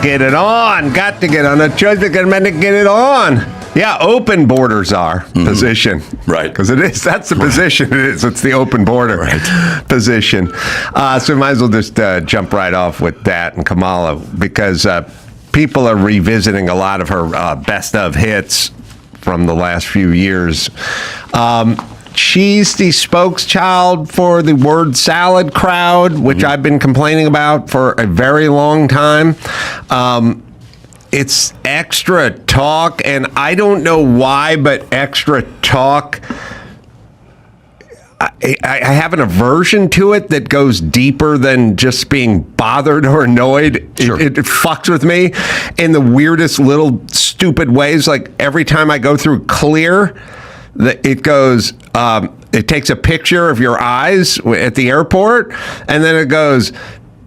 get it on. Got to get on. A choice to get it on. Yeah, open borders are position. Right. Because it is. That's the position it is. It's the open border position. So we might as well just jump right off with that and Kamala because people are revisiting a lot of her best of hits from the last few years. She's the spokeschild for the word salad crowd, which I've been complaining about for a very long time. It's extra talk, and I don't know why, but extra talk, I have an aversion to it that goes deeper than just being bothered or annoyed. Sure. It fucks with me in the weirdest little stupid ways. Like every time I go through Clear, it goes, it takes a picture of your eyes at the airport, and then it goes,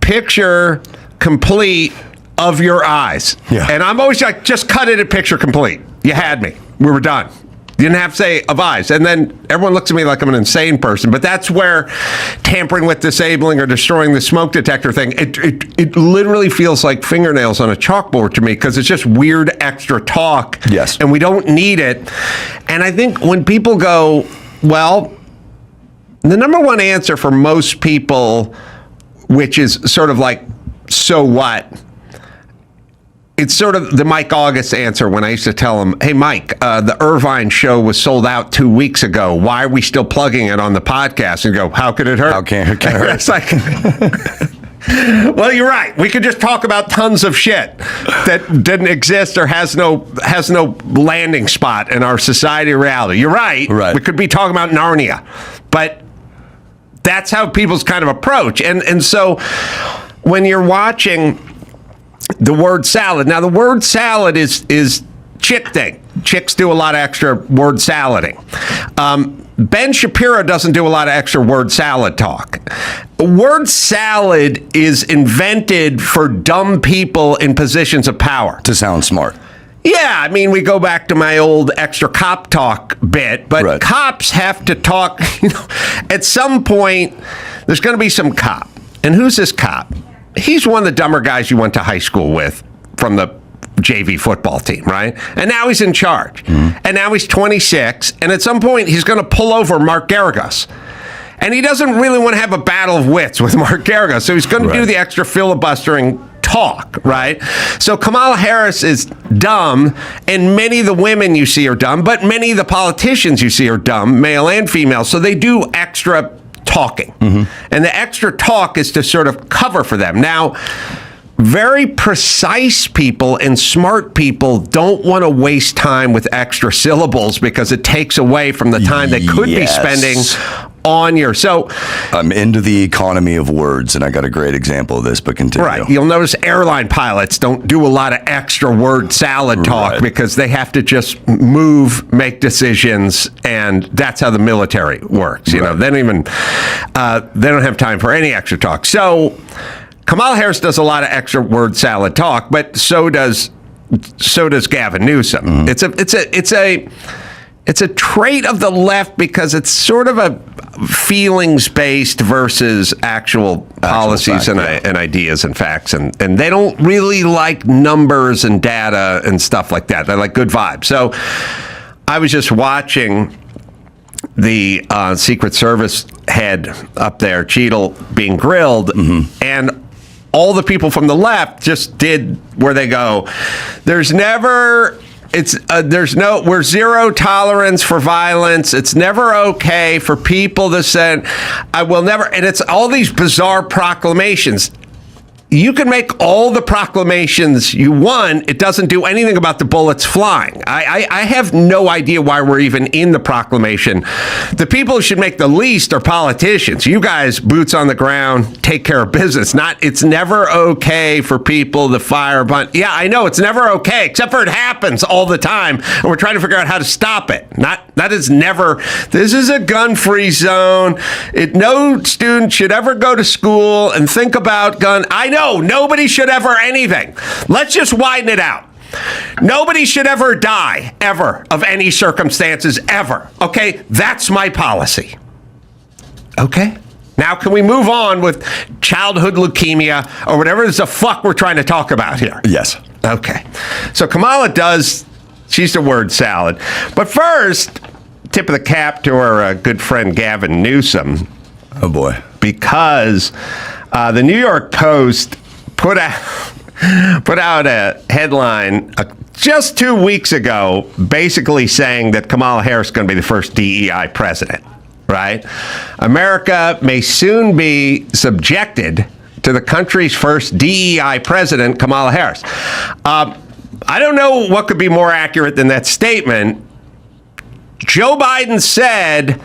picture complete of your eyes. Yeah. And I'm always like, just cut it at picture complete. You had me. We were done. You didn't have to say of eyes. And then everyone looks at me like I'm an insane person. But that's where tampering with disabling or destroying the smoke detector thing, it literally feels like fingernails on a chalkboard to me because it's just weird extra talk. Yes. And we don't need it. And I think when people go, well, the number one answer for most people, which is sort of like, so what? It's sort of the Mike August answer when I used to tell him, hey, Mike, the Irvine show was sold out 2 weeks ago. Why are we still plugging it on the podcast? And go, how could it hurt? How can it hurt? It's like, well, you're right. We could just talk about tons of shit that didn't exist or has no landing spot in our society reality. You're right. Right. We could be talking about Narnia. But that's how people's kind of approach. And so when you're watching the word salad. Now, the word salad is chick thing. Chicks do a lot of extra word salading. Ben Shapiro doesn't do a lot of extra word salad talk. Word salad is invented for dumb people in positions of power. To sound smart. Yeah, I mean, we go back to my old extra cop talk bit, but cops have to talk, at some point, there's going to be some cop. And who's this cop? He's one of the dumber guys you went to high school with from the JV football team, right? And now he's in charge. And now he's 26. And at some point, he's going to pull over Mark Garagos. And he doesn't really want to have a battle of wits with Mark Garagos. So he's going to do the extra filibustering talk, right? So Kamala Harris is dumb, and many of the women you see are dumb, but many of the politicians you see are dumb, male and female. So they do extra talking. And the extra talk is to sort of cover for them. Now, very precise people and smart people don't want to waste time with extra syllables because it takes away from the time they could be spending on your... So I'm into the economy of words, and I got a great example of this, but continue. Right. You'll notice airline pilots don't do a lot of extra word salad talk because they have to just move, make decisions, and that's how the military works. You know, they don't have time for any extra talk. So Kamala Harris does a lot of extra word salad talk, but so does Gavin Newsom. It's a trait of the left because it's sort of a feelings-based versus actual policies and ideas and facts. And they don't really like numbers and data and stuff like that. They like good vibes. So I was just watching the Secret Service head up there, Cheadle, being grilled, and all the people from the left just did where they go, we're zero tolerance for violence. It's never okay for people to say, I will never, and it's all these bizarre proclamations. You can make all the proclamations you want. It doesn't do anything about the bullets flying. I have no idea why we're even in the proclamation. The people who should make the least are politicians. You guys, boots on the ground, take care of business. It's never okay for people to fire a bunch. Yeah, I know it's never okay, except for it happens all the time, and we're trying to figure out how to stop it. This is a gun-free zone. No student should ever go to school and think about gun. I know. Nobody should ever anything. Let's just widen it out. Nobody should ever die, ever, of any circumstances, ever. Okay? That's my policy. Okay? Now, can we move on with childhood leukemia or whatever the fuck we're trying to talk about here? Yes. Okay. So Kamala she's the word salad. But first, tip of the cap to our good friend Gavin Newsom. Oh, boy. Because the New York Post put out a headline just 2 weeks ago basically saying that Kamala Harris is going to be the first DEI president. Right? America may soon be subjected to the country's first DEI president, Kamala Harris. I don't know what could be more accurate than that statement. Joe Biden said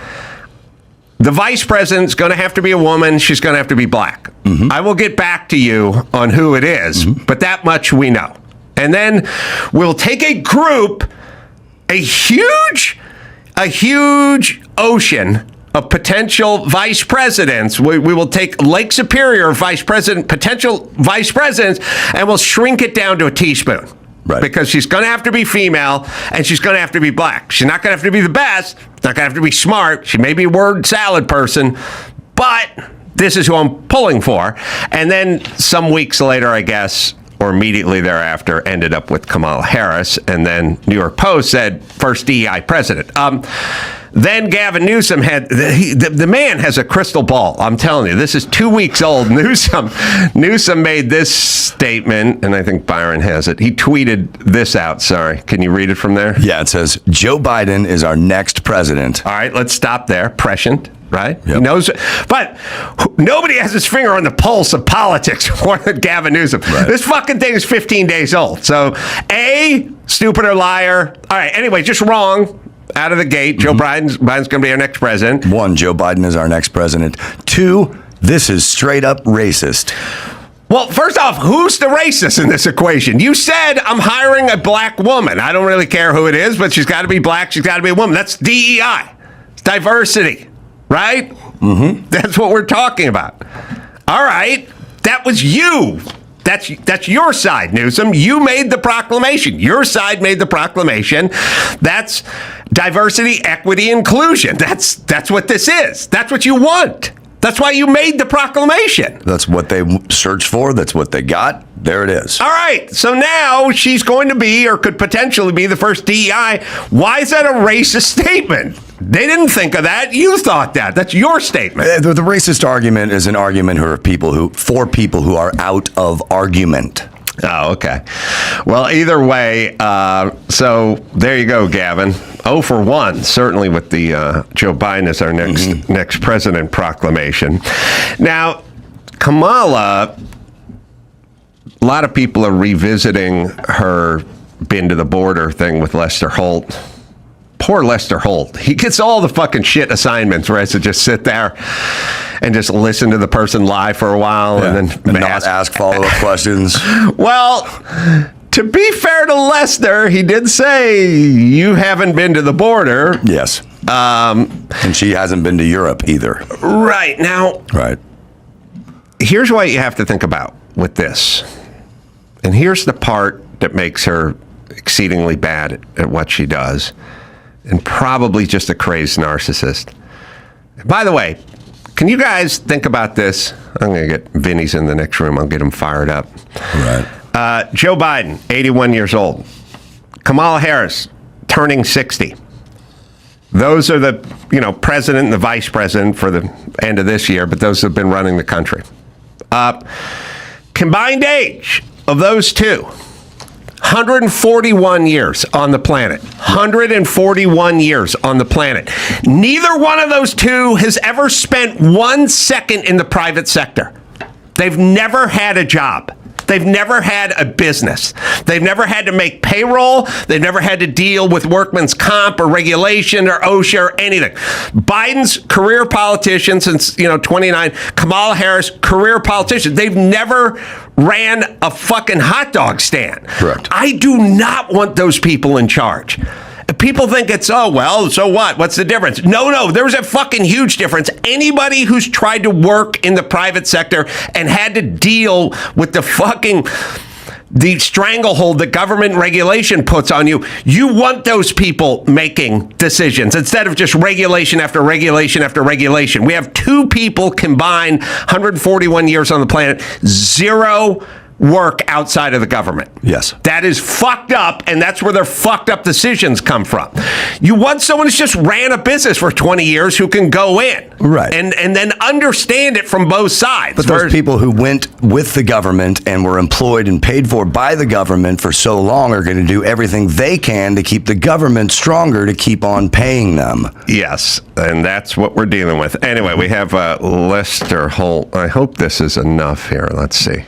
the vice president's going to have to be a woman. She's going to have to be black. Mm-hmm. I will get back to you on who it is, but that much we know. And then we'll take a group, a huge ocean of potential vice presidents. We will take Lake Superior potential vice presidents, and we'll shrink it down to a teaspoon. Right. Because she's going to have to be female, and she's going to have to be black. She's not going to have to be the best. She's not going to have to be smart. She may be a word salad person, but this is who I'm pulling for. And then some weeks later, I guess, or immediately thereafter, ended up with Kamala Harris. And then New York Post said, first DEI president. Then Gavin Newsom the man has a crystal ball. I'm telling you, this is 2 weeks old. Newsom made this statement, and I think Byron has it. He tweeted this out. Sorry. Can you read it from there? Yeah, it says, Joe Biden is our next president. All right, let's stop there. Prescient. Right? Yep. He knows, but nobody has his finger on the pulse of politics more than Gavin Newsom. Right. This fucking thing is 15 days old. So, A, stupid or liar. All right, anyway, just wrong out of the gate. Joe Biden's going to be our next president. 1, Joe Biden is our next president. 2, this is straight up racist. Well, first off, who's the racist in this equation? You said I'm hiring a black woman. I don't really care who it is, but she's got to be black. She's got to be a woman. That's DEI. It's diversity. Right? Mm-hmm. That's what we're talking about. All right. That was you. That's your side, Newsom. You made the proclamation. Your side made the proclamation. That's diversity, equity, inclusion. That's what this is. That's what you want. That's why you made the proclamation. That's what they searched for. That's what they got. There it is. All right. So now she's going to be, or could potentially be, the first DEI. Why is that a racist statement? They didn't think of that. You thought that. That's your statement. The racist argument is an argument for people who are out of argument. Oh, okay. Well, either way, so there you go, Gavin. 0 for 1, certainly with the Joe Biden as our next president proclamation. Now, Kamala, a lot of people are revisiting her been to the border thing with Lester Holt. Poor Lester Holt. He gets all the fucking shit assignments where he has to just sit there and just listen to the person lie for a while and then not ask follow-up questions. Well, to be fair to Lester, he did say you haven't been to the border. Yes. And she hasn't been to Europe either. Right. Now, right. Here's what you have to think about with this. And here's the part that makes her exceedingly bad at what she does. And probably just a crazed narcissist. By the way, can you guys think about this? I'm going to get Vinny's in the next room. I'll get him fired up. Right. Joe Biden, 81 years old. Kamala Harris, turning 60. Those are the, president and the vice president for the end of this year, but those have been running the country. Combined age of those two, 141 years on the planet. 141 years on the planet. Neither one of those two has ever spent 1 second in the private sector. They've never had a job. They've never had a business. They've never had to make payroll. They've never had to deal with workman's comp or regulation or OSHA or anything. Biden's career politician since, 29. Kamala Harris, career politician. They've never ran a fucking hot dog stand. Correct. I do not want those people in charge. People think it's, so what? What's the difference? No, there's a fucking huge difference. Anybody who's tried to work in the private sector and had to deal with the fucking the stranglehold that government regulation puts on you. You want those people making decisions instead of just regulation after regulation after regulation. We have 2 people combined, 141 years on the planet, 0 work outside of the government. Yes. That is fucked up, and that's where their fucked up decisions come from. You want someone who's just ran a business for 20 years who can go in. Right. And then understand it from both sides. But those people who went with the government and were employed and paid for by the government for so long are going to do everything they can to keep the government stronger to keep on paying them. Yes, and that's what we're dealing with. Anyway, we have Lester Holt. I hope this is enough here. Let's see.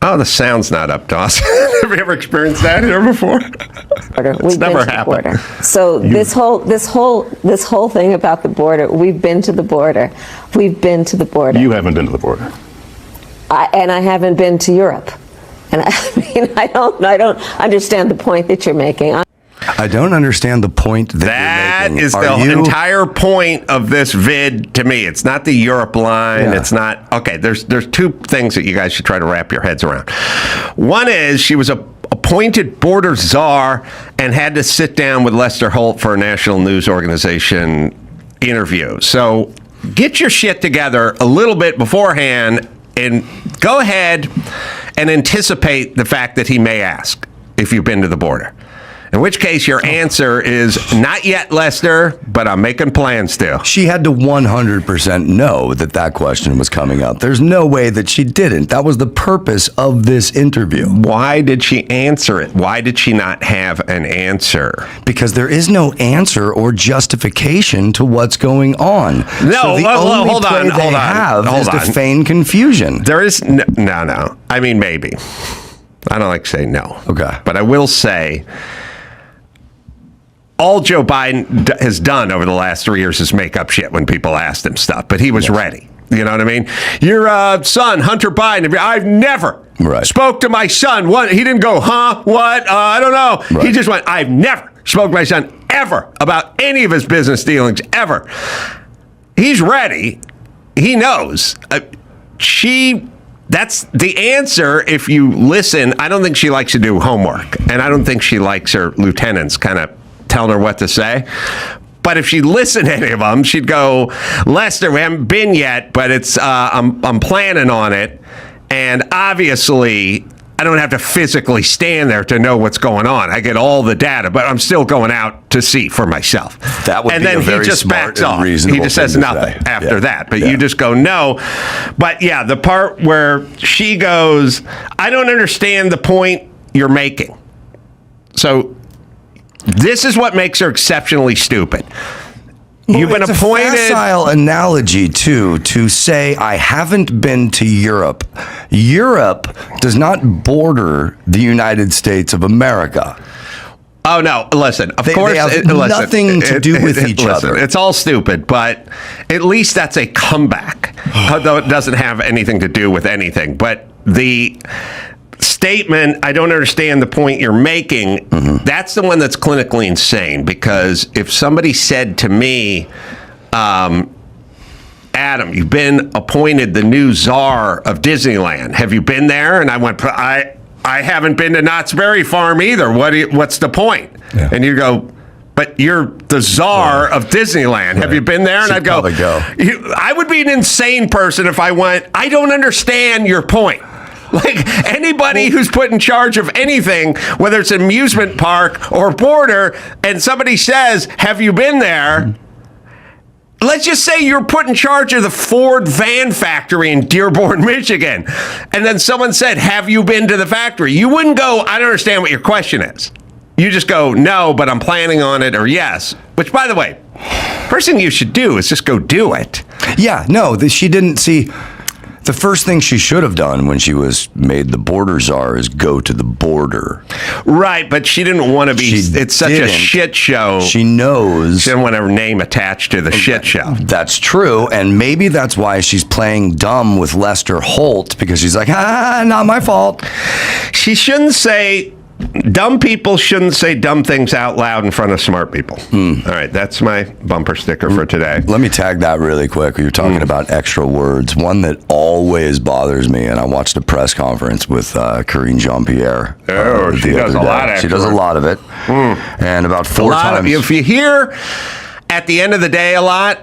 Oh, the sound's not up, Dawson. Have you ever experienced that here before? It's never happened. So this whole thing about the border, we've been to the border. We've been to the border. You haven't been to the border. And I haven't been to Europe. And I don't understand the point that you're making. I don't understand the point that you're making. That is the entire point of this vid to me. It's not the Europe line. Yeah. It's not. Okay, there's 2 things that you guys should try to wrap your heads around. One is she was appointed border czar and had to sit down with Lester Holt for a national news organization interview. So get your shit together a little bit beforehand and go ahead and anticipate the fact that he may ask if you've been to the border. In which case, your answer is, not yet, Lester, but I'm making plans to. She had to 100% know that question was coming up. There's no way that she didn't. That was the purpose of this interview. Why did she answer it? Why did she not have an answer? Because there is no answer or justification to what's going on. No, so hold on. To feign confusion. There is no. I mean, maybe. I don't like to say no. Okay. But I will say, all Joe Biden has done over the last 3 years is make up shit when people asked him stuff, but he was ready. You know what I mean? Your son, Hunter Biden, I've never spoke to my son. What? He didn't go, huh? What? I don't know. Right. He just went, I've never spoke to my son ever about any of his business dealings, ever. He's ready. He knows. That's the answer if you listen. I don't think she likes to do homework, and I don't think she likes her lieutenants kind of telling her what to say. But if she listened to any of them, she'd go, Lester, we haven't been yet, but it's I'm planning on it. And obviously, I don't have to physically stand there to know what's going on. I get all the data, but I'm still going out to see for myself. That would and be then a very he just smart backs and off. reasonable He just says nothing after that. But you just go, no. But yeah, the part where she goes, I don't understand the point you're making. So this is what makes her exceptionally stupid. You've been appointed. It's a facile analogy, too, to say, I haven't been to Europe. Europe does not border the United States of America. Oh, no. Listen, of course. They have nothing to do with each other. It's all stupid, but at least that's a comeback, although it doesn't have anything to do with anything. But the statement, I don't understand the point you're making, that's the one that's clinically insane. Because if somebody said to me, Adam, you've been appointed the new czar of Disneyland. Have you been there? And I went, I haven't been to Knott's Berry Farm either. What's the point? Yeah. And you go, but you're the czar of Disneyland. Have you been there? And I'd go, I would be an insane person if I went, I don't understand your point. Like anybody who's put in charge of anything, whether it's an amusement park or border, and somebody says, have you been there? Let's just say you're put in charge of the Ford van factory in Dearborn, Michigan. And then someone said, have you been to the factory? You wouldn't go, I don't understand what your question is. You just go, no, but I'm planning on it, or yes. Which, by the way, first thing you should do is just go do it. Yeah, no, she didn't see. The first thing she should have done when she was made the border czar is go to the border. Right, but she didn't want to be. It's such a shit show. She knows. She didn't want her name attached to the shit show. That's true, and maybe that's why she's playing dumb with Lester Holt, because she's like, not my fault. She shouldn't say, Dumb people shouldn't say dumb things out loud in front of smart people. All right, that's my bumper sticker for today. Let me tag that really quick. You're talking about extra words. One that always bothers me, and I watched a press conference with Karine Jean-Pierre. She does a lot of She does a lot of it. And about four times. If you hear at the end of the day a lot,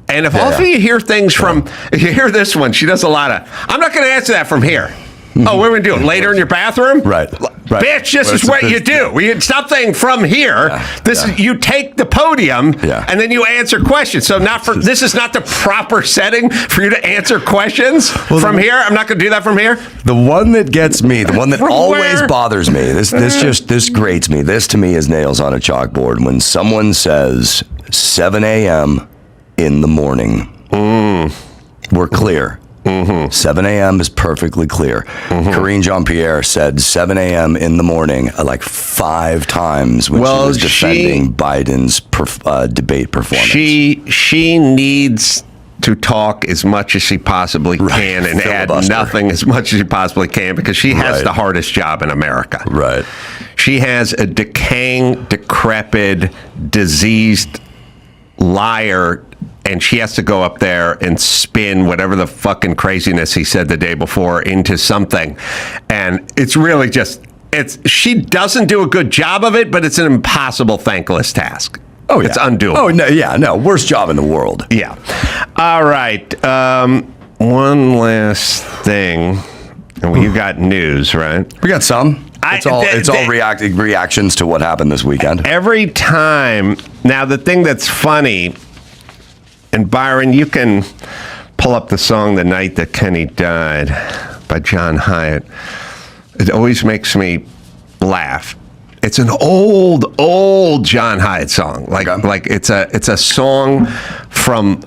and if also you hear things from, if you hear this one, she does a lot of, I'm not going to answer that from here. Oh, what are we going to do? Later in your bathroom? Right. Bitch, this is what you do. Stop saying from here. This is, you take the podium and then you answer questions. So this is not the proper setting for you to answer questions from here. I'm not going to do that from here. The one that gets me, the one that always bothers me, this grates me. This to me is nails on a chalkboard. When someone says 7 a.m. in the morning, we're clear. 7 a.m. is perfectly clear. Karine Jean-Pierre said 7 a.m. in the morning like 5 times when she was defending Biden's debate performance. She needs to talk as much as she possibly can and add nothing as much as she possibly can because she has the hardest job in America. Right. She has a decaying, decrepit, diseased liar, and she has to go up there and spin whatever the fucking craziness he said the day before into something. And it's really just, she doesn't do a good job of it, but it's an impossible, thankless task. Oh, yeah. It's undoable. Oh, no, worst job in the world. Yeah. All right. One last thing. And you got news, right? We got some. It's all reactions to what happened this weekend. Every time. Now, the thing that's funny, and Byron, you can pull up the song "The Night That Kenny Died" by John Hyatt. It always makes me laugh. It's an old John Hyatt song. Like it's a song from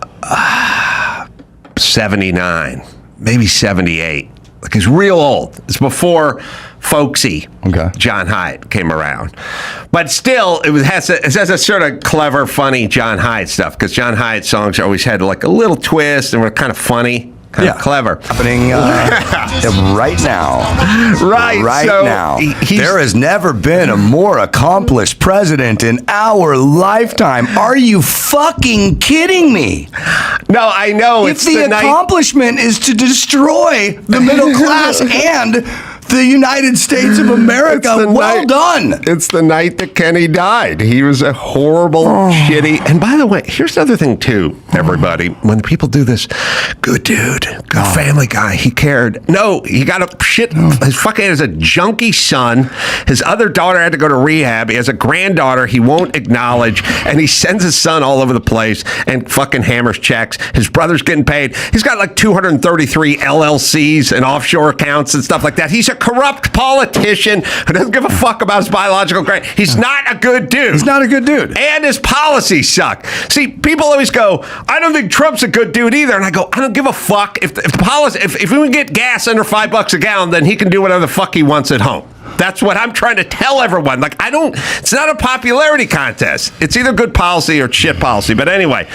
79, maybe 78. Like it's real old. It's before folksy John Hyatt came around. But still, it has a sort of clever, funny John Hyatt stuff because John Hyatt songs always had like a little twist and were kind of funny. Kind of clever. Happening right now. Right so now. There has never been a more accomplished president in our lifetime. Are you fucking kidding me? No, I know. If the accomplishment is to destroy the middle class and the United States of America, done. It's the night that Kenny died. He was a horrible, shitty. And by the way, here's the other thing too, everybody. When people do this, good dude, good family guy, he cared. No, he got a shit. His fucking has a junkie son. His other daughter had to go to rehab. He has a granddaughter he won't acknowledge, and he sends his son all over the place and fucking hammers checks. His brother's getting paid. He's got like 233 LLCs and offshore accounts and stuff like that. He's a corrupt politician who doesn't give a fuck about his biological grand. He's not a good dude. He's not a good dude. And his policies suck. See, people always go, I don't think Trump's a good dude either. And I go, I don't give a fuck. If we can get gas under $5 a gallon, then he can do whatever the fuck he wants at home. That's what I'm trying to tell everyone. Like, it's not a popularity contest. It's either good policy or shit policy. But anyway,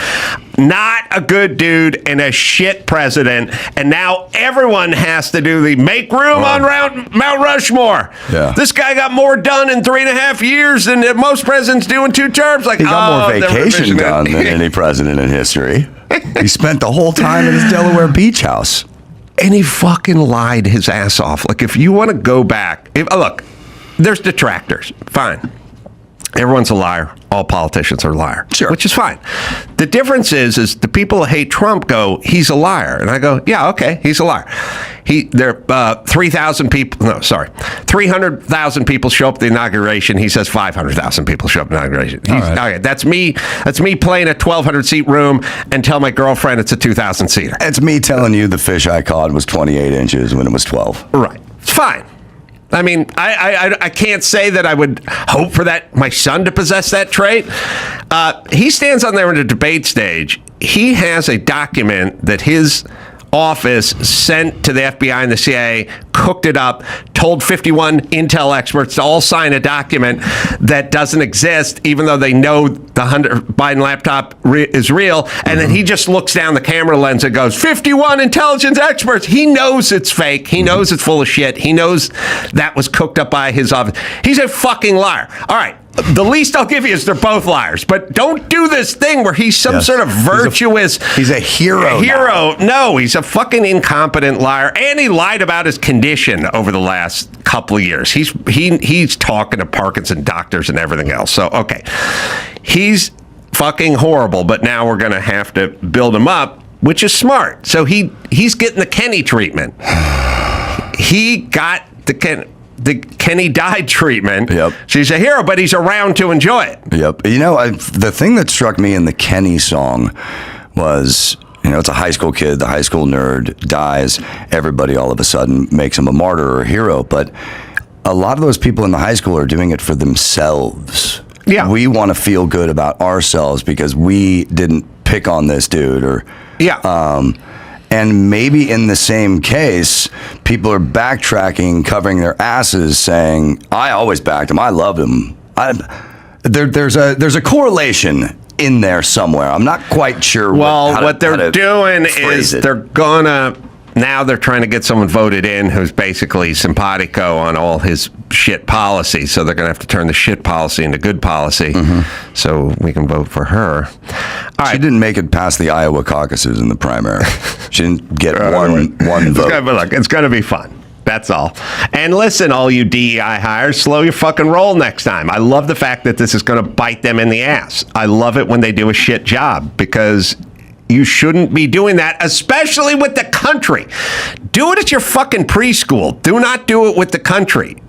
not a good dude and a shit president. And now everyone has to do the make room on Mount Rushmore. Yeah. This guy got more done in 3.5 years than most presidents do in 2 terms. Like, he got more vacation done than any president in history. He spent the whole time in his Delaware beach house. And he fucking lied his ass off. Like, if you want to go back, look, there's detractors. Fine. Everyone's a liar. All politicians are a liar. Sure. Which is fine. The difference is the people that hate Trump go, he's a liar. And I go, yeah, okay, he's a liar. 300,000 people show up at the inauguration. He says 500,000 people show up at the inauguration. Okay, that's me playing a 1,200 seat room and tell my girlfriend it's a 2,000 seater. It's me telling you the fish I caught was 28 inches when it was 12. Right. It's fine. I mean, I can't say that I would hope for my son to possess that trait. He stands on there in the debate stage. He has a document that his office sent to the FBI and the CIA cooked it up, told 51 intel experts to all sign a document that doesn't exist, even though they know the Biden laptop is real. And then he just looks down the camera lens and goes, 51 intelligence experts. He knows it's fake. He knows it's full of shit. He knows that was cooked up by his office. He's a fucking liar. All right. The least I'll give you is they're both liars, but don't do this thing where he's some sort of virtuous. He's a hero. No, he's a fucking incompetent liar, and he lied about his condition over the last couple of years. He's talking to Parkinson doctors and everything else. So okay, he's fucking horrible. But now we're gonna have to build him up, which is smart. So he's getting the Kenny treatment. He got the Kenny died treatment. Yep. She's a hero, but he's around to enjoy it. Yep. You know, the thing that struck me in the Kenny song was, you know, it's a high school kid, the high school nerd dies. Everybody all of a sudden makes him a martyr or a hero. But a lot of those people in the high school are doing it for themselves. Yeah. We want to feel good about ourselves because we didn't pick on this dude or... Yeah. And maybe in the same case, people are backtracking, covering their asses, saying, "I always backed him. I loved him." There's a correlation in there somewhere. I'm not quite sure. What they're doing is they're trying to get someone voted in who's basically simpatico on all his shit policy. So they're going to have to turn the shit policy into good policy so we can vote for her. All right. She didn't make it past the Iowa caucuses in the primary. She didn't get one vote. Look, it's going to be fun. That's all. And listen, all you DEI hires, slow your fucking roll next time. I love the fact that this is going to bite them in the ass. I love it when they do a shit job because you shouldn't be doing that, especially with the country. Do it at your fucking preschool. Do not do it with the country.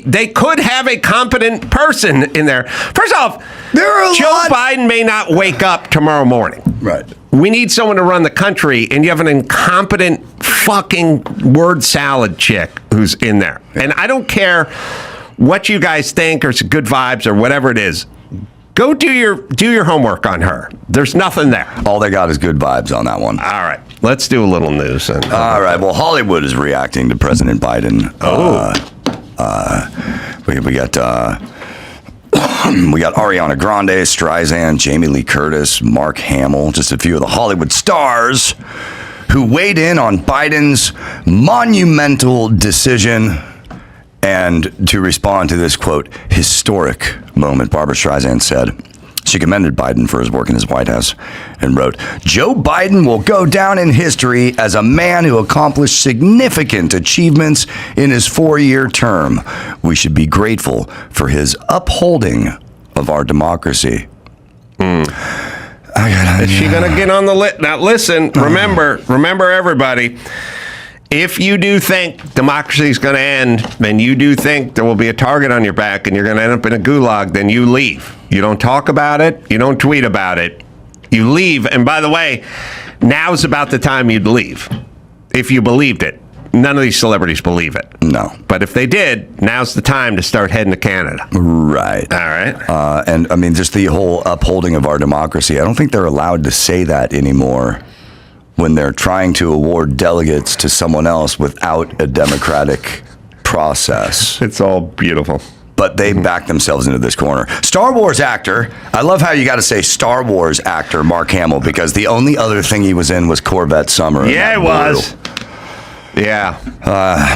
They could have a competent person in there. First off, Joe Biden may not wake up tomorrow morning. Right. We need someone to run the country, and you have an incompetent fucking word salad chick who's in there. And I don't care what you guys think or good vibes or whatever it is. Go do your homework on her. There's nothing there. All they got is good vibes on that one. All right. Let's do a little news. All right. Well, Hollywood is reacting to President Biden. We got Ariana Grande, Streisand, Jamie Lee Curtis, Mark Hamill, just a few of the Hollywood stars who weighed in on Biden's monumental decision. And to respond to this, quote, historic moment, Barbara Streisand said, she commended Biden for his work in his White House and wrote, "Joe Biden will go down in history as a man who accomplished significant achievements in his 4-year term. We should be grateful for his upholding of our democracy." Is she going to get on the list? Now, listen, remember everybody. If you do think democracy is going to end, then you do think there will be a target on your back and you're going to end up in a gulag, then you leave. You don't talk about it. You don't tweet about it. You leave. And by the way, now's about the time you'd leave if you believed it. None of these celebrities believe it. No. But if they did, now's the time to start heading to Canada. Right. All right. And I mean, just the whole upholding of our democracy, I don't think they're allowed to say that anymore when they're trying to award delegates to someone else without a democratic process. It's all beautiful. But they back themselves into this corner. Star Wars actor, I love how you got to say Star Wars actor Mark Hamill, because the only other thing he was in was Corvette Summer. Yeah, it was. Yeah.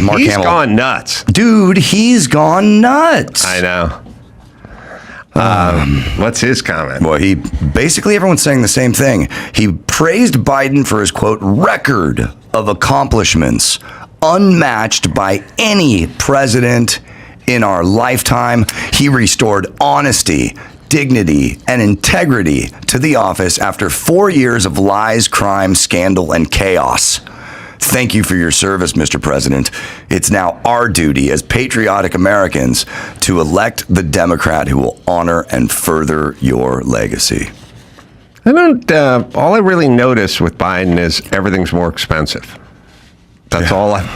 Mark He's Hamill. gone nuts. Dude, he's gone nuts. I know. What's his comment? Well, basically everyone's saying the same thing. He praised Biden for his, quote, record of accomplishments unmatched by any president in our lifetime. He restored honesty, dignity, and integrity to the office after 4 years of lies, crime, scandal, and chaos. Thank you for your service, Mr. President. It's now our duty as patriotic Americans to elect the Democrat who will honor and further your legacy. All I really notice with Biden is everything's more expensive. That's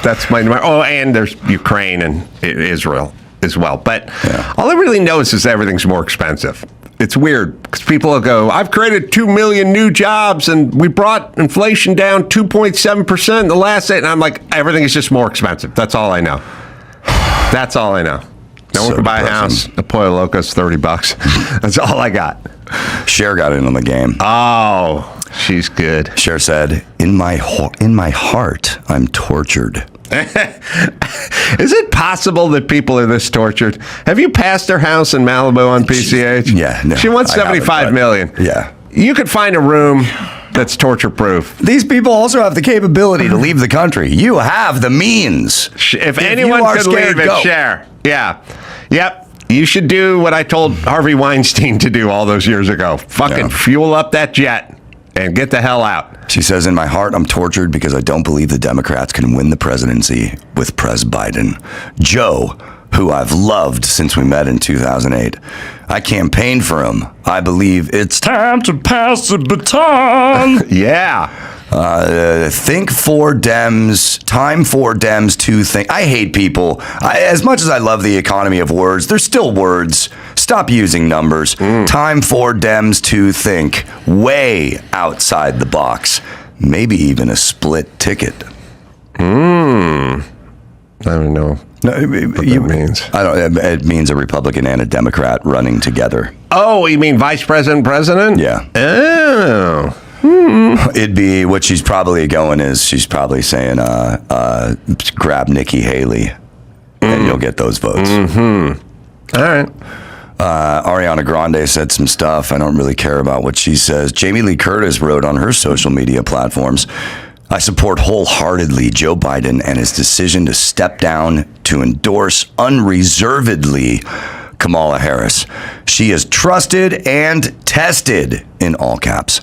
that's my, and there's Ukraine and Israel as well. But all I really notice is everything's more expensive. it's weird because people will go, I've created 2 million new jobs and we brought inflation down 2.7% in the last 8. And I'm like, everything is just more expensive. That's all I know. That's all I know. No one can buy a house. A Pollo Loco's $30. That's all I got. Cher got in on the game. Oh, she's good. Cher said, in my heart, I'm tortured. Is it possible that people are this tortured? Have you passed her house in Malibu on PCH? Yeah. No, she wants $75 million. Yeah. You could find a room that's torture proof. These people also have the capability to leave the country. You have the means. If anyone could leave, it's Cher. Yeah. Yep. You should do what I told Harvey Weinstein to do all those years ago. Fucking fuel up that jet and get the hell out. She says, in my heart, I'm tortured because I don't believe the Democrats can win the presidency with Pres Biden. Joe, who I've loved since we met in 2008. I campaigned for him. I believe it's time to pass the baton. Yeah. Think for Dems, time for Dems to think. I hate people. As much as I love the economy of words, there's still words. Stop using numbers. Time for Dems to think way outside the box. Maybe even a split ticket. I don't know. No, what that means. I don't. It means a Republican and a Democrat running together. Oh, you mean vice president, president? Yeah. Oh. It'd be what she's probably going is she's probably saying, grab Nikki Haley, and you'll get those votes. All right. Ariana Grande said some stuff. I don't really care about what she says. Jamie Lee Curtis wrote on her social media platforms, I support wholeheartedly Joe Biden and his decision to step down to endorse unreservedly Kamala Harris. She is trusted and tested, in all caps,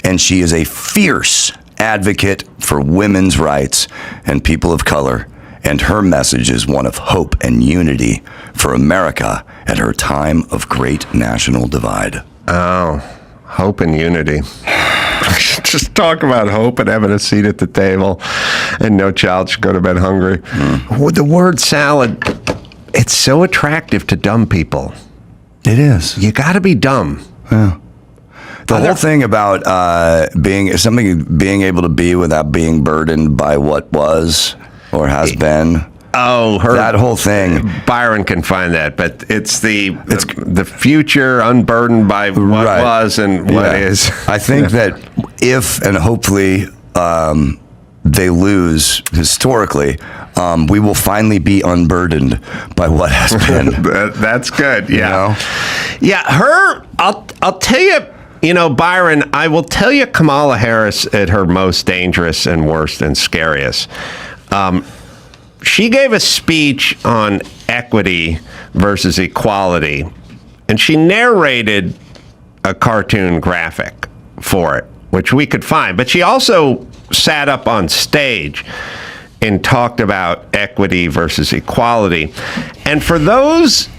and she is a fierce advocate for women's rights and people of color, and her message is one of hope and unity for America at her time of great national divide. Oh, hope and unity. Just talk about hope and having a seat at the table, and no child should go to bed hungry. With the word salad, it's so attractive to dumb people. It is. You got to be dumb. Yeah. The whole thing about being able to be without being burdened by what was or has been. Oh, that whole thing. Byron can find that, but it's the future unburdened by what was and what is. I think that if and hopefully they lose historically, we will finally be unburdened by what has been. That's good. Yeah. You know? Yeah. I'll tell you, Byron, I will tell you Kamala Harris at her most dangerous and worst and scariest. She gave a speech on equity versus equality, and she narrated a cartoon graphic for it, which we could find. But she also sat up on stage and talked about equity versus equality. And for those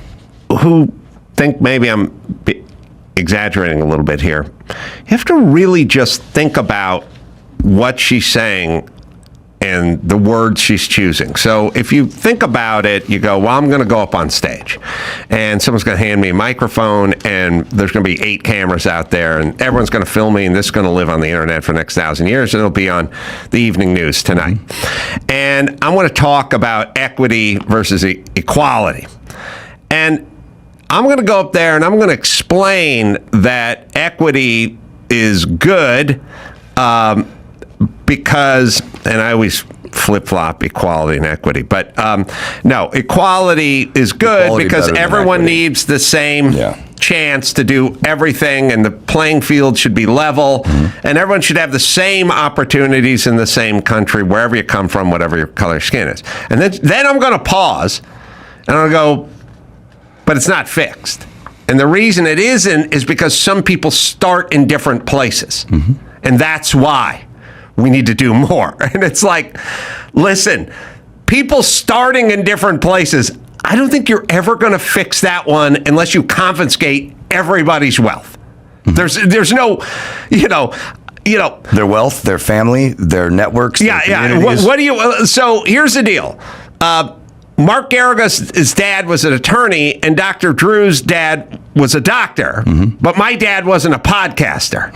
who think maybe I'm exaggerating a little bit here, you have to really just think about what she's saying and the words she's choosing. So if you think about it, you go, well, I'm going to go up on stage and someone's going to hand me a microphone and there's going to be 8 cameras out there and everyone's going to film me and this is going to live on the internet for the next 1,000 years and it'll be on the evening news tonight. And I want to talk about equity versus equality. And I'm going to go up there and I'm going to explain that equity is good because, and I always flip-flop equality and equity, but no, equality is good equality because everyone needs the same chance to do everything, and the playing field should be level, and everyone should have the same opportunities in the same country, wherever you come from, whatever your color of skin is. And then I'm going to pause, and I'll go, but it's not fixed. And the reason it isn't is because some people start in different places, and that's why we need to do more. And it's like, listen, people starting in different places, I don't think you're ever going to fix that one unless you confiscate everybody's wealth. There's no, their wealth, their family, their networks. Yeah. What do you? So here's the deal. Mark Garrigus' dad was an attorney, and Dr. Drew's dad was a doctor, but my dad wasn't a podcaster.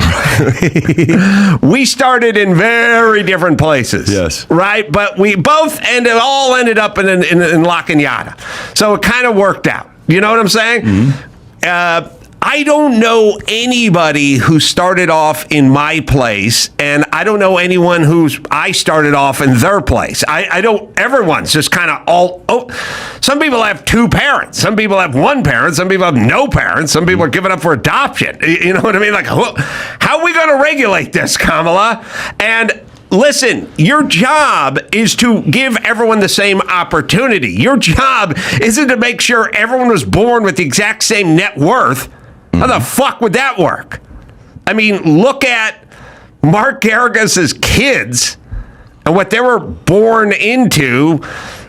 We started in very different places. Yes. Right? But we both all ended up in La Cañada. So it kind of worked out. You know what I'm saying? I don't know anybody who started off in my place, and I don't know anyone I started off in their place. I don't, everyone's just kind of some people have two parents. Some people have one parent. Some people have no parents. Some people are giving up for adoption. You know what I mean? Like, how are we going to regulate this, Kamala? And listen, your job is to give everyone the same opportunity. Your job isn't to make sure everyone was born with the exact same net worth. How the fuck would that work? I mean, look at Mark Garrigus' kids and what they were born into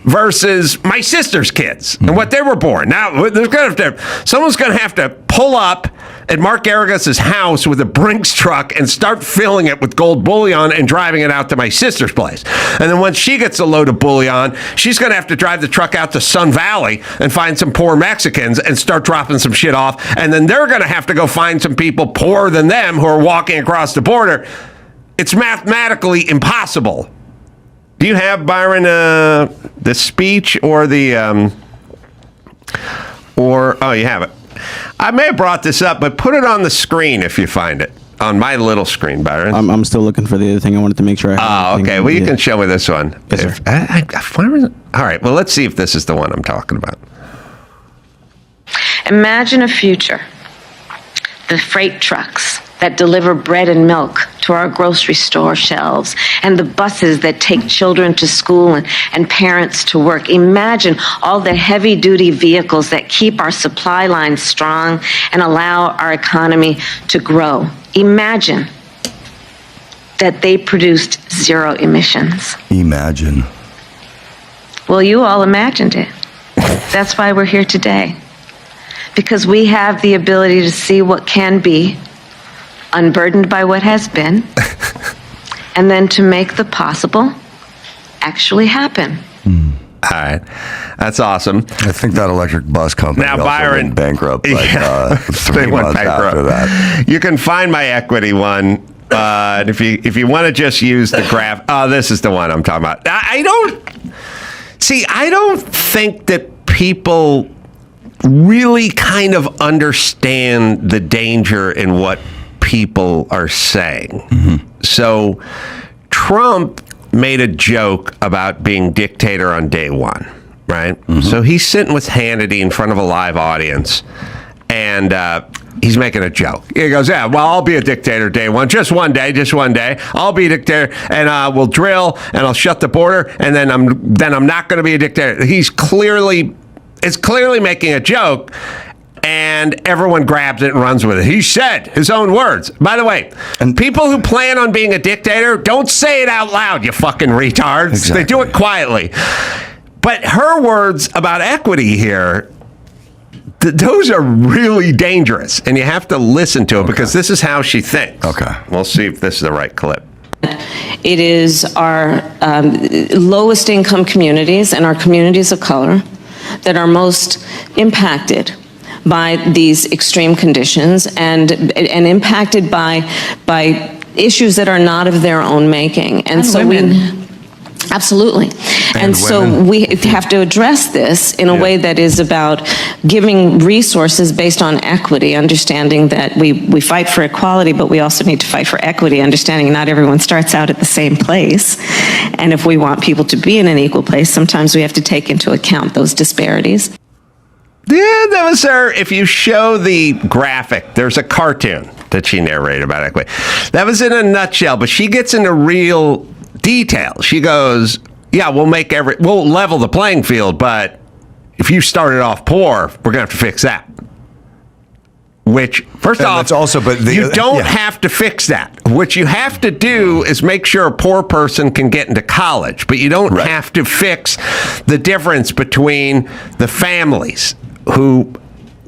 versus my sister's kids and what they were born. Now, someone's going to have to pull up at Mark Garrigus' house with a Brinks truck and start filling it with gold bullion and driving it out to my sister's place. And then once she gets a load of bullion, she's going to have to drive the truck out to Sun Valley and find some poor Mexicans and start dropping some shit off. And then they're going to have to go find some people poorer than them who are walking across the border. It's mathematically impossible. Do you have, Byron, the speech or the oh, you have it. I may have brought this up, but put it on the screen if you find it. On my little screen, Byron. I'm still looking for the other thing. I wanted to make sure I have okay. Well, you can show me this one. Yes, sir. All right. Well, let's see if this is the one I'm talking about. Imagine a future. The freight trucks that deliver bread and milk to our grocery store shelves, and the buses that take children to school and parents to work. Imagine all the heavy-duty vehicles that keep our supply lines strong and allow our economy to grow. Imagine that they produced zero emissions. Imagine. Well, you all imagined it. That's why we're here today. Because we have the ability to see what can be, unburdened by what has been, and then to make the possible actually happen. All right. That's awesome. I think that electric bus company Now, also Byron, went bankrupt like 3 they went months after that. You can find my equity one. If you want to just use the graph, this is the one I'm talking about. I don't think that people really kind of understand the danger in what people are saying. Mm-hmm. So Trump made a joke about being dictator on day one, right? Mm-hmm. So he's sitting with Hannity in front of a live audience, and he's making a joke. He goes, yeah, well, I'll be a dictator day one. Just one day. I'll be a dictator, and we'll drill, and I'll shut the border, and then I'm not going to be a dictator. It's clearly making a joke, and everyone grabs it and runs with it. He said his own words. By the way, and people who plan on being a dictator, don't say it out loud, you fucking retards. Exactly. They do it quietly. But her words about equity here, those are really dangerous, and you have to listen to it because this is how she thinks. Okay. We'll see if this is the right clip. It is our lowest income communities and our communities of color that are most impacted by these extreme conditions and impacted by issues that are not of their own making. And so women. Absolutely. And so we have to address this in a way that is about giving resources based on equity, understanding that we fight for equality, but we also need to fight for equity, understanding not everyone starts out at the same place. And if we want people to be in an equal place, sometimes we have to take into account those disparities. Yeah, that was her. If you show the graphic, there's a cartoon that she narrated about equity. That was in a nutshell, but she gets into real detail. She goes, yeah, we'll level the playing field, but if you started off poor, we're going to have to fix that. Which, first off, you don't have to fix that. What you have to do is make sure a poor person can get into college, but you don't have to fix the difference between the families who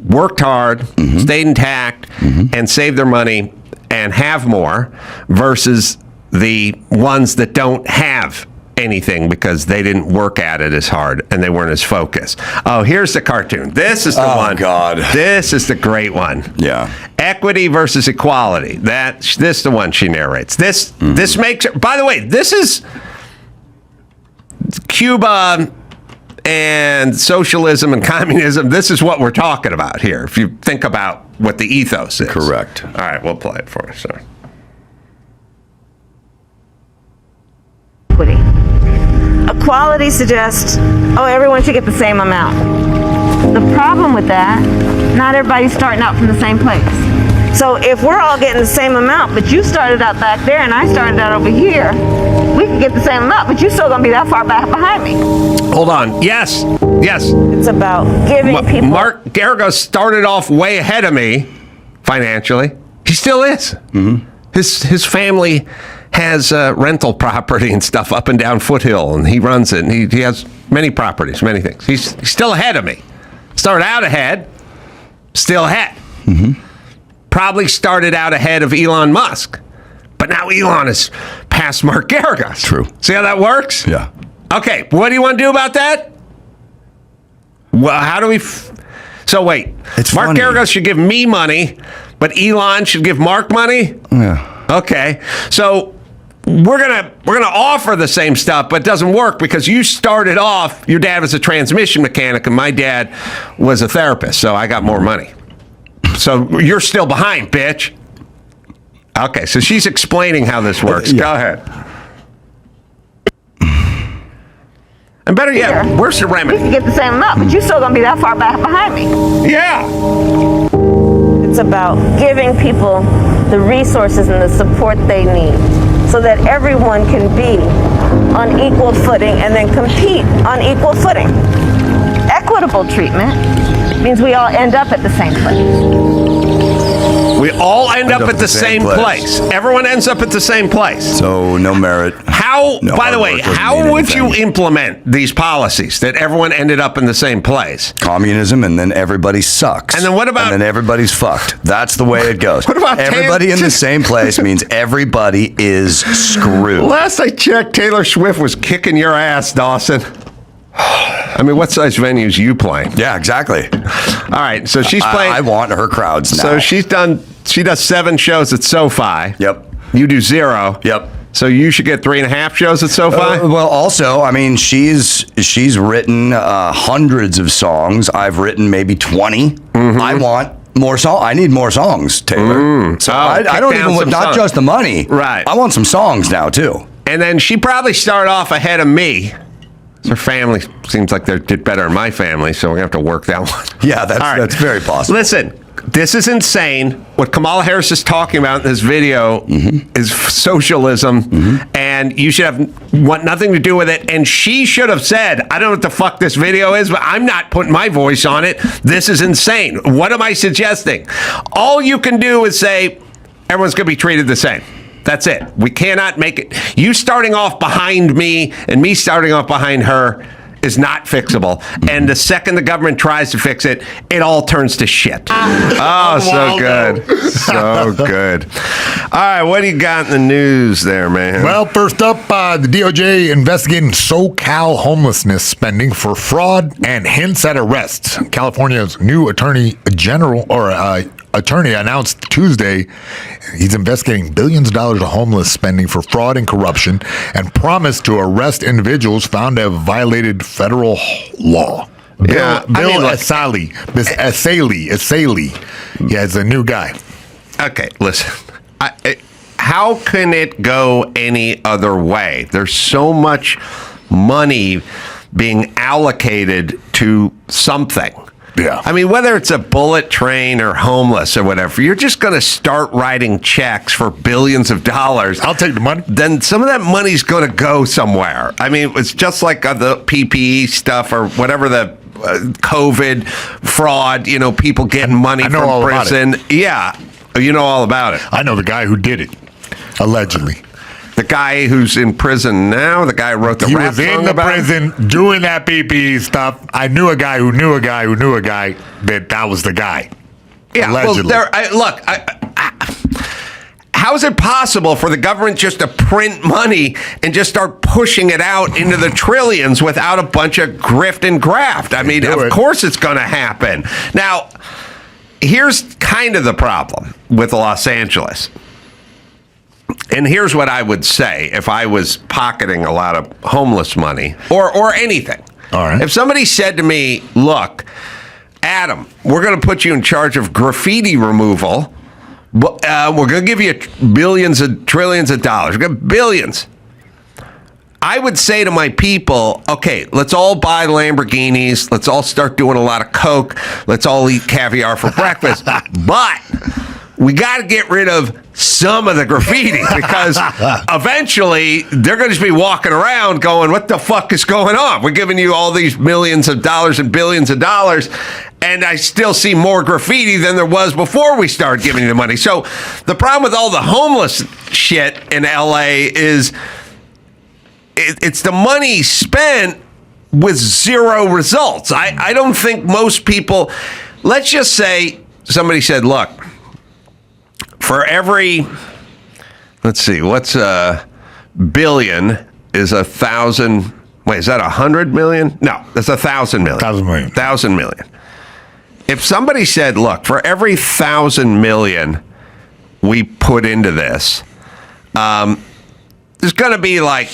worked hard, stayed intact, and saved their money and have more versus the ones that don't have anything because they didn't work at it as hard and they weren't as focused. Oh, here's the cartoon. This is the one. Oh, God. This is the great one. Yeah. Equity versus equality. This is the one she narrates. This makes, by the way, this is Cuba and socialism and communism. This is what we're talking about here, if you think about what the ethos is. Correct. All right, we'll play it for you. Sorry. Equity. Equality suggests, everyone should get the same amount. The problem with that, not everybody's starting out from the same place. So if we're all getting the same amount, but you started out back there and I started out over here, we can get the same amount, but you're still going to be that far back behind me. Hold on. Yes. It's about giving people... Mark Garagos started off way ahead of me financially. He still is. Mm-hmm. His family has rental property and stuff up and down Foothill, and he runs it, and he has many properties, many things. He's still ahead of me. Started out ahead, still ahead. Mm-hmm. Probably started out ahead of Elon Musk, but now Elon is past Mark Garagos. True. See how that works? Yeah. Okay, what do you want to do about that? Well, how do we... So wait, It's Mark funny. Garagos should give me money, but Elon should give Mark money? Yeah. Okay, so we're gonna offer the same stuff, but it doesn't work because you started off, your dad was a transmission mechanic and my dad was a therapist, so I got more money. So you're still behind, bitch. Okay, so she's explaining how this works. Yeah. Go ahead. And better yet, where's the We remedy? can get the same amount, but you're still going to be that far back behind me. Yeah. It's about giving people the resources and the support they need so that everyone can be on equal footing and then compete on equal footing. Equitable treatment means we all end up at the same place. We all end up at the same place. Everyone ends up at the same place. So no merit. How, No by the hard way, work doesn't how mean would you anything. implement these policies that everyone ended up in the same place? Communism, and then everybody sucks. And then what about- And then everybody's fucked. That's the way it goes. What about everybody in the same place means everybody is screwed. Last I checked, Taylor Swift was kicking your ass, Dawson. I mean, what size venues you playing? Yeah, exactly. All right, so she's playing. I want her crowds now. So she does 7 shows at SoFi. Yep. You do 0. Yep. So you should get 3.5 shows at SoFi. Well, also, I mean, she's written hundreds of songs. I've written maybe 20. Mm-hmm. I want more songs. I need more songs, Taylor. So I kick don't down even some want not songs. just the money. Right. I want some songs now too. And then she probably started off ahead of me. Her family seems like they did better than my family, so we're going to have to work that one. Yeah, that's very possible. Listen, this is insane. What Kamala Harris is talking about in this video is socialism, and you should want nothing to do with it. And she should have said, I don't know what the fuck this video is, but I'm not putting my voice on it. This is insane. What am I suggesting? All you can do is say, everyone's going to be treated the same. That's it. We cannot make it. You starting off behind me and me starting off behind her is not fixable. And the second the government tries to fix it, it all turns to shit. Oh, so good. So good. All right, what do you got in the news there, man? Well, first up, the DOJ investigating SoCal homelessness spending for fraud and hints at arrests. California's new attorney announced Tuesday he's investigating billions of dollars of homeless spending for fraud and corruption and promised to arrest individuals found to have violated federal law. Yeah, Bill Asali. Yeah, it's a new guy. Okay, listen. How can it go any other way? There's so much money being allocated to something. Yeah. I mean, whether it's a bullet train or homeless or whatever, you're just going to start writing checks for billions of dollars. I'll take the money. Then some of that money's going to go somewhere. I mean, it's just like the PPE stuff or whatever the COVID fraud, people getting money I know from all about prison. Yeah. You know all about it. I know the guy who did it, allegedly. The guy who's in prison now, the guy who wrote the He rap was in song the about it? prison doing that PPE stuff. I knew a guy who knew a guy who knew a guy how was the guy. Yeah, Allegedly. well, how is it possible for the government just to print money and just start pushing it out into the trillions without a bunch of grift and graft? I mean, of course it's going to happen. Now, here's kind of the problem with Los Angeles. And here's what I would say if I was pocketing a lot of homeless money or anything. All right. If somebody said to me, look, Adam, we're going to put you in charge of graffiti removal. We're going to give you billions and trillions of dollars. We're going to billions. I would say to my people, okay, let's all buy Lamborghinis. Let's all start doing a lot of coke. Let's all eat caviar for breakfast. But we got to get rid of some of the graffiti because eventually they're going to just be walking around going, what the fuck is going on? We're giving you all these millions of dollars and billions of dollars, and I still see more graffiti than there was before we started giving you the money. So the problem with all the homeless shit in LA is it's the money spent with zero results. I don't think most people, let's just say somebody said, look, for every, let's see, what's a billion is 1,000, wait, is that 100 million? No, that's 1,000 million. 1,000 million. 1,000 million. If somebody said, look, for every 1,000 million we put into this, there's going to be like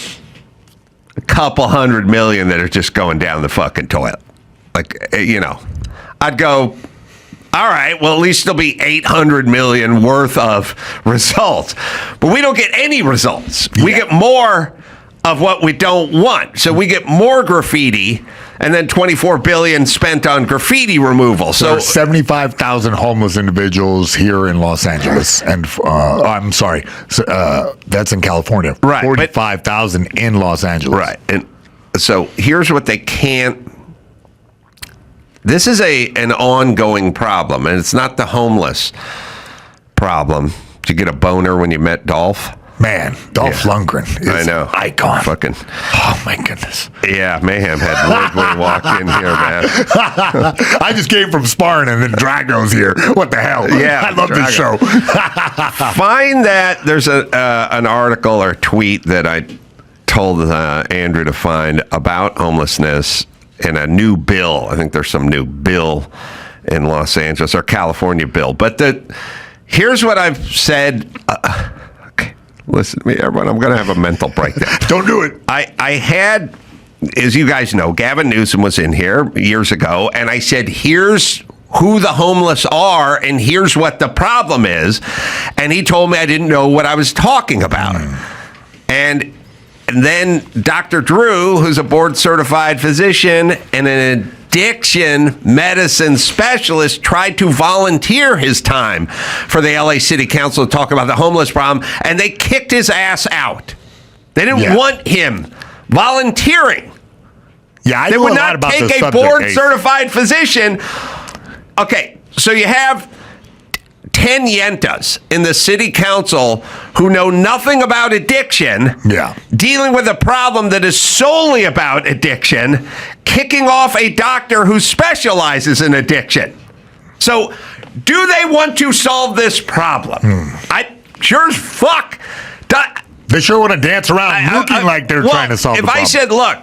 a couple hundred million that are just going down the fucking toilet. Like, you know, I'd go, all right, well, at least there'll be 800 million worth of results. But we don't get any results. Yeah. We get more of what we don't want. So we get more graffiti and then 24 billion spent on graffiti removal. So 75,000 homeless individuals here in Los Angeles. And I'm sorry, that's in California. Right. 45,000 in Los Angeles. Right. And so here's what they can't. This is an ongoing problem, and it's not the homeless problem. Did you get a boner when you met Dolph? Man, Dolph Lundgren is I know. an icon. Fucking. Oh, my goodness. Yeah, Mayhem had wood when he walked in here, man. I just came from sparring, and then Drago's here. What the hell? Yeah. I love this show. Find that. There's an article or tweet that I told Andrew to find about homelessness in a new bill. I think there's some new bill in Los Angeles or California bill. But here's what I've said. Okay, listen to me, everyone. I'm going to have a mental breakdown. Don't do it. I had, as you guys know, Gavin Newsom was in here years ago, and I said, here's who the homeless are, and here's what the problem is. And he told me I didn't know what I was talking about. And then Dr. Drew, who's a board-certified physician and an addiction medicine specialist, tried to volunteer his time for the LA City Council to talk about the homeless problem, and they kicked his ass out. They didn't want him volunteering. Yeah, I they know would a lot not about take this a subject, board-certified physician. Okay, so you have 10 yentas in the city council who know nothing about addiction, dealing with a problem that is solely about addiction, kicking off a doctor who specializes in addiction. So, do they want to solve this problem? I sure as fuck. They sure want to dance around looking like they're trying to solve the problem. If I said, look,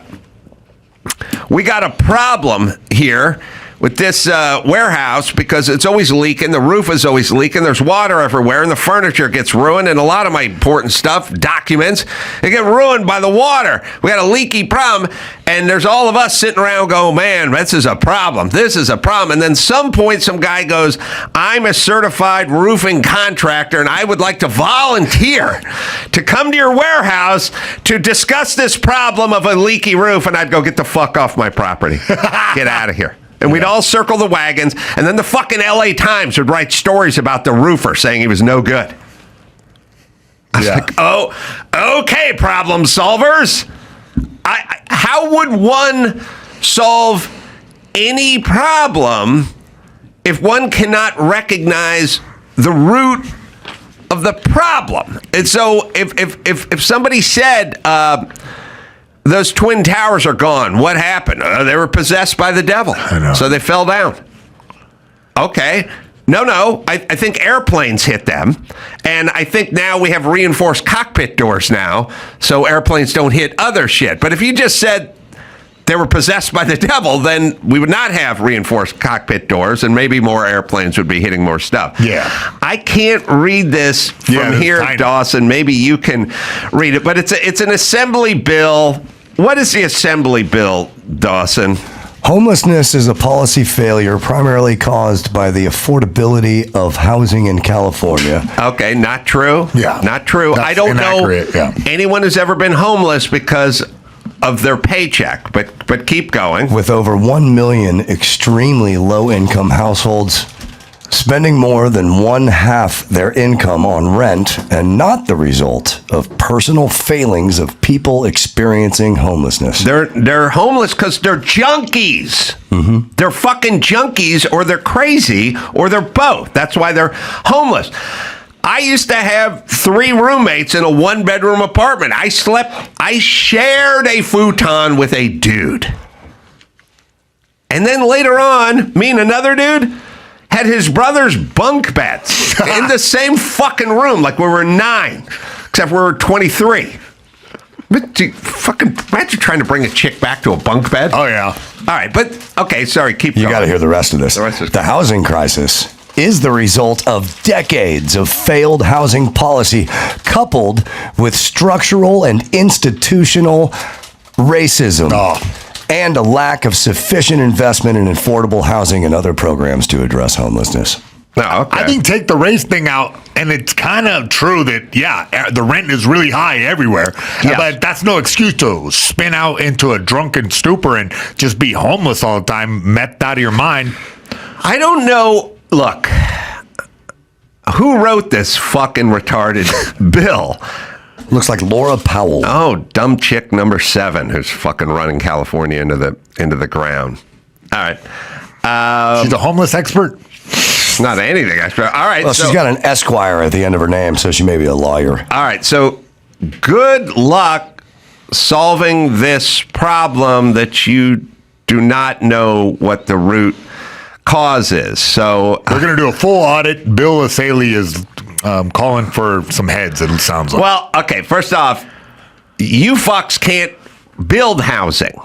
we got a problem here with this warehouse because it's always leaking, the roof is always leaking, there's water everywhere, and the furniture gets ruined, and a lot of my important stuff, documents, they get ruined by the water. We got a leaky problem, and there's all of us sitting around going, man, this is a problem, this is a problem. And then some point, some guy goes, I'm a certified roofing contractor, and I would like to volunteer to come to your warehouse to discuss this problem of a leaky roof, and I'd go, get the fuck off my property. Get out of here. And we'd all circle the wagons, and then the fucking LA Times would write stories about the roofer saying he was no good. I was like, oh, okay, problem solvers. How would one solve any problem if one cannot recognize the root of the problem? And so if somebody said, those Twin Towers are gone. What happened? They were possessed by the devil. I know. So they fell down. Okay. No. I think airplanes hit them. And I think now we have reinforced cockpit doors now, so airplanes don't hit other shit. But if you just said they were possessed by the devil, then we would not have reinforced cockpit doors, and maybe more airplanes would be hitting more stuff. Yeah. I can't read this from here, tiny. Dawson. Maybe you can read it. But it's an assembly bill. What is the assembly bill, Dawson? Homelessness is a policy failure primarily caused by the affordability of housing in California. Okay, not true. Yeah. Not true. That's I don't know inaccurate, yeah. anyone who's ever been homeless because of their paycheck, but keep going. With over 1 million extremely low-income households spending more than 1/2 their income on rent, and not the result of personal failings of people experiencing homelessness. They're homeless because they're junkies. Mm-hmm. They're fucking junkies, or they're crazy, or they're both. That's why they're homeless. I used to have 3 roommates in a 1-bedroom apartment. I shared a futon with a dude. And then later on, me and another dude had his brother's bunk beds in the same fucking room, like we were 9, except we were 23. But fucking imagine trying to bring a chick back to a bunk bed. Oh, yeah. All right, but okay, sorry, keep going. You got to hear the rest of this. The rest is The housing crisis is the result of decades of failed housing policy coupled with structural and institutional racism. And a lack of sufficient investment in affordable housing and other programs to address homelessness. Oh, okay. I think take the race thing out, and it's kind of true that, the rent is really high everywhere. Yes. But that's no excuse to spin out into a drunken stupor and just be homeless all the time, methed out of your mind. I don't know. Look, who wrote this fucking retarded bill? Looks like Laura Powell. Oh, dumb chick number 7 who's fucking running California into the ground. All right. She's a homeless expert. Not anything extra. All right. Well, she's got an Esquire at the end of her name, so she may be a lawyer. All right. So good luck solving this problem that you do not know what the root cause is. So We're going to do a full audit. Bill Asaley is calling for some heads, it sounds like. well, okay. First off, you fucks can't build housing.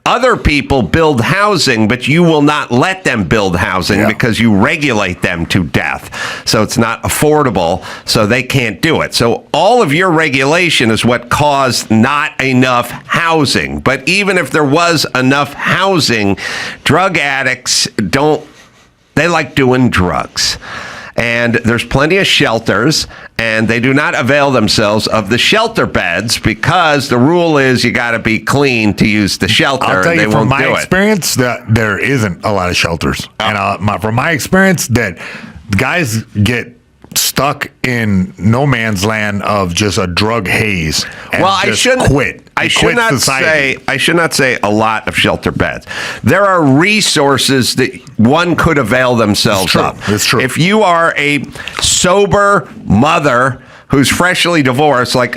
Other people build housing, but you will not let them build housing because you regulate them to death. So it's not affordable, so they can't do it. So all of your regulation is what caused not enough housing. But even if there was enough housing, drug addicts they like doing drugs. And there's plenty of shelters, and they do not avail themselves of the shelter beds because the rule is you got to be clean to use the shelter. I'll tell and they you from won't my do experience that there isn't a lot of shelters. And from my experience that guys get stuck in no man's land of just a drug haze and I shouldn't quit. I should not say a lot of shelter beds. There are resources that one could avail themselves of. It's true. If you are a sober mother who's freshly divorced, like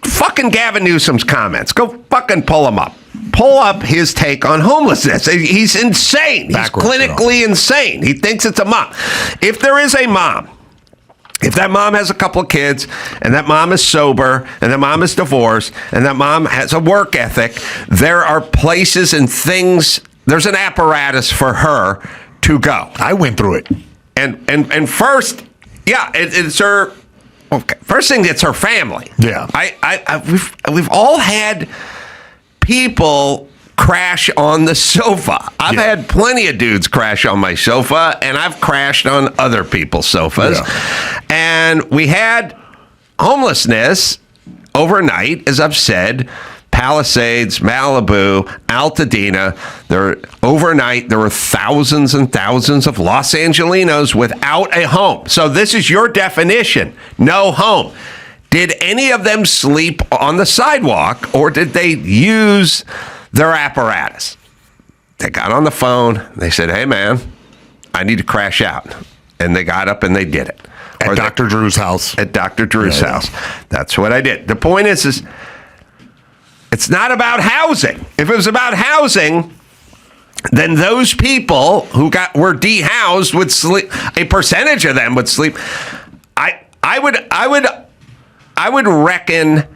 fucking Gavin Newsom's comments, go fucking pull him up. Pull up his take on homelessness. He's insane. He's clinically insane. He thinks it's a mom. If there is a mom, if that mom has a couple of kids, and that mom is sober, and that mom is divorced, and that mom has a work ethic, there are places and things, there's an apparatus for her to go. I went through it. And first, it's her. Okay, first thing, it's her family. Yeah. We've all had people crash on the sofa. I've had plenty of dudes crash on my sofa, and I've crashed on other people's sofas. Yeah. And we had homelessness overnight, as I've said, Palisades, Malibu, Altadena. Overnight, there were thousands and thousands of Los Angelinos without a home. So this is your definition, no home. Did any of them sleep on the sidewalk, or did they use their apparatus? They got on the phone. They said, hey, man, I need to crash out. And they got up and they did it. At Dr. Drew's house. At Dr. Drew's house. That's what I did. The point is it's not about housing. If it was about housing, then those people who were dehoused would sleep. A percentage of them would sleep. I would reckon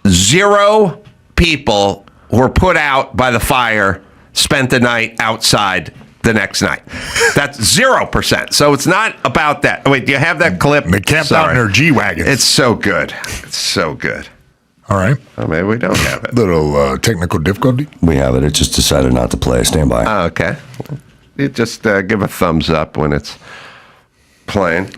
0 people were put out by the fire spent the night outside the next night. That's 0%. So it's not about that. Wait, do you have that clip? They camped out in their G-Wagons. It's so good. It's so good. All right. Oh, maybe we don't have it. Little technical difficulty. We have it. It just decided not to play. Stand by. Oh, okay. You just give a thumbs up when it's playing.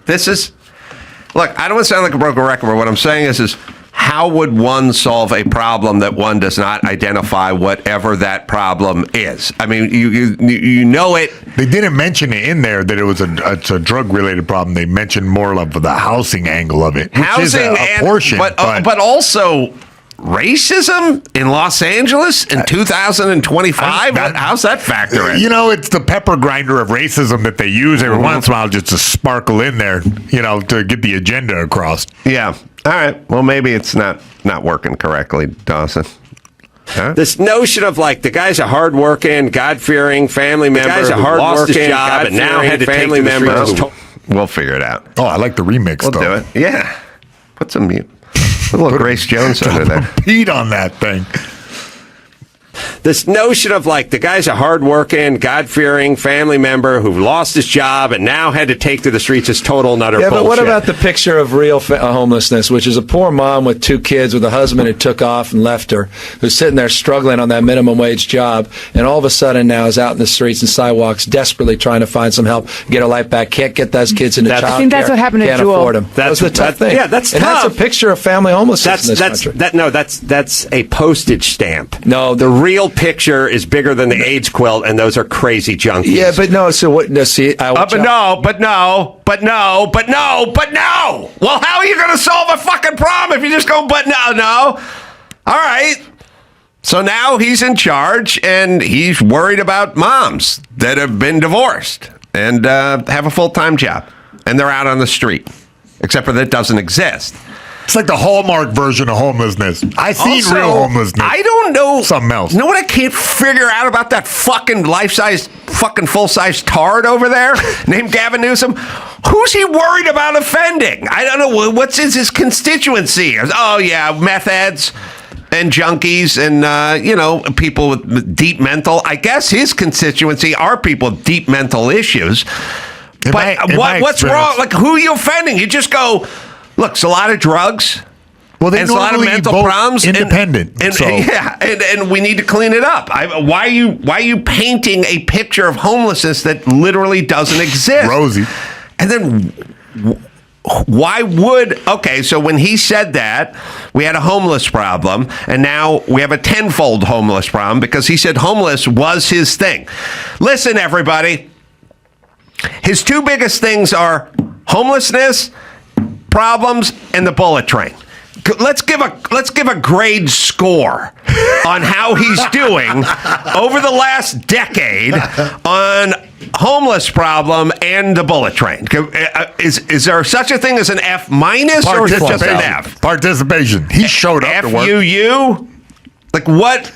Look, I don't want to sound like a broken record, but what I'm saying is how would one solve a problem that one does not identify whatever that problem is? I mean, you know it. They didn't mention it in there that it's a drug-related problem. They mentioned more of the housing angle of it, which is a portion. But also racism in Los Angeles in 2025? How's that factor in? You know, it's the pepper grinder of racism that they use every once in a while just to sparkle in there, to get the agenda across. Yeah. All right. Well, maybe it's not working correctly, Dawson. Huh? This notion of the guy's a hardworking, God-fearing family member who lost his job and now had to take the streets. We'll figure it out. Oh, I like the remix, We'll do it. Yeah. Put some mute. Put a little Grace Jones under there. Beat on that thing. This notion of the guy's a hardworking, God-fearing family member who lost his job and now had to take to the streets is total and utter bullshit. But what about the picture of real homelessness, which is a poor mom with 2 kids with a husband who took off and left her, who's sitting there struggling on that minimum wage job, and all of a sudden now is out in the streets and sidewalks desperately trying to find some help, get her life back, can't get those kids into child care. I think that's what happened to can't Jewel. afford them. That's the tough thing. Yeah, that's and tough. That's a picture of family homelessness in this country. That's a postage stamp. No, the real picture is bigger than the AIDS quilt, and those are crazy junkies. Yeah, but no. So what? No, see, but no. Well, how are you going to solve a fucking problem if you just go, but no? All right. So now he's in charge, and he's worried about moms that have been divorced and have a full-time job, and they're out on the street, except for that doesn't exist. It's like the Hallmark version of homelessness. I've seen real homelessness. I don't know. Something else. You know what I can't figure out about that fucking life-size, fucking full-size tard over there named Gavin Newsom? Who's he worried about offending? I don't know. What's his constituency? Oh, yeah, meth heads and junkies and, people with deep mental. I guess his constituency are people with deep mental issues. What's wrong? Who are you offending? You just go... Look, it's a lot of drugs. Well, they and it's a lot of mental problems. Independent, and we need to clean it up. Why are you painting a picture of homelessness that literally doesn't exist? Rosie. And then why would? Okay, so when he said that, we had a homeless problem, and now we have a tenfold homeless problem because he said homeless was his thing. Listen, everybody. His 2 biggest things are homelessness problems and the bullet train. Let's give a grade score on how he's doing over the last decade on homeless problem and the bullet train. Is there such a thing as an F minus or is it just an F? Participation. He showed up to work. FUU? What?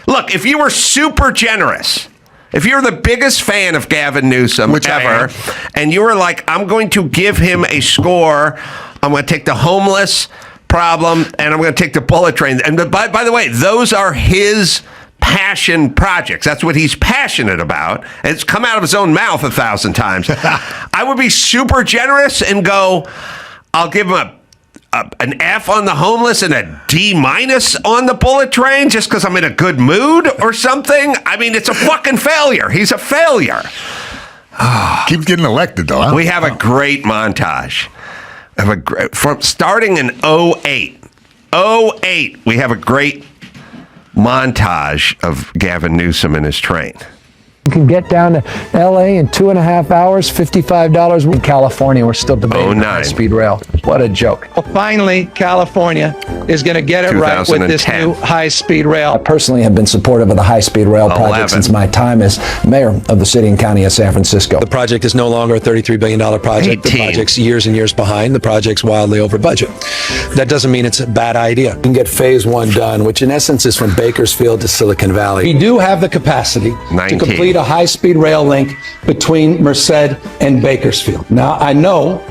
Look, if you were super generous, if you're the biggest fan of Gavin Newsom ever, and you were like, I'm going to give him a score, I'm going to take the homeless problem, and I'm going to take the bullet train. And by the way, those are his passion projects. That's what he's passionate about. And it's come out of his own mouth 1,000 times. I would be super generous and go, I'll give him an F on the homeless and a D minus on the bullet train just because I'm in a good mood or something. I mean, it's a fucking failure. He's a failure. Keeps getting elected, though. Huh? We have a great montage. From starting in 2008. 2008, we have a great montage of Gavin Newsom and his train. You can get down to LA in 2.5 hours, $55. In California, we're still debating high-speed rail. What a joke. Well, finally, California is going to get it right with this new high-speed rail. I personally have been supportive of the high-speed rail project since my time as mayor of the city and county of San Francisco. The project is no longer a $33 billion project. 18. The project's years and years behind. The project's wildly over budget. That doesn't mean it's a bad idea. You can get phase one done, which in essence is from Bakersfield to Silicon Valley. We do have the capacity to complete a high-speed rail link between Merced and Bakersfield. Now, I know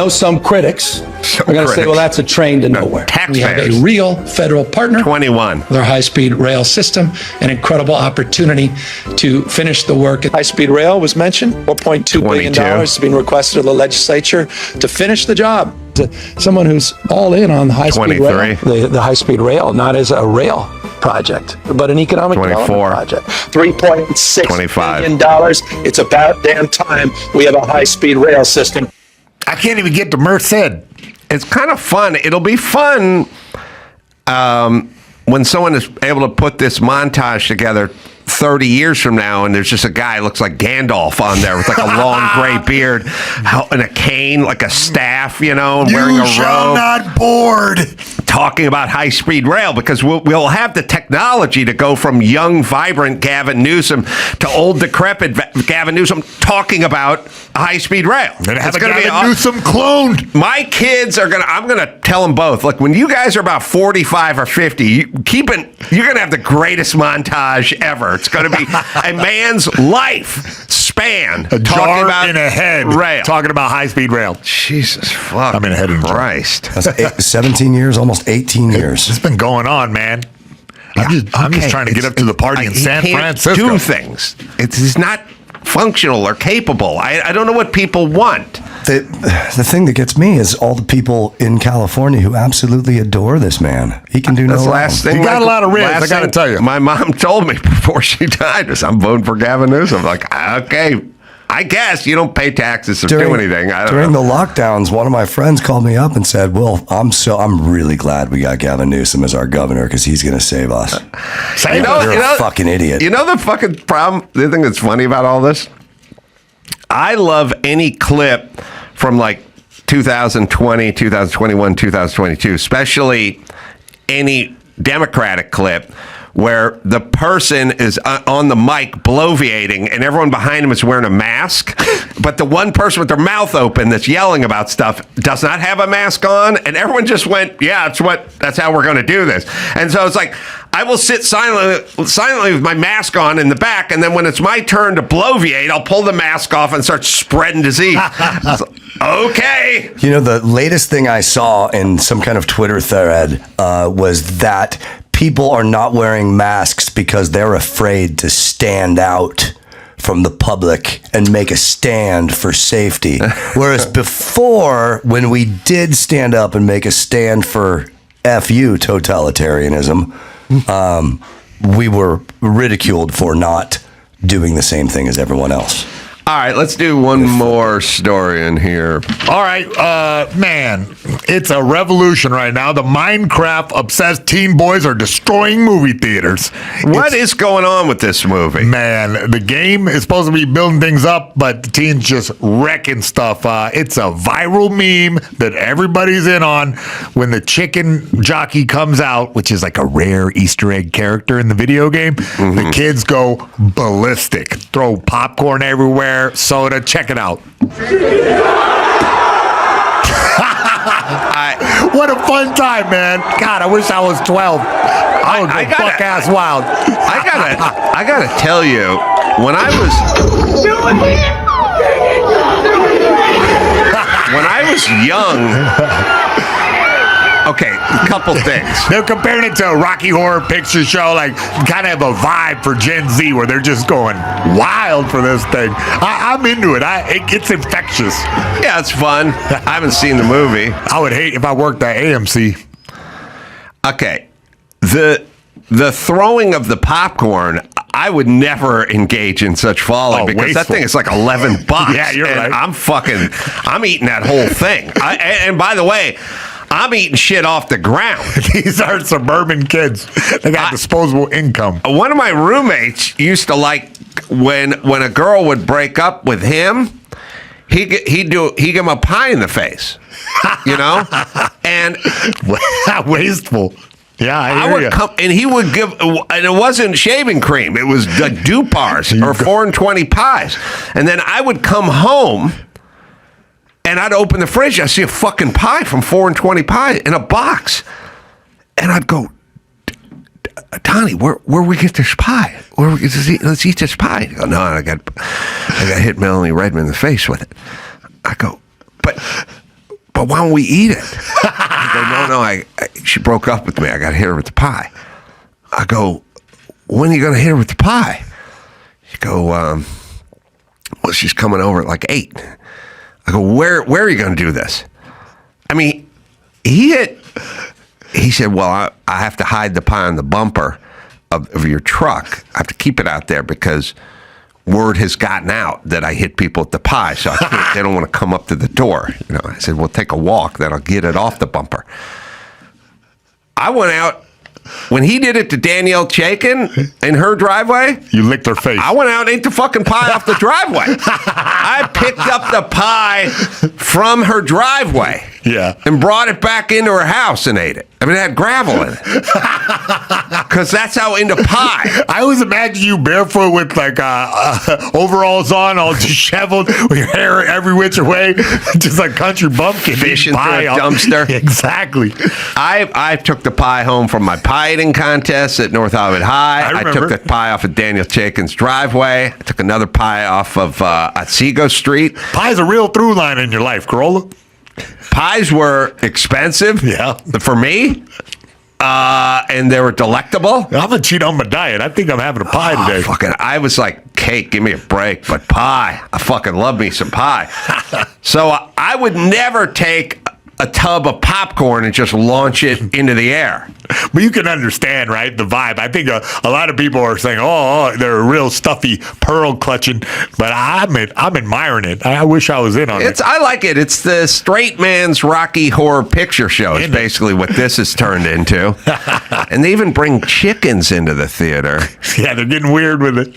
some critics are going to say, well, that's a train to nowhere. We have a real federal partner. 21. With our high-speed rail system, an incredible opportunity to finish the work. High-speed rail was mentioned, $4.2 billion is being requested of the legislature to finish the job. Someone who's all in on the high-speed rail, the high-speed rail, not as a rail project, but an economic development project. $3.6 billion. It's about damn time we have a high-speed rail system. I can't even get to Merced. It's kind of fun. It'll be fun when someone is able to put this montage together 30 years from now, and there's just a guy who looks like Gandalf on there with like a long gray beard and a cane, like a staff, and wearing a robe. You shall not board. Talking about high-speed rail, because we'll have the technology to go from young, vibrant Gavin Newsom to old, decrepit Gavin Newsom talking about high-speed rail. Gonna have a Gavin Newsom cloned. My kids are I'm gonna tell them both. Look, when you guys are about 45 or 50, you're gonna have the greatest montage ever. It's gonna be a man's life span. A jar about in a head. Rail. Talking about high-speed rail. Jesus fuck. I'm in a head and Christ. That's 17 years, almost 18 years. It's been going on, man. I'm just trying to get up to the party in San Francisco. Do things. It's not functional or capable. I don't know what people want. The thing that gets me is all the people in California who absolutely adore this man. He can do no wrong. Last thing, he got a lot of ribs, I got to tell you. My mom told me before she died, I'm voting for Gavin Newsom. I'm like, okay, I guess you don't pay taxes or do anything. During the lockdowns, one of my friends called me up and said, well, I'm really glad we got Gavin Newsom as our governor because he's going to save us. You're a fucking idiot. You know the fucking problem? The thing that's funny about all this? I love any clip from like 2020, 2021, 2022, especially any Democratic clip where the person is on the mic bloviating and everyone behind him is wearing a mask, but the one person with their mouth open that's yelling about stuff does not have a mask on, and everyone just went, yeah, that's how we're going to do this. And so it's like, I will sit silently with my mask on in the back, and then when it's my turn to bloviate, I'll pull the mask off and start spreading disease. Okay. The latest thing I saw in some kind of Twitter thread was that people are not wearing masks because they're afraid to stand out from the public and make a stand for safety. Whereas before, when we did stand up and make a stand for FU totalitarianism, we were ridiculed for not doing the same thing as everyone else. All right, let's do one more story in here. All right, man, it's a revolution right now. The Minecraft-obsessed teen boys are destroying movie theaters. What is going on with this movie? Man, the game is supposed to be building things up, but the teens just wrecking stuff. It's a viral meme that everybody's in on when the chicken jockey comes out, which is like a rare Easter egg character in the video game. Mm-hmm. The kids go ballistic, throw popcorn everywhere. Soda, check it out. What a fun time, man. God, I wish I was 12. I would go fuck ass wild. I gotta tell you, when I was young, okay, a couple things. They're comparing it to a Rocky Horror Picture Show, like kind of a vibe for Gen Z where they're just going wild for this thing. I'm into it. It's infectious. Yeah, it's fun. I haven't seen the movie. I would hate if I worked at AMC. Okay, the throwing of the popcorn, I would never engage in such folly because wasteful. That thing is like $11. Yeah, you're right. I'm eating that whole thing. And by the way, I'm eating shit off the ground. These are suburban kids. They got disposable income. One of my roommates used to like when a girl would break up with him, he'd give him a pie in the face, and wasteful. Yeah, I would come, and he would give, and it wasn't shaving cream; it was like Dupars or 4 and 20 pies. And then I would come home, and I'd open the fridge. I see a fucking pie from 4 and 20 pie in a box, and I'd go, Donnie, where we get this pie? Let's eat this pie. He go, no, I got hit Melanie Redmond in the face with it. I go, but why don't we eat it? I go, no, she broke up with me. I got to hit her with the pie. I go, when are you going to hit her with the pie? She go, well, she's coming over at like 8. I go, where are you going to do this? I mean, he said, well, I have to hide the pie on the bumper of your truck. I have to keep it out there because word has gotten out that I hit people with the pie, so they don't want to come up to the door. I said, well, take a walk, then I'll get it off the bumper. I went out. When he did it to Danielle Chaikin in her driveway, you licked her face. I went out and ate the fucking pie off the driveway. I picked up the pie from her driveway. Yeah. And brought it back into her house and ate it. I mean, it had gravel in it. Because that's how into pie. I always imagine you barefoot with like overalls on, all disheveled, with your hair every which way, just like country bumpkin. Fishing through a dumpster. Exactly. I took the pie home from my pie eating contest at North Hollywood High. I took the pie off of Daniel Chaikin's driveway. I took another pie off of Otsego Street. Pie's a real through line in your life, Carolla. Pies were expensive for me, and they were delectable. I'm going to cheat on my diet. I think I'm having a pie today. I was like, cake, give me a break, but pie. I fucking love me some pie. So I would never take a tub of popcorn and just launch it into the air. But you can understand, right, the vibe. I think a lot of people are saying, oh, they're a real stuffy pearl clutching, but I'm admiring it. I wish I was in on it. I like it. It's the straight man's Rocky Horror Picture Show is basically what this has turned into. And they even bring chickens into the theater. Yeah, they're getting weird with it.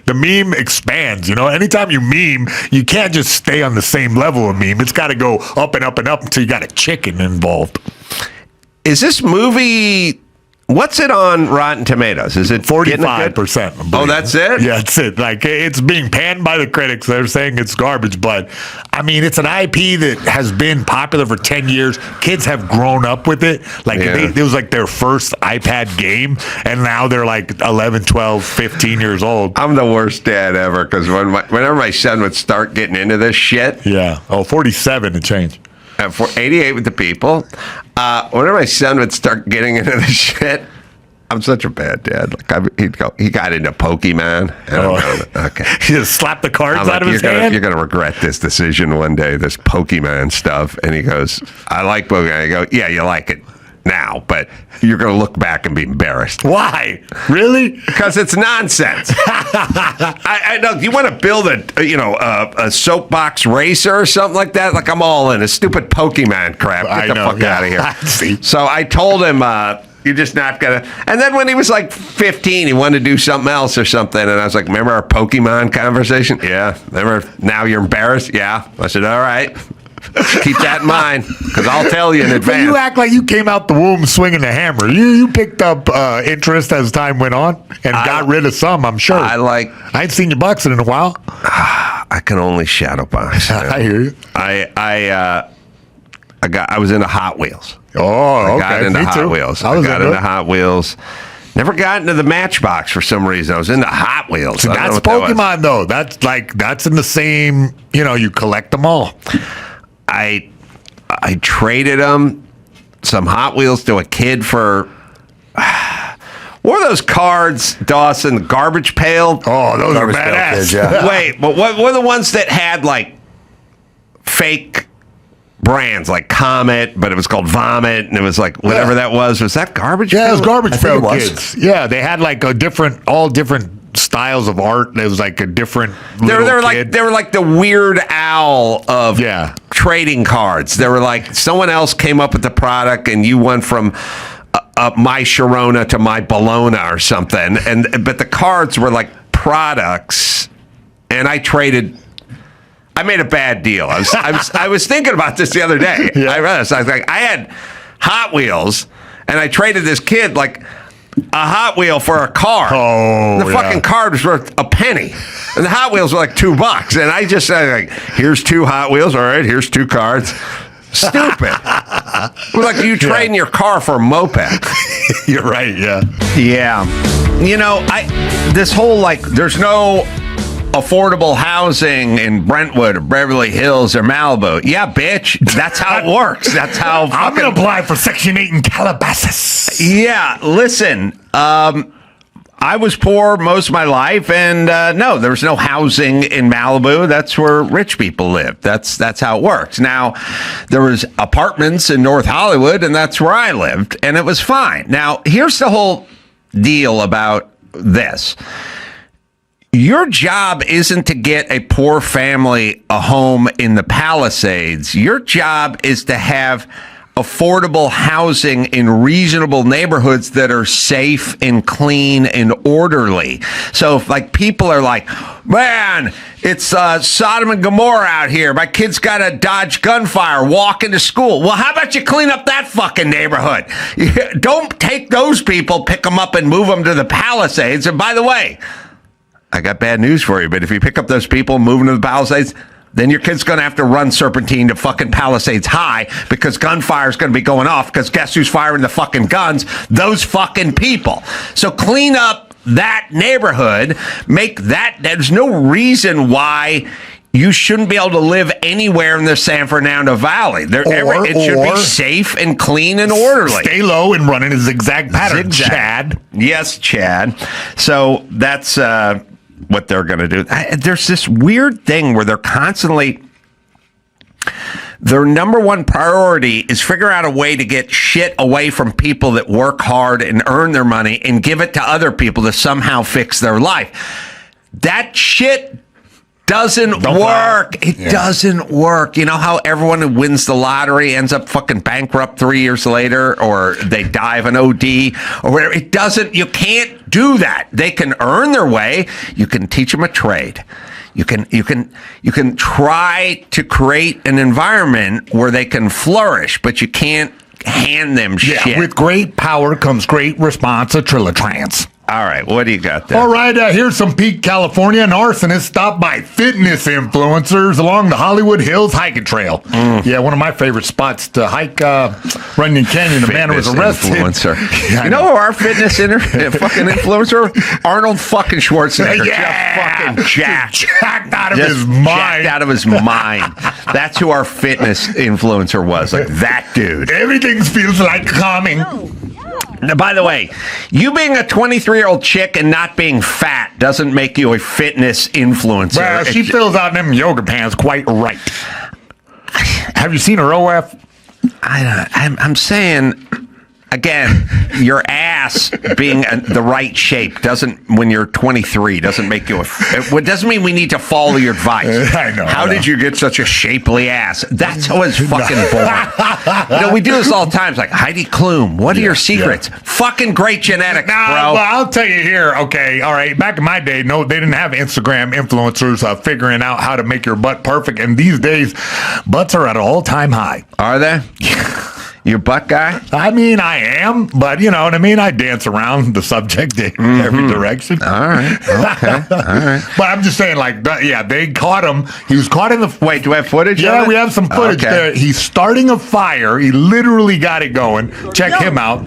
The meme expands, Anytime you meme, you can't just stay on the same level of meme. It's got to go up and up and up until you got a chicken involved. Is this movie, what's it on Rotten Tomatoes? Is it 45%? Oh, that's it? Yeah, that's it. Like, it's being panned by the critics. They're saying it's garbage, but I mean, it's an IP that has been popular for 10 years. Kids have grown up with it. Like, it was like their first iPad game, and now they're like 11, 12, 15 years old. I'm the worst dad ever, because whenever my son would start getting into this shit. Yeah. Oh, 47 to change. For 88 with the people. Whenever my son would start getting into this shit, I'm such a bad dad. Like he got into Pokemon. Okay. He just slapped the cards out of his hand? You're going to regret this decision one day, this Pokemon stuff. And he goes, I like Pokemon. I go, yeah, you like it now, but you're going to look back and be embarrassed. Why? Really? Because it's nonsense. I know. You want to build a soapbox racer or something like that? Like, I'm all in a stupid Pokemon crap. Get the fuck out of here. I see. So I told him, you're just not gonna. And then when he was like 15, he wanted to do something else or something. And I was like, remember our Pokemon conversation? Yeah. Remember? Now you're embarrassed? Yeah. I said, all right. Keep that in mind, because I'll tell you in advance. But you act like you came out the womb swinging the hammer. You picked up interest as time went on and got rid of some, I'm sure. I ain't seen you boxing in a while. I can only shadow box. I hear you. I was into Hot Wheels. Oh, okay. I got into Hot Wheels. I got into Hot Wheels. Never got into the Matchbox for some reason. I was into Hot Wheels. So that's Pokemon, though. That's in the same, you collect them all. I traded them, some Hot Wheels, to a kid for what are those cards, Dawson? Garbage Pail? Oh, those are badass. Kids, yeah. Wait, but what were the ones that had like fake brands, like Comet, but it was called Vomit, and it was like whatever that was? Was that Garbage Pail? Yeah, it was Garbage Pail was. Kids. Yeah, they had like all different styles of art. There was like a different they were like the Weird Al of trading cards. They were like someone else came up with the product and you went from my Sharona to my Bologna or something, but the cards were like products, and I made a bad deal. I was thinking about this the other day. Yeah. I realized I was like, I had Hot Wheels, and I traded this kid like a Hot Wheel for a car. Oh, the fucking car was worth a penny, and the Hot Wheels were like $2. And I just said, like, here's 2 Hot Wheels. All right, here's 2 cars. Stupid. It was like you trading your car for a moped. You're right. Yeah. Yeah. You know, this whole like, there's no affordable housing in Brentwood or Beverly Hills or Malibu. Yeah, bitch. That's how it works. That's how I'm going to apply for Section 8 in Calabasas. Yeah, listen. I was poor most of my life, and no, there was no housing in Malibu. That's where rich people live. That's how it works. Now, there was apartments in North Hollywood, and that's where I lived, and it was fine. Now, here's the whole deal about this. Your job isn't to get a poor family a home in the Palisades. Your job is to have affordable housing in reasonable neighborhoods that are safe and clean and orderly. So if like people are like, man, it's Sodom and Gomorrah out here. My kid's got to dodge gunfire, walk into school. Well, how about you clean up that fucking neighborhood? Don't take those people, pick them up and move them to the Palisades. And by the way, I got bad news for you, but if you pick up those people moving to the Palisades, then your kid's going to have to run serpentine to fucking Palisades High because gunfire is going to be going off because guess who's firing the fucking guns? Those fucking people. So clean up that neighborhood. Make that. There's no reason why you shouldn't be able to live anywhere in the San Fernando Valley. It should be safe and clean and orderly. Stay low and run in a zigzag pattern, Chad. Yes, Chad. So that's what they're going to do. There's this weird thing where they're constantly, their number one priority is figure out a way to get shit away from people that work hard and earn their money and give it to other people to somehow fix their life. That shit doesn't work. It doesn't work. You know how everyone who wins the lottery ends up fucking bankrupt 3 years later, or they die of an OD or whatever? It doesn't. You can't do that. They can earn their way. You can teach them a trade. You can try to create an environment where they can flourish, but you can't hand them shit. With great power comes great responsibility. All right, what do you got there? All right, here's some Peak, California. An arsonist stopped by fitness influencers along the Hollywood Hills hiking trail. Yeah, one of my favorite spots to hike Runyon Canyon. The man was arrested. Influencer. You know who our fitness fucking influencer? Arnold fucking Schwarzenegger. Yeah, just fucking jacked out of his mind. Jacked out of his mind. That's who our fitness influencer was. Like that dude. Everything feels like calming. Now, by the way, you being a 23-year-old chick and not being fat doesn't make you a fitness influencer. Well, she fills out them yoga pants quite right. Have you seen her OF? I'm saying, again, your ass being the right shape doesn't, when you're 23, doesn't make you it doesn't mean we need to follow your advice. I know. How did you get such a shapely ass? That's how it's fucking born. You know, we do this all the time. It's like, Heidi Klum, what are your secrets? Fucking great genetics, bro. Well, I'll tell you here, okay, all right, back in my day, no, they didn't have Instagram influencers figuring out how to make your butt perfect, and these days, butts are at an all-time high. Are they? You butt guy? I mean, I am, but you know what I mean? I dance around the subject in every direction. All right. Okay. All right. But I'm just saying, like, yeah, they caught him. He was caught in the... Wait, do we have footage? Yeah, we have some footage there. He's starting a fire. He literally got it going. Check him out.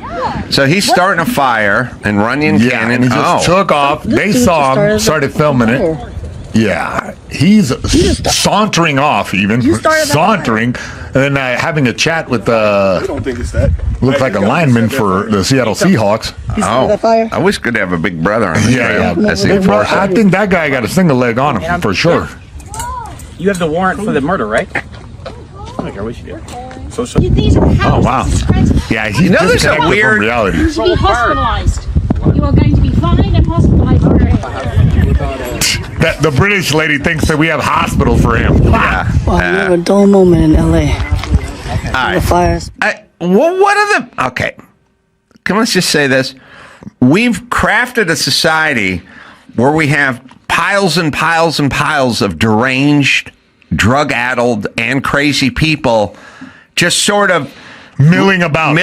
So he's starting a fire in Runyon Canyon. And he just took off. They saw him, started filming it. Yeah, he's sauntering off, even sauntering, and then having a chat with looks like a lineman for the Seattle Seahawks. I wish could have a big brother on the trail. I think that guy got a single leg on him for sure. You have the warrant for the murder, right? I wish you did. Oh wow! Yeah, he's there's a weird reality. You should be hospitalized. You are going to be fined and hospitalized. The British lady thinks that we have hospitals for him. Yeah. Well, we have a dull moment in LA. All right. The fires. What are the... Okay. Let's just say this. We've crafted a society where we have piles and piles and piles of deranged, drug-addled, and crazy people just sort of milling about.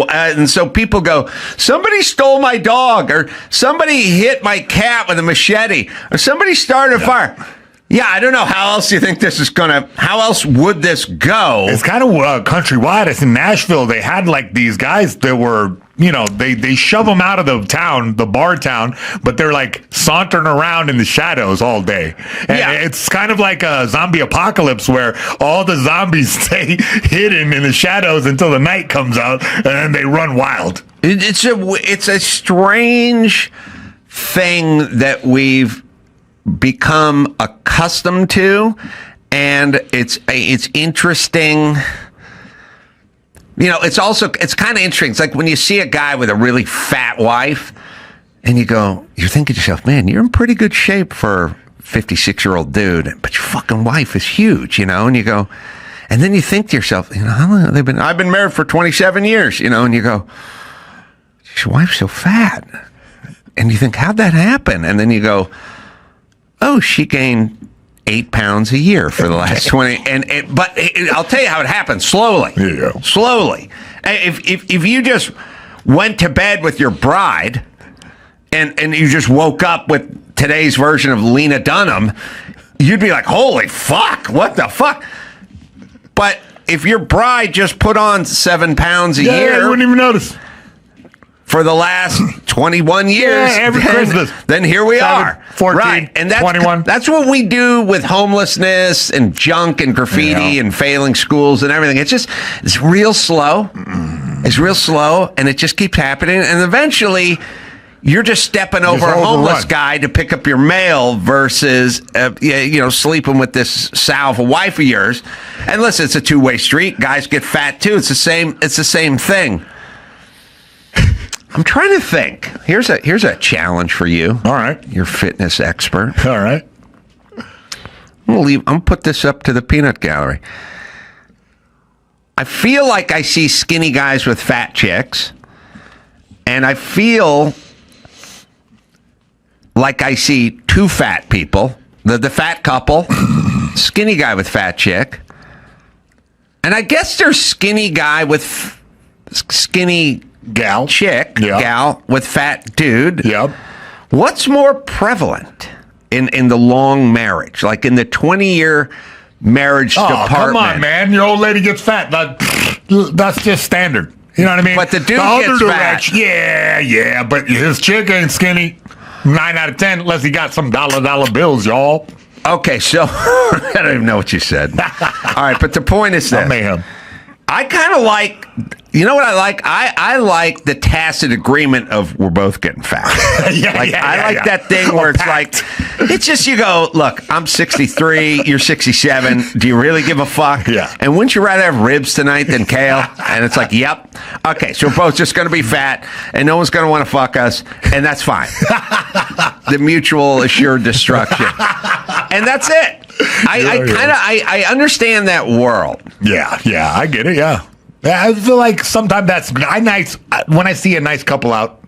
And so people go, somebody stole my dog, or somebody hit my cat with a machete, or somebody started a fire. Yeah, I don't know how else you think this is how else would this go? It's kind of countrywide. It's in Nashville. They had like these guys that were, they shove them out of the town, the bar town, but they're like sauntering around in the shadows all day. And it's kind of like a zombie apocalypse where all the zombies stay hidden in the shadows until the night comes out and then they run wild. It's a strange thing that we've become accustomed to, and it's interesting. It's kind of interesting. It's like when you see a guy with a really fat wife and you're thinking to yourself, man, you're in pretty good shape for a 56-year-old dude, but your fucking wife is huge, and you go, and then you think to yourself, how long have they been? I've been married for 27 years, and you go, your wife's so fat. And you think, how'd that happen? And then you go, oh, she gained 8 pounds a year for the last 20. But I'll tell you how it happens. Slowly. Yeah. Slowly. If you just went to bed with your bride and you just woke up with today's version of Lena Dunham, you'd be like, holy fuck, what the fuck? But if your bride just put on 7 pounds a year, you wouldn't even notice. For the last 21 years, every Christmas. Then here we are. 14, right. And 21. That's what we do with homelessness and junk and graffiti and failing schools and everything. It's real slow. It's real slow, and it just keeps happening. And eventually, you're just stepping over a homeless guy to pick up your mail versus, sleeping with this sow of a wife of yours. And listen, it's a two-way street. Guys get fat, too. It's the same thing. I'm trying to think. Here's a challenge for you. All right. You're a fitness expert. All right. I'm gonna put this up to the peanut gallery. I feel like I see skinny guys with fat chicks, and I feel like I see two fat people, the fat couple, skinny guy with fat chick, and I guess there's skinny guy with skinny gal with fat dude. Yep. What's more prevalent in the long marriage, like in the 20-year marriage department? Come on, man. Your old lady gets fat. That's just standard. You know what I mean? But the dude gets fat. Yeah. But his chick ain't skinny. 9 out of 10, unless he got some dollar bills, y'all. Okay, so I don't even know what you said. All right, but the point is this. Mayhem. I kind of like, you know what I like? I like the tacit agreement of we're both getting fat. I like that thing where it's like, it's just you go, look, I'm 63, you're 67. Do you really give a fuck? Yeah. And wouldn't you rather have ribs tonight than kale? And it's like, yep. Okay, so we're both just going to be fat, and no one's going to want to fuck us, and that's fine. The mutual assured destruction. And that's it. I understand that world. Yeah, I get it. Yeah, I feel like sometimes that's nice when I see a nice couple out,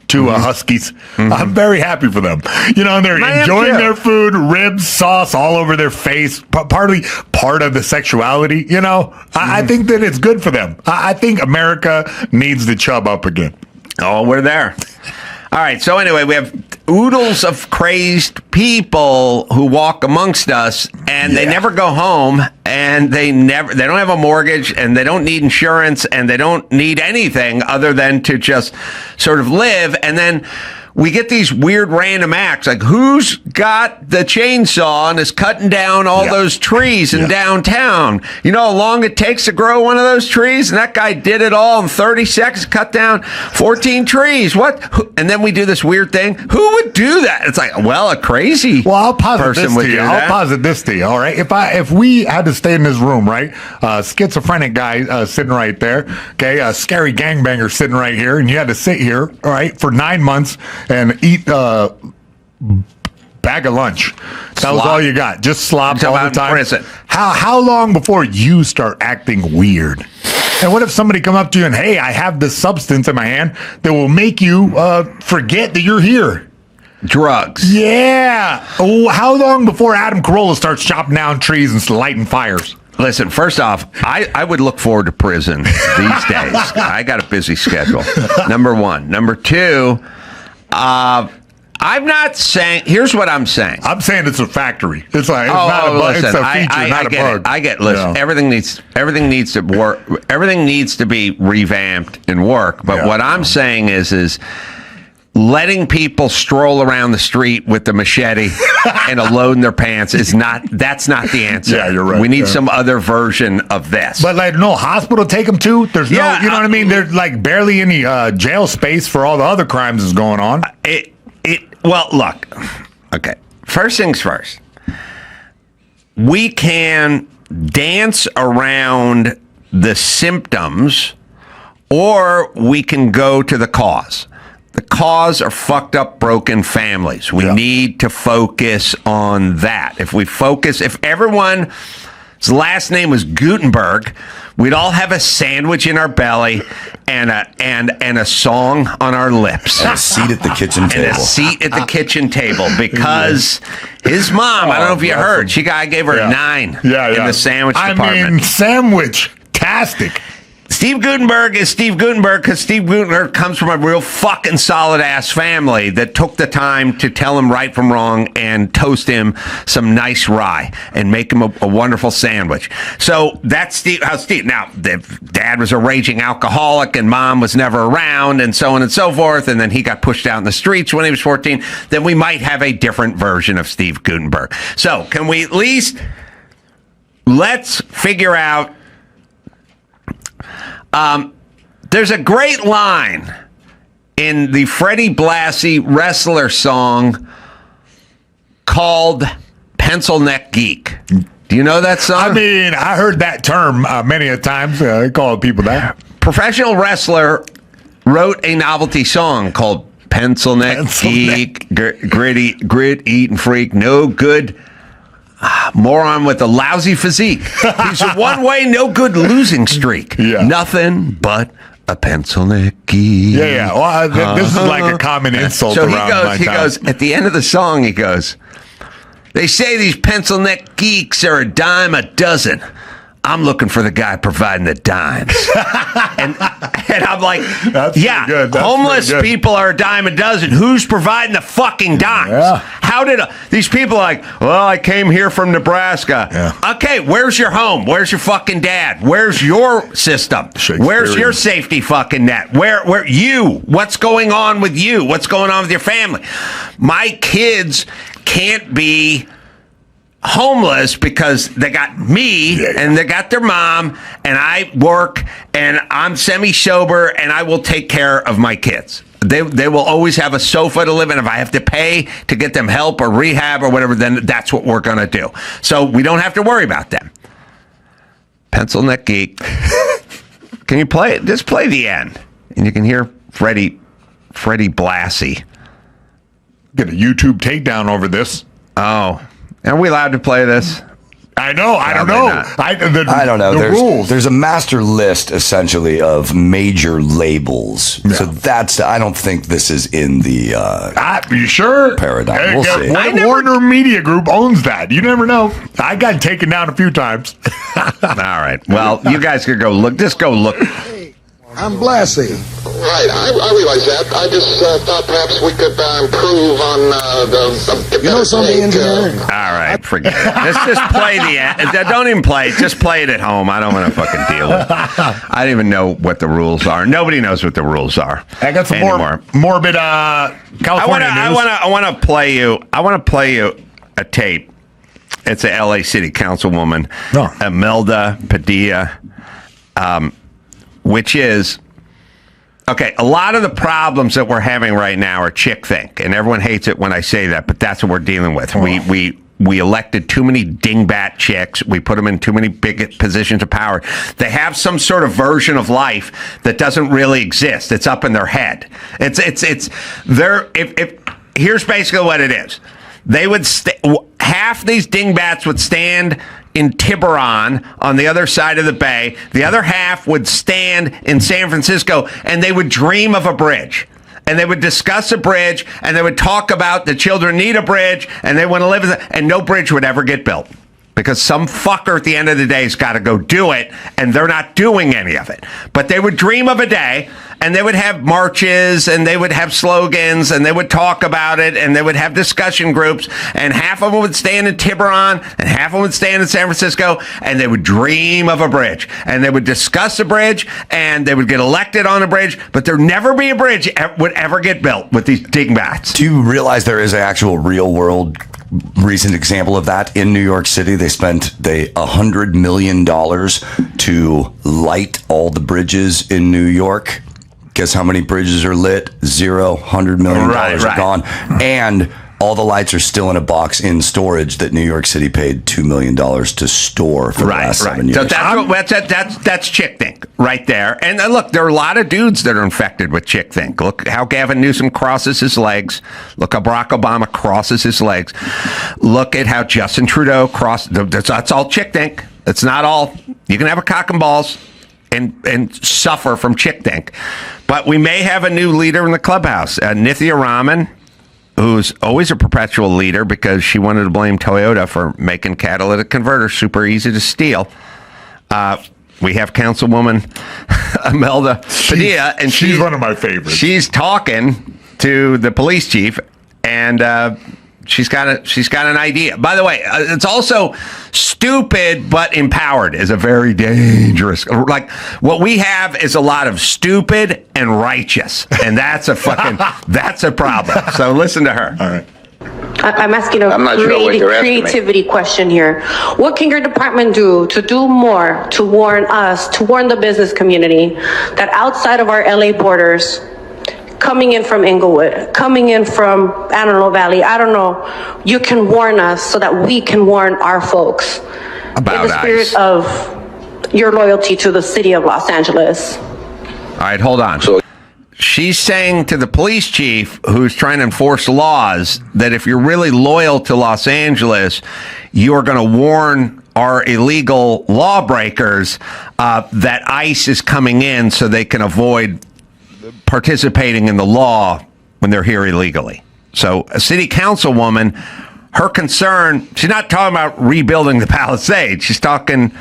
two Huskies. I'm very happy for them. They're enjoying their food, ribs, sauce all over their face. Part of the sexuality. I think that it's good for them. I think America needs to chub up again. Oh, we're there. All right, so anyway, we have oodles of crazed people who walk amongst us, and they never go home, and they don't have a mortgage, and they don't need insurance, and they don't need anything other than to just sort of live. And then we get these weird random acts, like who's got the chainsaw and is cutting down all those trees in downtown? You know how long it takes to grow one of those trees? And that guy did it all in 30 seconds, cut down 14 trees. What? And then we do this weird thing. Who would do that? It's like, well, a crazy I'll posit person this would to you. do I'll that. posit this to you, all right? If we had to stay in this room, right? Schizophrenic guy sitting right there, okay? A scary gangbanger sitting right here, and you had to sit here, all right, for 9 months and eat bag of lunch. That was all you got. Just slop all the time. Prison. How long before you start acting weird? And what if somebody come up to you and, hey, I have this substance in my hand that will make you forget that you're here? drugs. Yeah. Oh, how long before Adam Carolla starts chopping down trees and lighting fires? Listen, first off, I would look forward to prison these days. I got a busy schedule. Number one. Number two, I'm not saying. Here's what I'm saying. I'm saying it's a factory. It's like it's not a bug. It's a feature, not a bug. I get. Listen, everything needs to work. Everything needs to be revamped and work. But what I'm saying is letting people stroll around the street with the machete and a load in their pants that's not the answer. Yeah, you're right. We need some other version of this. But like no hospital take them to. There's no, you know what I mean? There's like barely any jail space for all the other crimes that's going on. Well, look. Okay. First things first. We can dance around the symptoms, or we can go to the cause. The cause are fucked up, broken families. We need to focus on that. If everyone's last name was Gutenberg, we'd all have a sandwich in our belly and a song on our lips. And a seat at the kitchen table. And a seat at the kitchen table, because his mom, I don't know if you heard, I gave her a 9 in the sandwich department. I mean, sandwich-tastic. Steve Gutenberg is Steve Gutenberg because Steve Gutenberg comes from a real fucking solid-ass family that took the time to tell him right from wrong and toast him some nice rye and make him a wonderful sandwich. So that's how Steve... Now, dad was a raging alcoholic and mom was never around and so on and so forth, and then he got pushed out in the streets when he was 14. Then we might have a different version of Steve Gutenberg. So can we at least... Let's figure out... there's a great line in the Freddie Blassie wrestler song called Pencil Neck Geek. Do you know that song? I mean, I heard that term many a times. I call people that. Professional wrestler wrote a novelty song called Pencil Neck Geek, grit eating freak, no good moron with a lousy physique. He's a one-way, no good losing streak. Nothing but a pencil neck geek. Yeah. Well, this is like a common insult so around my town. He goes, at the end of the song, he goes, they say these pencil neck geeks are a dime a dozen. I'm looking for the guy providing the dimes. and I'm like, homeless people are a dime a dozen. Who's providing the fucking dimes? Yeah. How did these people are like, well, I came here from Nebraska. Yeah. Okay, where's your home? Where's your fucking dad? Where's your system? Where's your safety fucking net? Where you? What's going on with you? What's going on with your family? My kids can't be homeless because they got me and they got their mom and I work and I'm semi-sober and I will take care of my kids. They will always have a sofa to live in. If I have to pay to get them help or rehab or whatever, then that's what we're going to do. So we don't have to worry about them. Pencil Neck Geek. Can you play it? Just play the end and you can hear Freddie Blassie. Get a YouTube takedown over this. Oh. Are we allowed to play this? I know. I don't know. I don't know. The rules. There's a master list, essentially, of major labels. Yeah. So that's... I don't think this is in the... you sure? Paradigm. We'll see. Warner Media Group owns that. You never know. I got taken down a few times. All right. Well, you guys could go look. Just go look. I'm Blassie. Right, I realize that. I just thought perhaps we could improve on the you know something, engineering. All right, forget it. Let's just play the end. Don't even play it. Just play it at home. I don't want to fucking deal with it. I don't even know what the rules are. Nobody knows what the rules are. I got some more morbid California news. I want to play you a tape. It's a LA City Councilwoman, Imelda Padilla, which is... Okay, a lot of the problems that we're having right now are chick think, and everyone hates it when I say that, but that's what we're dealing with. We elected too many dingbat chicks. We put them in too many big positions of power. They have some sort of version of life that doesn't really exist. It's up in their head. Here's basically what it is. They would half these dingbats would stand in Tiburon on the other side of the bay. The other half would stand in San Francisco and they would dream of a bridge. and they would discuss a bridge, and they would talk about the children need a bridge, and they want to live, and no bridge would ever get built. Because some fucker at the end of the day has got to go do it, and they're not doing any of it. But they would dream of a day, and they would have marches, and they would have slogans, and they would talk about it, and they would have discussion groups, and half of them would stand in Tiburon, and half of them would stand in San Francisco, and they would dream of a bridge, and they would discuss a bridge, and they would get elected on a bridge, but there'd never be a bridge would ever get built with these dingbats. Do you realize there is an actual real world recent example of that in New York City? They spent $100 million to light all the bridges in New York. Guess how many bridges are lit? 0. $100 million are gone. And all the lights are still in a box in storage that New York City paid $2 million to store for the last 7 years. So that's chick think right there. And look, there are a lot of dudes that are infected with chick think. Look how Gavin Newsom crosses his legs. Look how Barack Obama crosses his legs. Look at how Justin Trudeau crossed. That's all chick think. It's not all. You can have a cock and balls and suffer from chick think. But we may have a new leader in the clubhouse, Nithya Raman, who's always a perpetual leader because she wanted to blame Toyota for making catalytic converters super easy to steal. We have Councilwoman Imelda Padilla, and she's one of my favorites. She's talking to the police chief, and she's got an idea. By the way, it's also stupid but empowered is a very dangerous. Like what we have is a lot of stupid and righteous, and that's a problem. So listen to her. All right. I'm asking a creativity question here. What can your department do to do more to warn us, to warn the business community that outside of our LA borders, coming in from Inglewood, coming in from Antelope Valley, I don't know, you can warn us so that we can warn our folks about in the spirit of your loyalty to the city of Los Angeles. All right, hold on. She's saying to the police chief who's trying to enforce laws that if you're really loyal to Los Angeles, you're going to warn our illegal lawbreakers that ICE is coming in so they can avoid participating in the law when they're here illegally. So a city councilwoman, her concern, she's not talking about rebuilding the Palisades. She's talking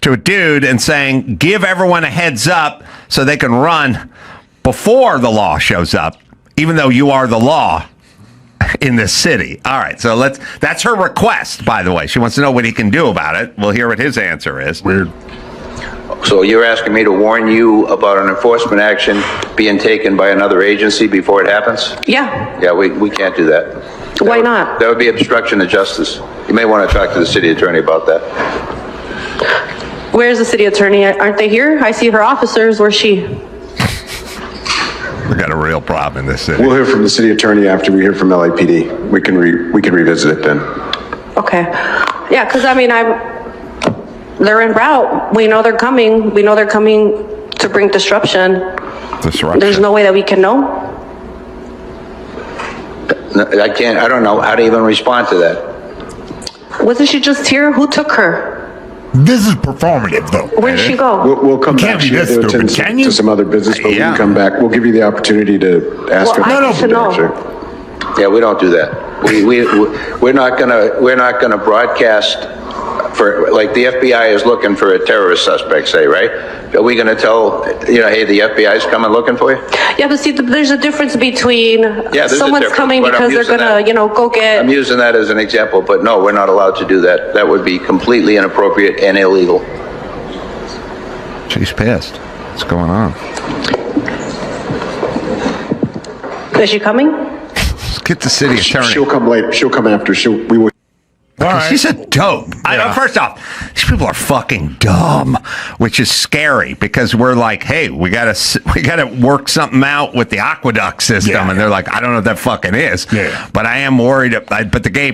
to a dude and saying, give everyone a heads up so they can run before the law shows up, even though you are the law in this city. All right, so that's her request, by the way. She wants to know what he can do about it. We'll hear what his answer is. Weird. So you're asking me to warn you about an enforcement action being taken by another agency before it happens? Yeah. Yeah, we can't do that. Why not? That would be obstruction of justice. You may want to talk to the city attorney about that. Where's the city attorney? Aren't they here? I see her officers. Where's she? We got a real problem in this city. We'll hear from the city attorney after we hear from LAPD. We can revisit it then. Okay. Yeah, because I mean, they're en route. We know they're coming. We know they're coming to bring disruption. There's no way that we can know. No, I don't know how to even respond to that. Wasn't she just here? Who took her? This is performative, though. Where'd she go? We'll come back to some other business, but we can come back. We'll give you the opportunity to ask her. Yeah, we don't do that. We're not gonna broadcast for, like, the FBI is looking for a terrorist suspect, say, right? Are we gonna tell, hey, the FBI's coming looking for you? Yeah, but see, there's a difference between someone's coming because they're gonna, go get. I'm using that as an example, but no, we're not allowed to do that. That would be completely inappropriate and illegal. She's pissed. What's going on? Is she coming? Let's get the city attorney. She'll come late. She'll come after. We will. Right. She's a dope. Yeah. First off, these people are fucking dumb, which is scary because we're like, hey, we gotta work something out with the aqueduct system, and they're like, I don't know what that fucking is, but I am worried. But the gay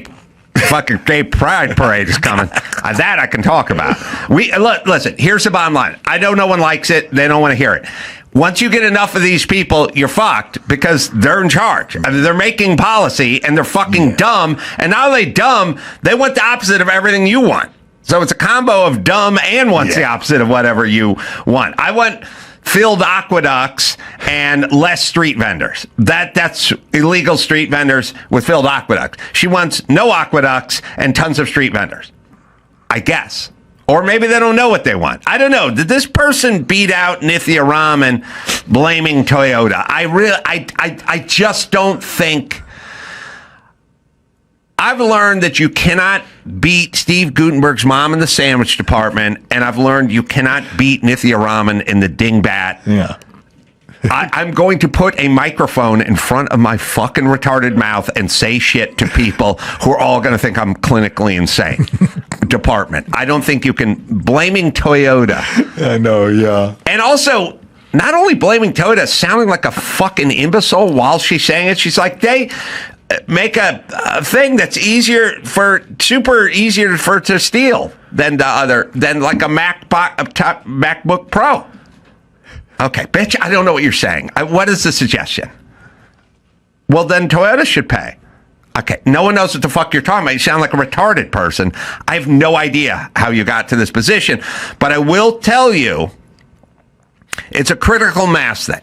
pride parade is coming. That I can talk about. Listen. Here's the bottom line. I know no one likes it. They don't want to hear it. Once you get enough of these people, you're fucked because they're in charge. I mean, they're making policy and they're fucking dumb. And not only dumb, they want the opposite of everything you want. So it's a combo of dumb and wants the opposite of whatever you want. I want filled aqueducts and less street vendors. That's illegal street vendors with filled aqueducts. She wants no aqueducts and tons of street vendors, I guess. Or maybe they don't know what they want. I don't know. Did this person beat out Nithya Raman blaming Toyota? I just don't think. I've learned that you cannot beat Steve Gutenberg's mom in the sandwich department, and I've learned you cannot beat Nithya Raman in the dingbat. Yeah. I'm going to put a microphone in front of my fucking retarded mouth and say shit to people who are all going to think I'm clinically insane. Department. I don't think you can. Blaming Toyota. I know, yeah. And also, not only blaming Toyota, sounding like a fucking imbecile while she's saying it. She's like, they make a thing that's super easier to steal than like a MacBook Pro. Okay, bitch, I don't know what you're saying. What is the suggestion? Well, then Toyota should pay. Okay, no one knows what the fuck you're talking about. You sound like a retarded person. I have no idea how you got to this position, but I will tell you, it's a critical mass thing.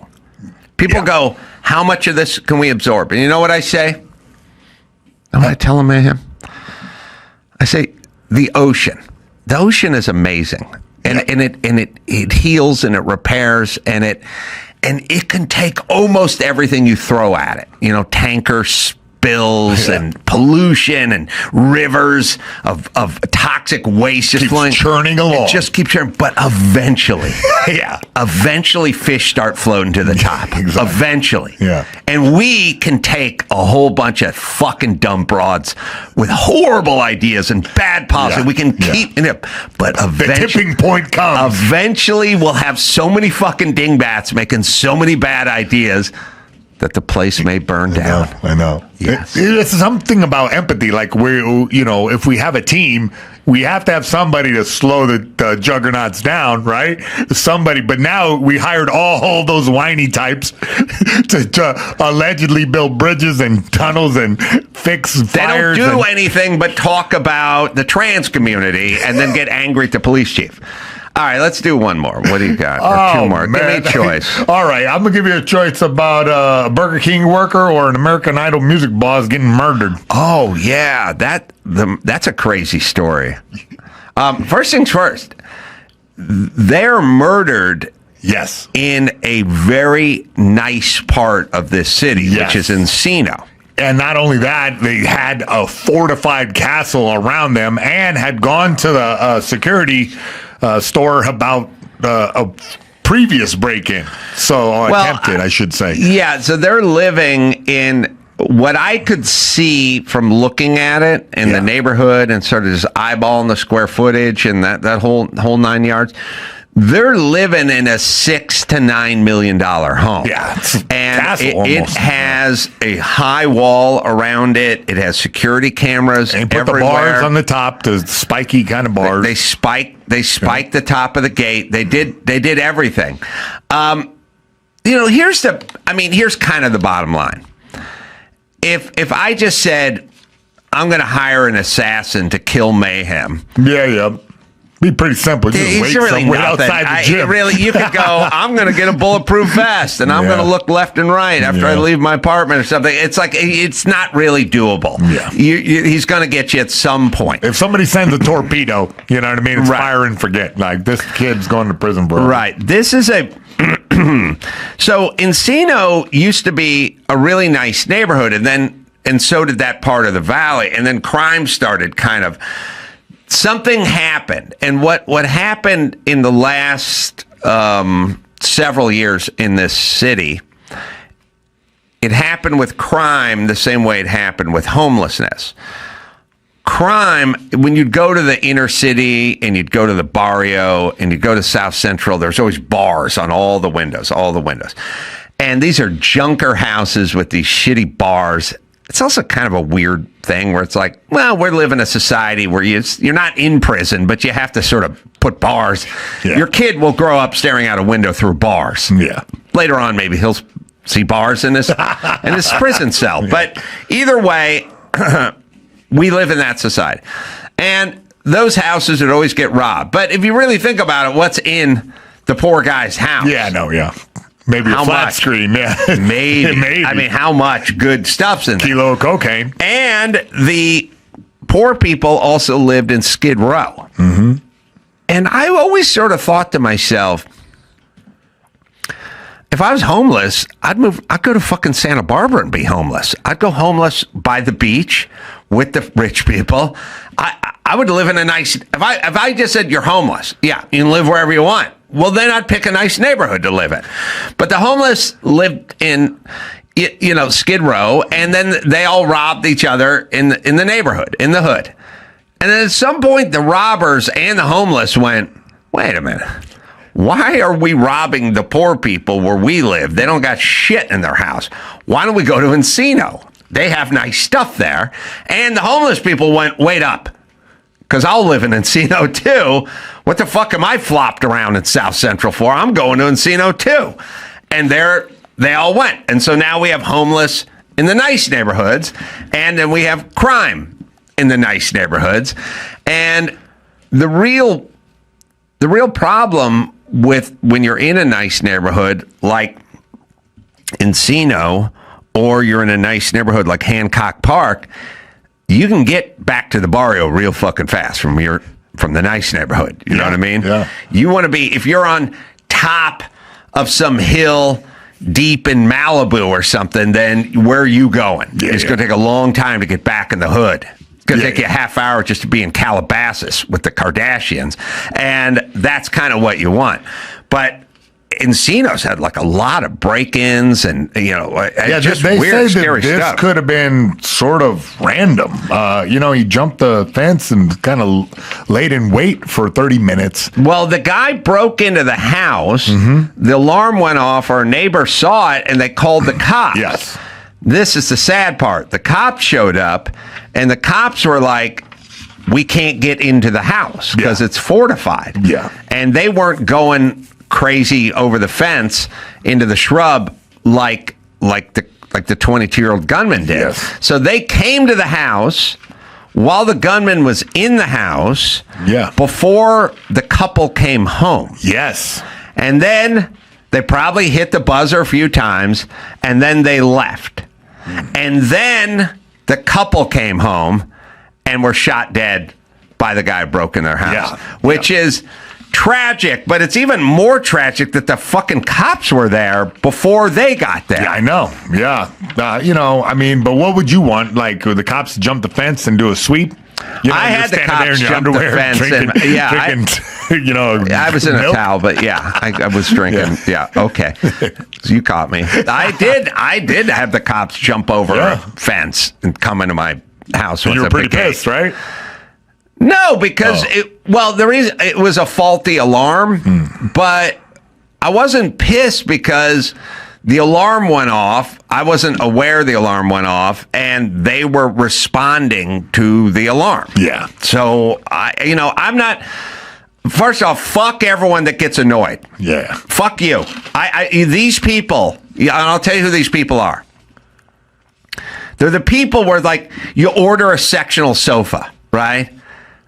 People go, how much of this can we absorb? And you know what I say? And I tell them, Mayhem, I say, the ocean. The ocean is amazing. And it heals and it repairs and it can take almost everything you throw at it. You know, tankers, spills and pollution and rivers of toxic waste just flowing, churning along. It just keeps churning, but eventually, eventually fish start floating to the top. Exactly. Eventually, yeah. And we can take a whole bunch of fucking dumb broads with horrible ideas and bad policy. We can keep it, but eventually, the tipping point comes. Eventually, we'll have so many fucking dingbats making so many bad ideas that the place may burn down. I know. Yes. It's something about empathy. Like if we have a team, we have to have somebody to slow the juggernauts down, right? Somebody. But now we hired all those whiny types to allegedly build bridges and tunnels and fix fires. They don't do anything but talk about the trans community and then get angry at the police chief. All right, let's do one more. What do you got? Or two more. Man. Give me a choice. All right, I'm going to give you a choice about a Burger King worker or an American Idol music boss getting murdered. Oh, yeah. That's a crazy story. First things first, they're murdered in a very nice part of this city, which is Encino. And not only that, they had a fortified castle around them and had gone to the security store about a previous break-in. Attempted, I should say. Yeah, so they're living in what I could see from looking at it in the neighborhood and sort of just eyeballing the square footage and that whole 9 yards. They're living in a $6 to $9 million home. Yeah, and it has a high wall around it. It has security cameras and put everywhere. The bars on the top, the spiky kind of bars. They spiked the top of the gate. They did everything. Here's kind of the bottom line. If I just said I'm going to hire an assassin to kill Mayhem. Be pretty simple. Just wait really somewhere outside the gym. You could go, I'm going to get a bulletproof vest and I'm going to look left and right after I leave my apartment or something. It's like, it's not really doable. Yeah. He's going to get you at some point. If somebody sends a torpedo, you know what I mean? It's fire and forget. Like, this kid's going to prison for it. Right. This is a... So Encino used to be a really nice neighborhood, and so did that part of the valley. And then crime started kind of... Something happened, and what happened in the last several years in this city, it happened with crime the same way it happened with homelessness. Crime, when you'd go to the inner city and you'd go to the barrio and you'd go to South Central, there's always bars on all the windows. And these are junker houses with these shitty bars. It's also kind of a weird thing where it's like, well, we live in a society where you're not in prison, but you have to sort of put bars. Yeah. Your kid will grow up staring out a window through bars. Yeah. Later on, maybe he'll see bars in his prison cell. Yeah. But either way, we live in that society. And those houses would always get robbed. But if you really think about it, what's in the poor guy's house. Yeah, no, yeah. Maybe How a flat much? screen, yeah. Maybe. Maybe. I mean, how much good stuff's in there? Kilo of cocaine. And the poor people also lived in Skid Row. Mm-hmm. And I always sort of thought to myself, if I was homeless, I'd go to fucking Santa Barbara and be homeless. I'd go homeless by the beach with the rich people. I would live in a nice, if I just said you're homeless, yeah, you can live wherever you want. Well, then I'd pick a nice neighborhood to live in. But the homeless lived in, Skid Row, and then they all robbed each other in the neighborhood, in the hood. And then at some point, the robbers and the homeless went, wait a minute. Why are we robbing the poor people where we live? They don't got shit in their house. Why don't we go to Encino? They have nice stuff there. And the homeless people went, wait up, because I'll live in Encino too. What the fuck am I flopped around in South Central for? I'm going to Encino too. And they all went. And so now we have homeless in the nice neighborhoods, and then we have crime in the nice neighborhoods. And the real problem with when you're in a nice neighborhood like Encino, or you're in a nice neighborhood like Hancock Park, you can get back to the barrio real fucking fast from the nice neighborhood. You know what I mean? Yeah. You want to be, if you're on top of some hill deep in Malibu or something, then where are you going? It's going to take a long time to get back in the hood. It's going to take you a half hour just to be in Calabasas with the Kardashians. And that's kind of what you want. But Encino's had like a lot of break-ins and, just they weird, say scary that this stuff. could have been sort of random. He jumped the fence and kind of laid in wait for 30 minutes. Well, the guy broke into the house. Mm-hmm. The alarm went off. Our neighbor saw it, and they called the cops. Yes. This is the sad part. The cops showed up, and the cops were like, we can't get into the house because it's fortified. Yeah. And they weren't going crazy over the fence into the shrub like the 22-year-old gunman did. Yes. So they came to the house while the gunman was in the house. Yeah. Before the couple came home. Yes. And then they probably hit the buzzer a few times, and then they left. And then the couple came home and were shot dead by the guy who broke in their house, which is tragic. But it's even more tragic that the fucking cops were there before they got there. Yeah, I know. Yeah. But what would you want? Like, would the cops jump the fence and do a sweep? I had the cops jump the fence. Drinking, I was in milk? a towel, but I was drinking. Yeah, okay. So you caught me. I did have the cops jump over a fence and come into my house. You were pretty pissed, right? No, because the reason it was a faulty alarm, but I wasn't pissed because the alarm went off. I wasn't aware the alarm went off, and they were responding to the alarm. Yeah. So I'm not. First off, fuck everyone that gets annoyed. Yeah. Fuck you. These people. And I'll tell you who these people are. They're the people where, like, you order a sectional sofa, right?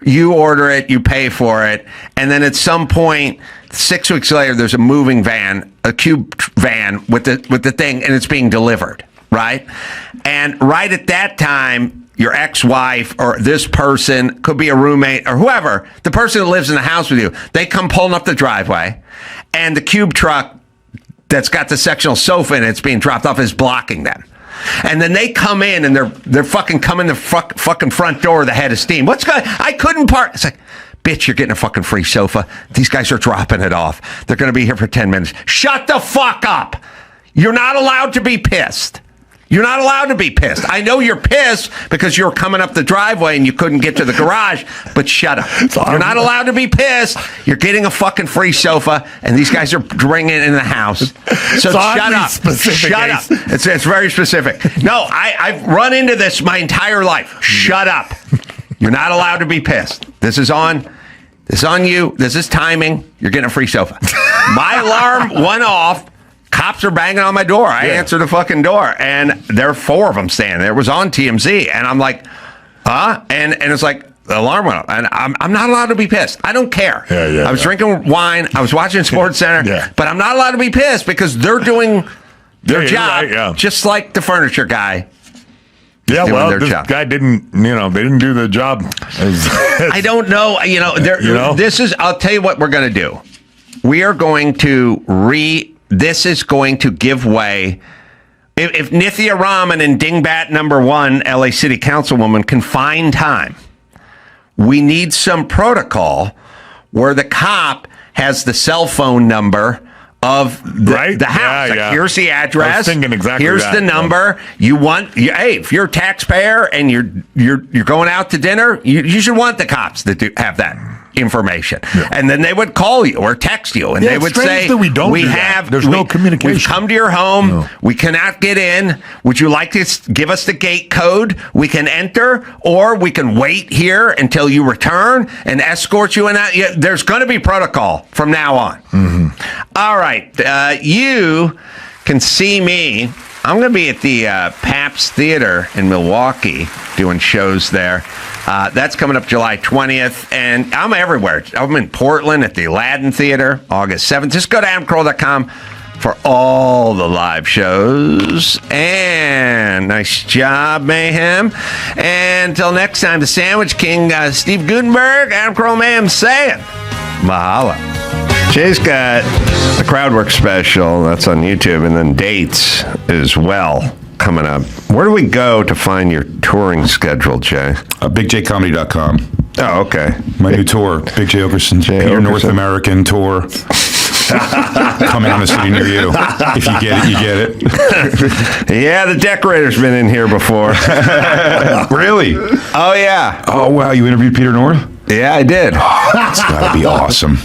You order it, you pay for it, and then at some point, 6 weeks later, there's a moving van, a cube van with the thing, and it's being delivered, right? And right at that time, your ex-wife or this person, could be a roommate or whoever, the person that lives in the house with you, they come pulling up the driveway, and the cube truck that's got the sectional sofa in it's being dropped off is blocking them. And then they come in and they're fucking coming the fucking front door with a head of steam. What's going? I couldn't park. It's like, bitch, you're getting a fucking free sofa. These guys are dropping it off. They're going to be here for 10 minutes. Shut the fuck up. You're not allowed to be pissed. You're not allowed to be pissed. I know you're pissed because you're coming up the driveway and you couldn't get to the garage, but shut up. You're not allowed to be pissed. You're getting a fucking free sofa, and these guys are bringing it in the house. So shut up. Shut up. It's very specific. No, I've run into this my entire life. Shut up. You're not allowed to be pissed. This is on you. This is timing. You're getting a free sofa. My alarm went off. Cops are banging on my door. I answered the fucking door, and there are 4 of them standing there. It was on TMZ, and I'm like, huh? And it's like, the alarm went off, and I'm not allowed to be pissed. I don't care. I was drinking wine. I was watching Sports Center, but I'm not allowed to be pissed because they're doing their job, just like the furniture guy. Yeah, well, this guy didn't, they didn't do the job. I don't know. This is, I'll tell you what we're going to do. We are going to this is going to give way. If Nithya Raman and Dingbat #1, LA City Councilwoman, can find time, we need some protocol where the cop has the cell phone number of the house. Here's the address. I was thinking exactly Here's that. the number. Hey, if you're a taxpayer and you're going out to dinner, you should want the cops to have that information. And then they would call you or text you, and they would say, there's no communication. We've come to your home. No. We cannot get in. Would you like to give us the gate code? We can enter, or we can wait here until you return and escort you in. There's going to be protocol from now on. Mm-hmm. All right. You can see me. I'm going to be at the Pabst Theater in Milwaukee doing shows there. That's coming up July 20th, and I'm everywhere. I'm in Portland at the Aladdin Theater, August 7th. Just go to adamcarolla.com for all the live shows. And nice job, Mayhem. And until next time, the Sandwich King, Steve Gutenberg, Adam Carolla Mayhem saying, mahalo. Jay's got the Crowdwork special that's on YouTube, and then dates as well coming up. Where do we go to find your touring schedule, Jay? BigJComedy.com. Oh, okay. My new tour, Big J Okerson, Peter North American tour. Coming on a city near you. If you get it, you get it. Yeah, the decorator's been in here before. Really? Oh, yeah. Oh, wow. You interviewed Peter North? Yeah, I did. It's got to be awesome.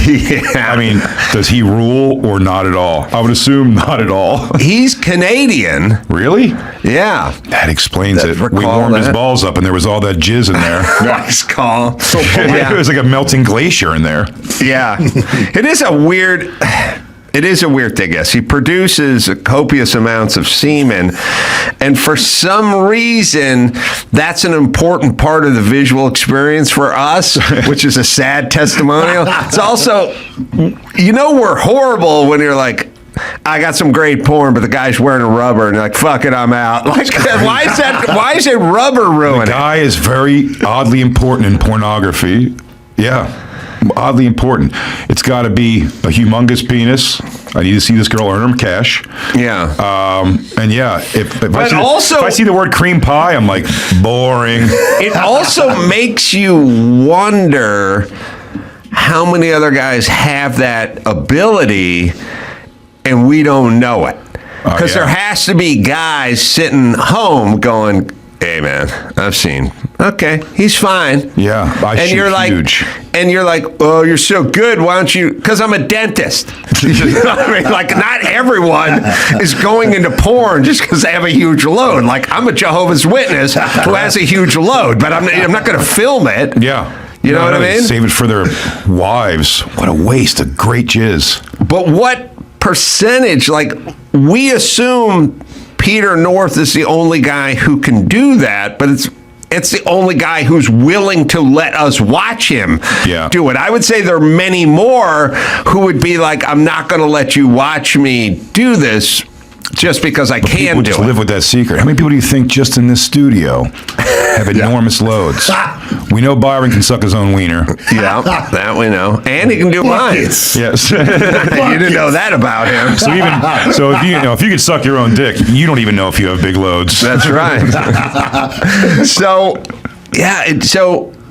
Yeah. I mean, does he rule or not at all? I would assume not at all. He's Canadian. Really? Yeah. That explains it. We warmed his balls up and there was all that jizz in there. Nice call. It was like a melting glacier in there. Yeah. It is a weird thing, yes. He produces copious amounts of semen, and for some reason, that's an important part of the visual experience for us, which is a sad testimonial. It's also, we're horrible when you're like, I got some great porn, but the guy's wearing a rubber, and you're like, fuck it, I'm out. Like, why is it rubber ruining? The guy is very oddly important in pornography. Yeah. Oddly important. It's got to be a humongous penis. I need to see this girl earn her cash. Yeah. And yeah, if I see the word cream pie, I'm like, boring. It also makes you wonder how many other guys have that ability and we don't know it. Because there has to be guys sitting home going, hey man, I've seen. Okay, he's fine. Yeah, and you're like, huge. And you're like, oh, you're so good. Why don't you? Because I'm a dentist. You know what I mean? Like, not everyone is going into porn just because they have a huge load. Like, I'm a Jehovah's Witness who has a huge load, but I'm not going to film it. Yeah. You know what I mean? Save it for their wives. What a waste of great jizz. But what percentage? Like, we assume Peter North is the only guy who can do that, but it's the only guy who's willing to let us watch him do it. I would say there are many more who would be like, I'm not going to let you watch me do this just because I can do it. People live with that secret. How many people do you think just in this studio have enormous loads? We know Byron can suck his own wiener. Yeah, that we know. And he can do mine. Yes. You didn't know that about him. So if you could suck your own dick, you don't even know if you have big loads. That's right. So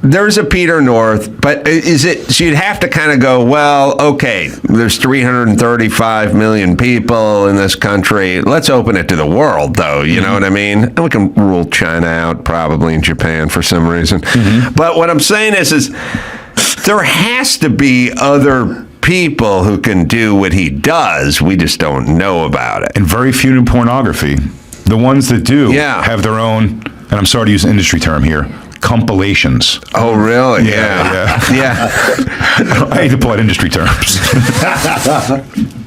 there's a Peter North, but so you'd have to kind of go, well, okay, there's 335 million people in this country. Let's open it to the world, though. You know what I mean? And we can rule China out, probably in Japan for some reason. Mm-hmm. But what I'm saying is there has to be other people who can do what he does. We just don't know about it. And very few in pornography. The ones that do have their own, and I'm sorry to use an industry term here, compilations. Oh, really? Yeah. I hate to pull out industry terms.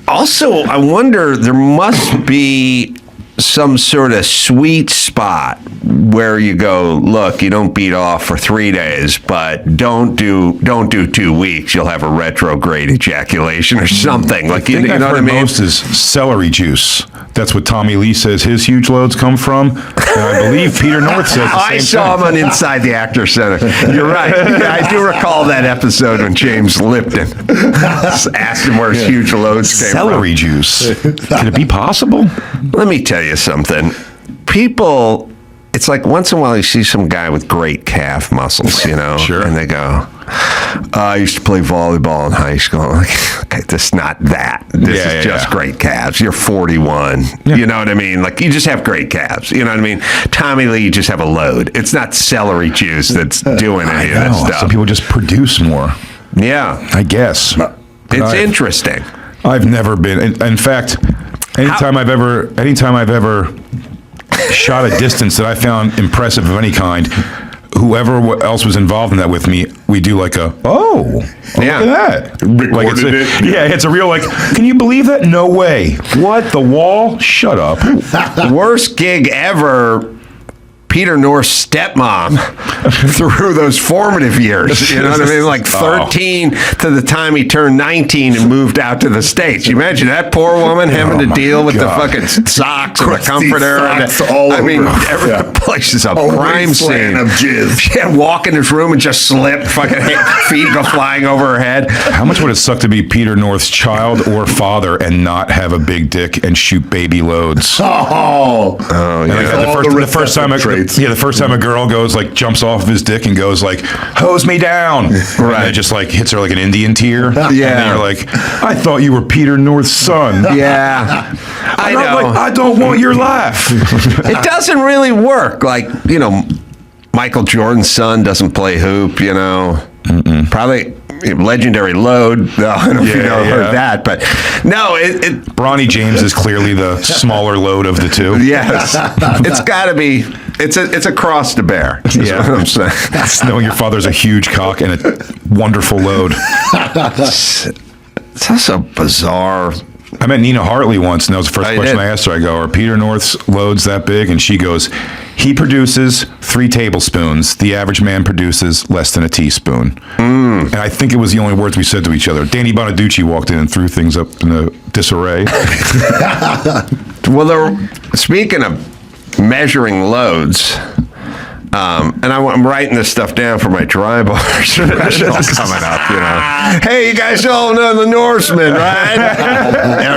Also, I wonder, there must be some sort of sweet spot where you go, look, you don't beat off for 3 days, but don't do 2 weeks. You'll have a retrograde ejaculation or something. Like, you know what I mean? Most is celery juice. That's what Tommy Lee says his huge loads come from. And I believe Peter North says the same I saw him on Inside the Actor Center. You're right. Yeah, I do recall that episode when James Lipton asked him where his huge loads came from. Celery juice. Could it be possible? Let me tell you something. People, it's like once in a while you see some guy with great calf muscles, you know, Sure. and they go, I used to play volleyball in high school. I'm like, okay, this is not that. This is just great calves. You're 41. Yeah. You know what I mean? Like, you just have great calves. You know what I mean? Tommy Lee, you just have a load. It's not celery juice that's doing any of that stuff. Some people just produce more. Yeah. I guess. It's interesting. I've never been. In fact, anytime I've ever shot a distance that I found impressive of any kind, whoever else was involved in that with me, we do like a, look at that. Recorded it. Yeah, it's a real, like, can you believe that? No way. What? The wall? Shut up. Worst gig ever. Peter North's stepmom through those formative years. You know what I mean? Like 13 to the time he turned 19 and moved out to the States. You imagine that poor woman having to deal with the fucking socks and the comforter. Every place is a crime scene of jizz. She had to walk in his room and just slip, fucking feet go flying over her head. How much would it suck to be Peter North's child or father and not have a big dick and shoot baby loads? Oh, The first time a girl goes, like, jumps off of his dick and goes, like, hose me down. Right. And it just, like, hits her like an Indian tear. Yeah. And then you're like, I thought you were Peter North's son. Yeah. I know. I don't want your life. It doesn't really work. Like, you know, Michael Jordan's son doesn't play hoop, you know. Probably legendary load. I don't know if you heard that, but no, Bronny James is clearly the smaller load of the two. Yes. It's got to be. It's a cross to bear. Is what I'm saying. Knowing your father's a huge cock and a wonderful load. It's also bizarre. I met Nina Hartley once, and that was the first question I asked her. I go, are Peter North's loads that big? And she goes, he produces 3 tablespoons. The average man produces less than a teaspoon. And I think it was the only words we said to each other. Danny Bonaducci walked in and threw things up in a disarray. Well, speaking of measuring loads, and I'm writing this stuff down for my dry bar special coming up, you know. Hey, you guys all know the Norseman, right?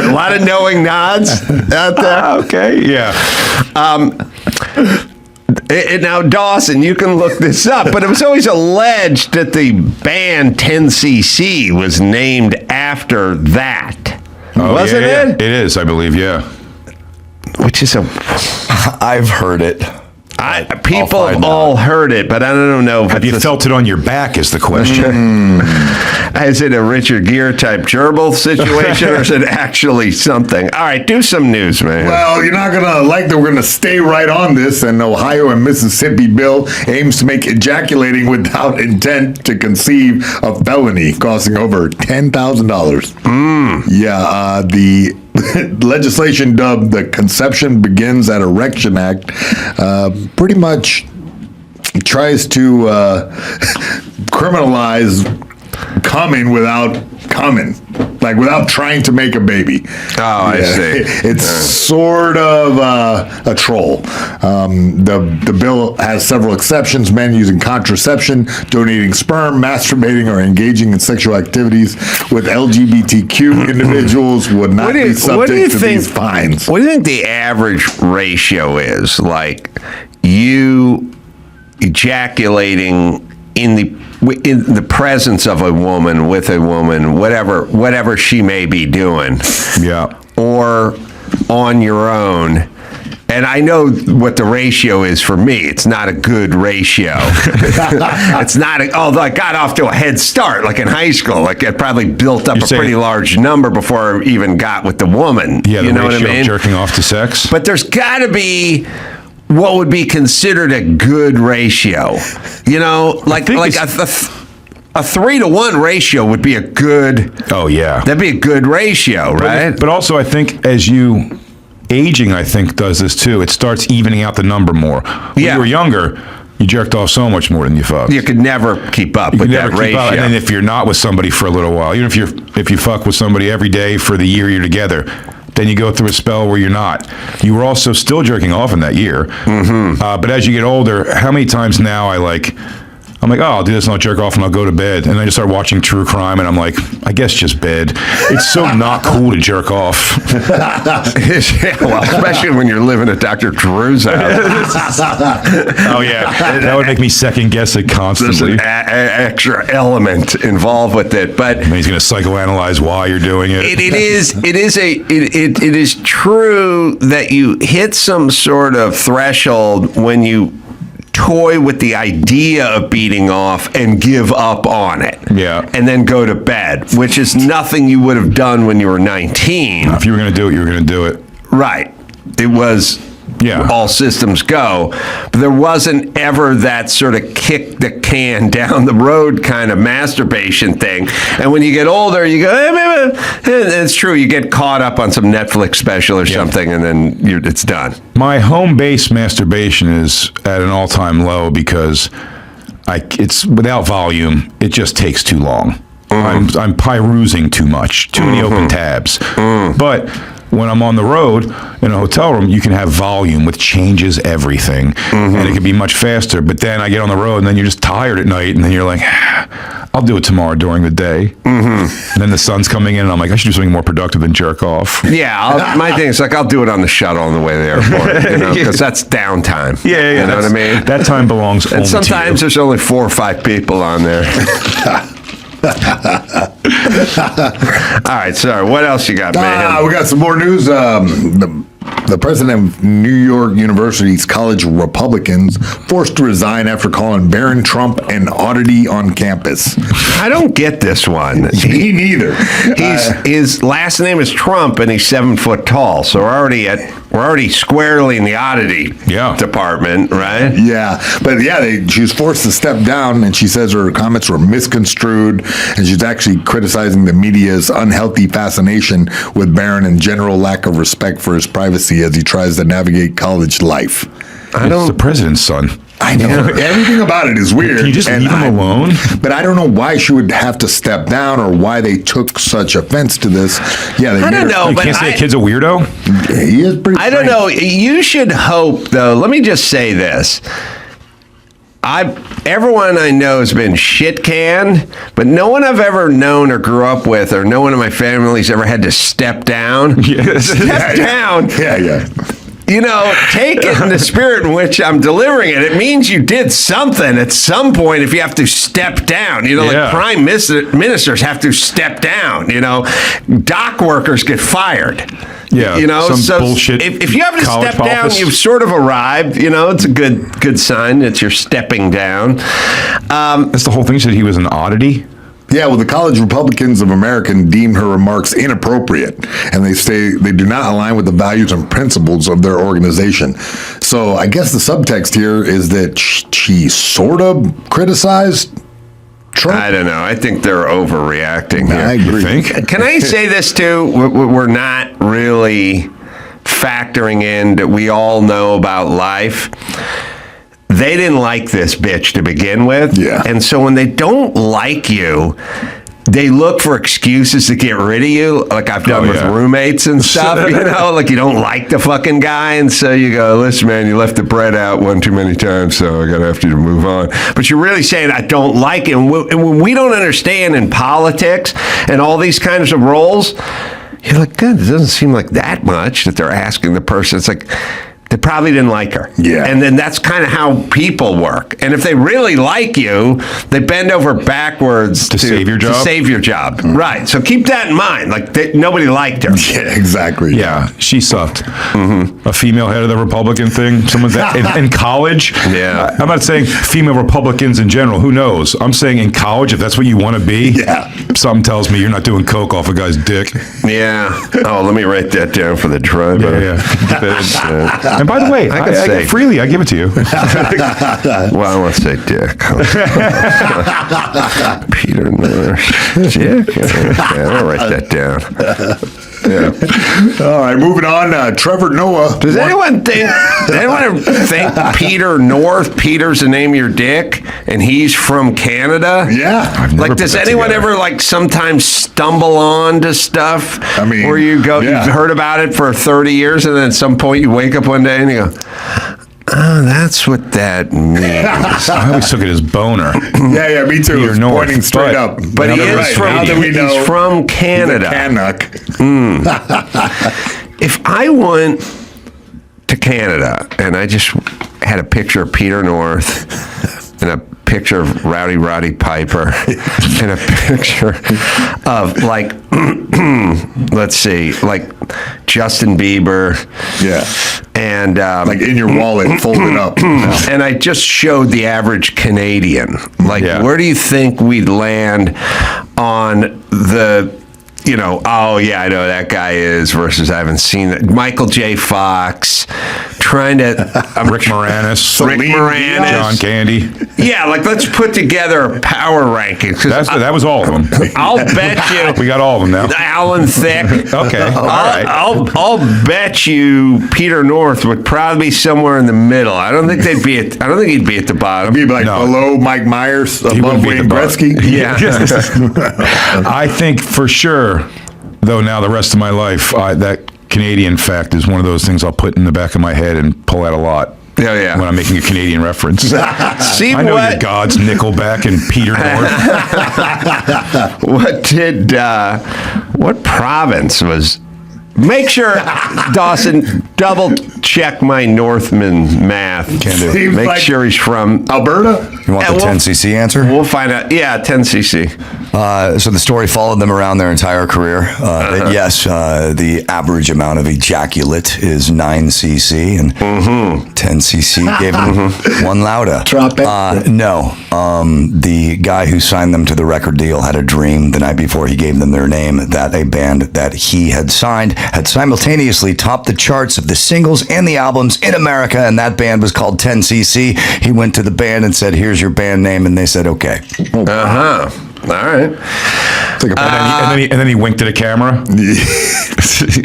A lot of knowing nods out there. Okay, yeah. Now, Dawson, you can look this up, but it was always alleged that the band 10cc was named after that. Wasn't it? It is, I believe, yeah. Which is I've heard it. People have all heard it, but I don't know. Have you felt it on your back is the question. Is it a Richard Gere type gerbil situation, or is it actually something? All right, do some news, man. Well, you're not going to like that we're going to stay right on this. An Ohio and Mississippi bill aims to make ejaculating without intent to conceive a felony, costing over $10,000. Yeah, the legislation dubbed the Conception Begins at Erection Act pretty much tries to criminalize coming without coming, like without trying to make a baby. Oh, I see. It's sort of a troll. The bill has several exceptions: men using contraception, donating sperm, masturbating, or engaging in sexual activities with LGBTQ individuals would not be subject to these fines. What do you think the average ratio is? Like, you ejaculating in the presence of a woman, with a woman, whatever she may be doing, or on your own. And I know what the ratio is for me. It's not a good ratio. It's not. Although I got off to a head start, like in high school. Like I probably built up a pretty large number before I even got with the woman. Yeah, you know what I ratio mean? of jerking off to sex. But there's got to be what would be considered a good ratio. You know, like a 3-to-1 ratio would be a good. Oh yeah, that'd be a good ratio, right? But also, I think as you aging, I think, does this too. It starts evening out the number more. When you were younger, you jerked off so much more than you fucked. You could never keep up with that ratio. And then if you're not with somebody for a little while, even if you fuck with somebody every day for the year you're together, then you go through a spell where you're not. You were also still jerking off in that year. But as you get older, how many times now I'm like, oh, I'll do this and I'll jerk off and I'll go to bed. And I just start watching true crime and I'm like, I guess just bed. It's so not cool to jerk off. Well, especially when you're living at Dr. Drew's house. Oh, yeah. That would make me second guess it constantly. There's an extra element involved with it. But and he's going to psychoanalyze why you're doing it. It is true that you hit some sort of threshold when you toy with the idea of beating off and give up on it. Yeah. And then go to bed, which is nothing you would have done when you were 19. If you were going to do it, you were going to do it. Right. It was all systems go. But there wasn't ever that sort of kick the can down the road kind of masturbation thing. And when you get older, you go, it's true, you get caught up on some Netflix special or something, and then it's done. My home-based masturbation is at an all-time low because it's without volume. It just takes too long. I'm perusing too much, too many open tabs. But when I'm on the road in a hotel room, you can have volume, which changes everything. And it can be much faster. But then I get on the road, and then you're just tired at night, and then you're like, I'll do it tomorrow during the day. And then the sun's coming in, and I'm like, I should do something more productive than jerk off. Yeah, my thing is like, I'll do it on the shuttle on the way to the airport, because that's downtime. Yeah, you know what I mean? That time belongs only and sometimes there's only 4 or 5 people on there. All right, sorry. What else you got, man? We got some more news. The president of New York University's college Republicans forced to resign after calling Barron Trump an oddity on campus. I don't get this one. Me neither. His last name is Trump, and he's 7 foot tall. So we're already squarely in the oddity department, right? Yeah, but she was forced to step down, and she says her comments were misconstrued, and she's actually criticizing the media's unhealthy fascination with Barron and general lack of respect for his privacy as he tries to navigate college life. It's the president's son. I know. Everything about it is weird. Can you just leave him alone? But I don't know why she would have to step down or why they took such offense to this. Yeah, I don't know. You can't say a kid's a weirdo? He is pretty I don't know. You should hope, though. Let me just say this. Everyone I know has been shit canned, but no one I've ever known or grew up with, or no one in my family's ever had to step down. Step down. Yeah. You know, take it in the spirit in which I'm delivering it. It means you did something at some point if you have to step down. You know, like prime ministers have to step down. You know, dock workers get fired. Yeah, you know, some bullshit. If you have to step down, you've sort of arrived. You know, it's a good sign that you're stepping down. That's the whole thing. She said he was an oddity. Yeah, well, the College Republicans of America deem her remarks inappropriate, and they say they do not align with the values and principles of their organization. So I guess the subtext here is that she sort of criticized Trump. I don't know. I think they're overreacting here. I agree. You think? Can I say this too? We're not really factoring in that we all know about life. They didn't like this bitch to begin with. Yeah. And so when they don't like you, they look for excuses to get rid of you, like I've done with roommates and stuff, you know, like you don't like the fucking guy, and so you go, listen, man, you left the bread out one too many times, so I gotta have to move on. But you're really saying, I don't like it. And when we don't understand in politics and all these kinds of roles, you're like, God, it doesn't seem like that much that they're asking the person. It's like, they probably didn't like her. Yeah. And then that's kind of how people work. And if they really like you, they bend over backwards to save your job. To save your job. Mm-hmm. Right. So keep that in mind. Like, nobody liked her. Yeah, exactly. Yeah, she sucked. A female head of the Republican thing. Someone that in college. Yeah. I'm not saying female Republicans in general. Who knows? I'm saying in college, if that's what you want to be. Yeah. Something tells me you're not doing coke off a guy's dick. Yeah. Oh, let me write that down for the drive. Yeah. And by the way, I say freely, I give it to you. Well, I want to say dick. Peter Nurse. Dick? Okay, I'll write that down. All right, moving on. Trevor Noah. Does anyone think Peter North? Peter's the name of your dick, and he's from Canada. Yeah. Like, does anyone ever like sometimes stumble on to stuff? I mean, where you go, you've heard about it for 30 years, and then at some point you wake up one day and you go, oh, that's what that means. I always took it as boner. Yeah, me too. He's pointing straight up. But he is he's from Canada. Canuck. If I went to Canada and I just had a picture of Peter North and a picture of Rowdy Roddy Piper and a picture of, like, let's see, like Justin Bieber. Yeah. And like in your wallet, folded up. And I just showed the average Canadian. Like, where do you think we'd land on the, you know, oh yeah, I know who that guy is versus I haven't seen it. Michael J. Fox, trying to Rick Moranis, John Candy. Yeah, like, let's put together power rankings. That was all of them. I'll bet you we got all of them now. Alan Thicke. Okay, all right. I'll bet you Peter North would probably be somewhere in the middle. I don't think he'd be at the bottom. He'd be like below Mike Myers, above Wayne Gretzky. Yeah. I think for sure, though, now the rest of my life, that Canadian fact is one of those things I'll put in the back of my head and pull out a lot. Yeah. When I'm making a Canadian reference. See, I know your gods, Nickelback and Peter North. What province was? Make sure, Dawson, double check my Northman math. Can do. Seems Make like sure he's from Alberta. You want the 10cc answer? We'll find out. Yeah, 10cc. So the story followed them around their entire career. Yes, the average amount of ejaculate is 9cc, and 10cc gave them one lauda. No, the guy who signed them to the record deal had a dream the night before he gave them their name that a band that he had signed had simultaneously topped the charts of the singles and the albums in America, and that band was called 10cc. He went to the band and said, "Here's your band name," and they said, "Okay." All right. And then he winked at a camera.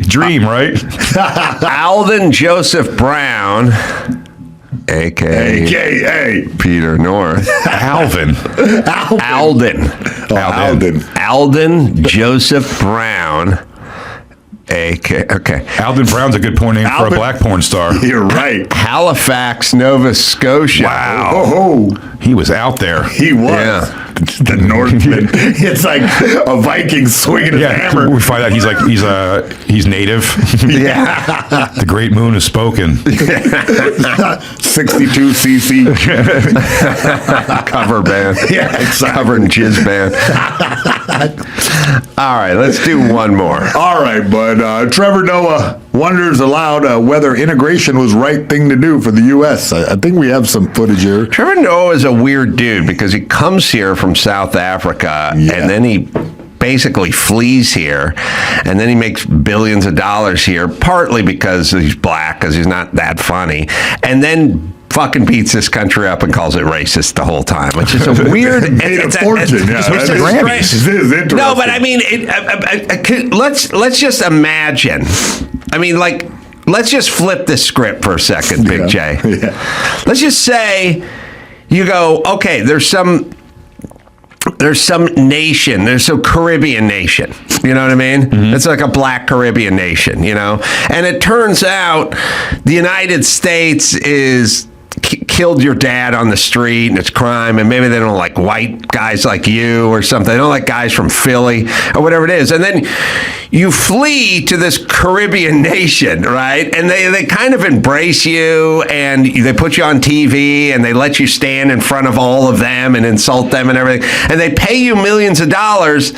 Dream, right? Alden Joseph Brown, a.k.a. Peter North. Alden Joseph Brown. Okay. Alden Brown's a good porn name for a black porn star. You're right. Halifax, Nova Scotia. Wow. Oh, he was out there. He was. Yeah. The Northman. It's like a Viking swinging a hammer. We find out he's native. Yeah. The great moon has spoken. 62cc cover band. Yeah, exactly. Cover and jizz band. All right, let's do one more. All right, bud. Trevor Noah wonders aloud whether integration was right thing to do for the U.S. I think we have some footage here. Trevor Noah is a weird dude because he comes here from South Africa and then he basically flees here, and then he makes billions of dollars here, partly because he's black, because he's not that funny, and then fucking beats this country up and calls it racist the whole time, which is a weird. It's a fortune. This is interesting. No, but I mean, let's just imagine. I mean, like, let's just flip the script for a second, Big J. Yeah. Let's just say you go, okay, there's some nation, there's some Caribbean nation, you know what I mean? Mm-hmm. It's like a black Caribbean nation, you know? And it turns out the United States is killed your dad on the street and it's crime, and maybe they don't like white guys like you or something. They don't like guys from Philly or whatever it is. And then you flee to this Caribbean nation, right? And they kind of embrace you, and they put you on TV, and they let you stand in front of all of them and insult them and everything. And they pay you millions of dollars,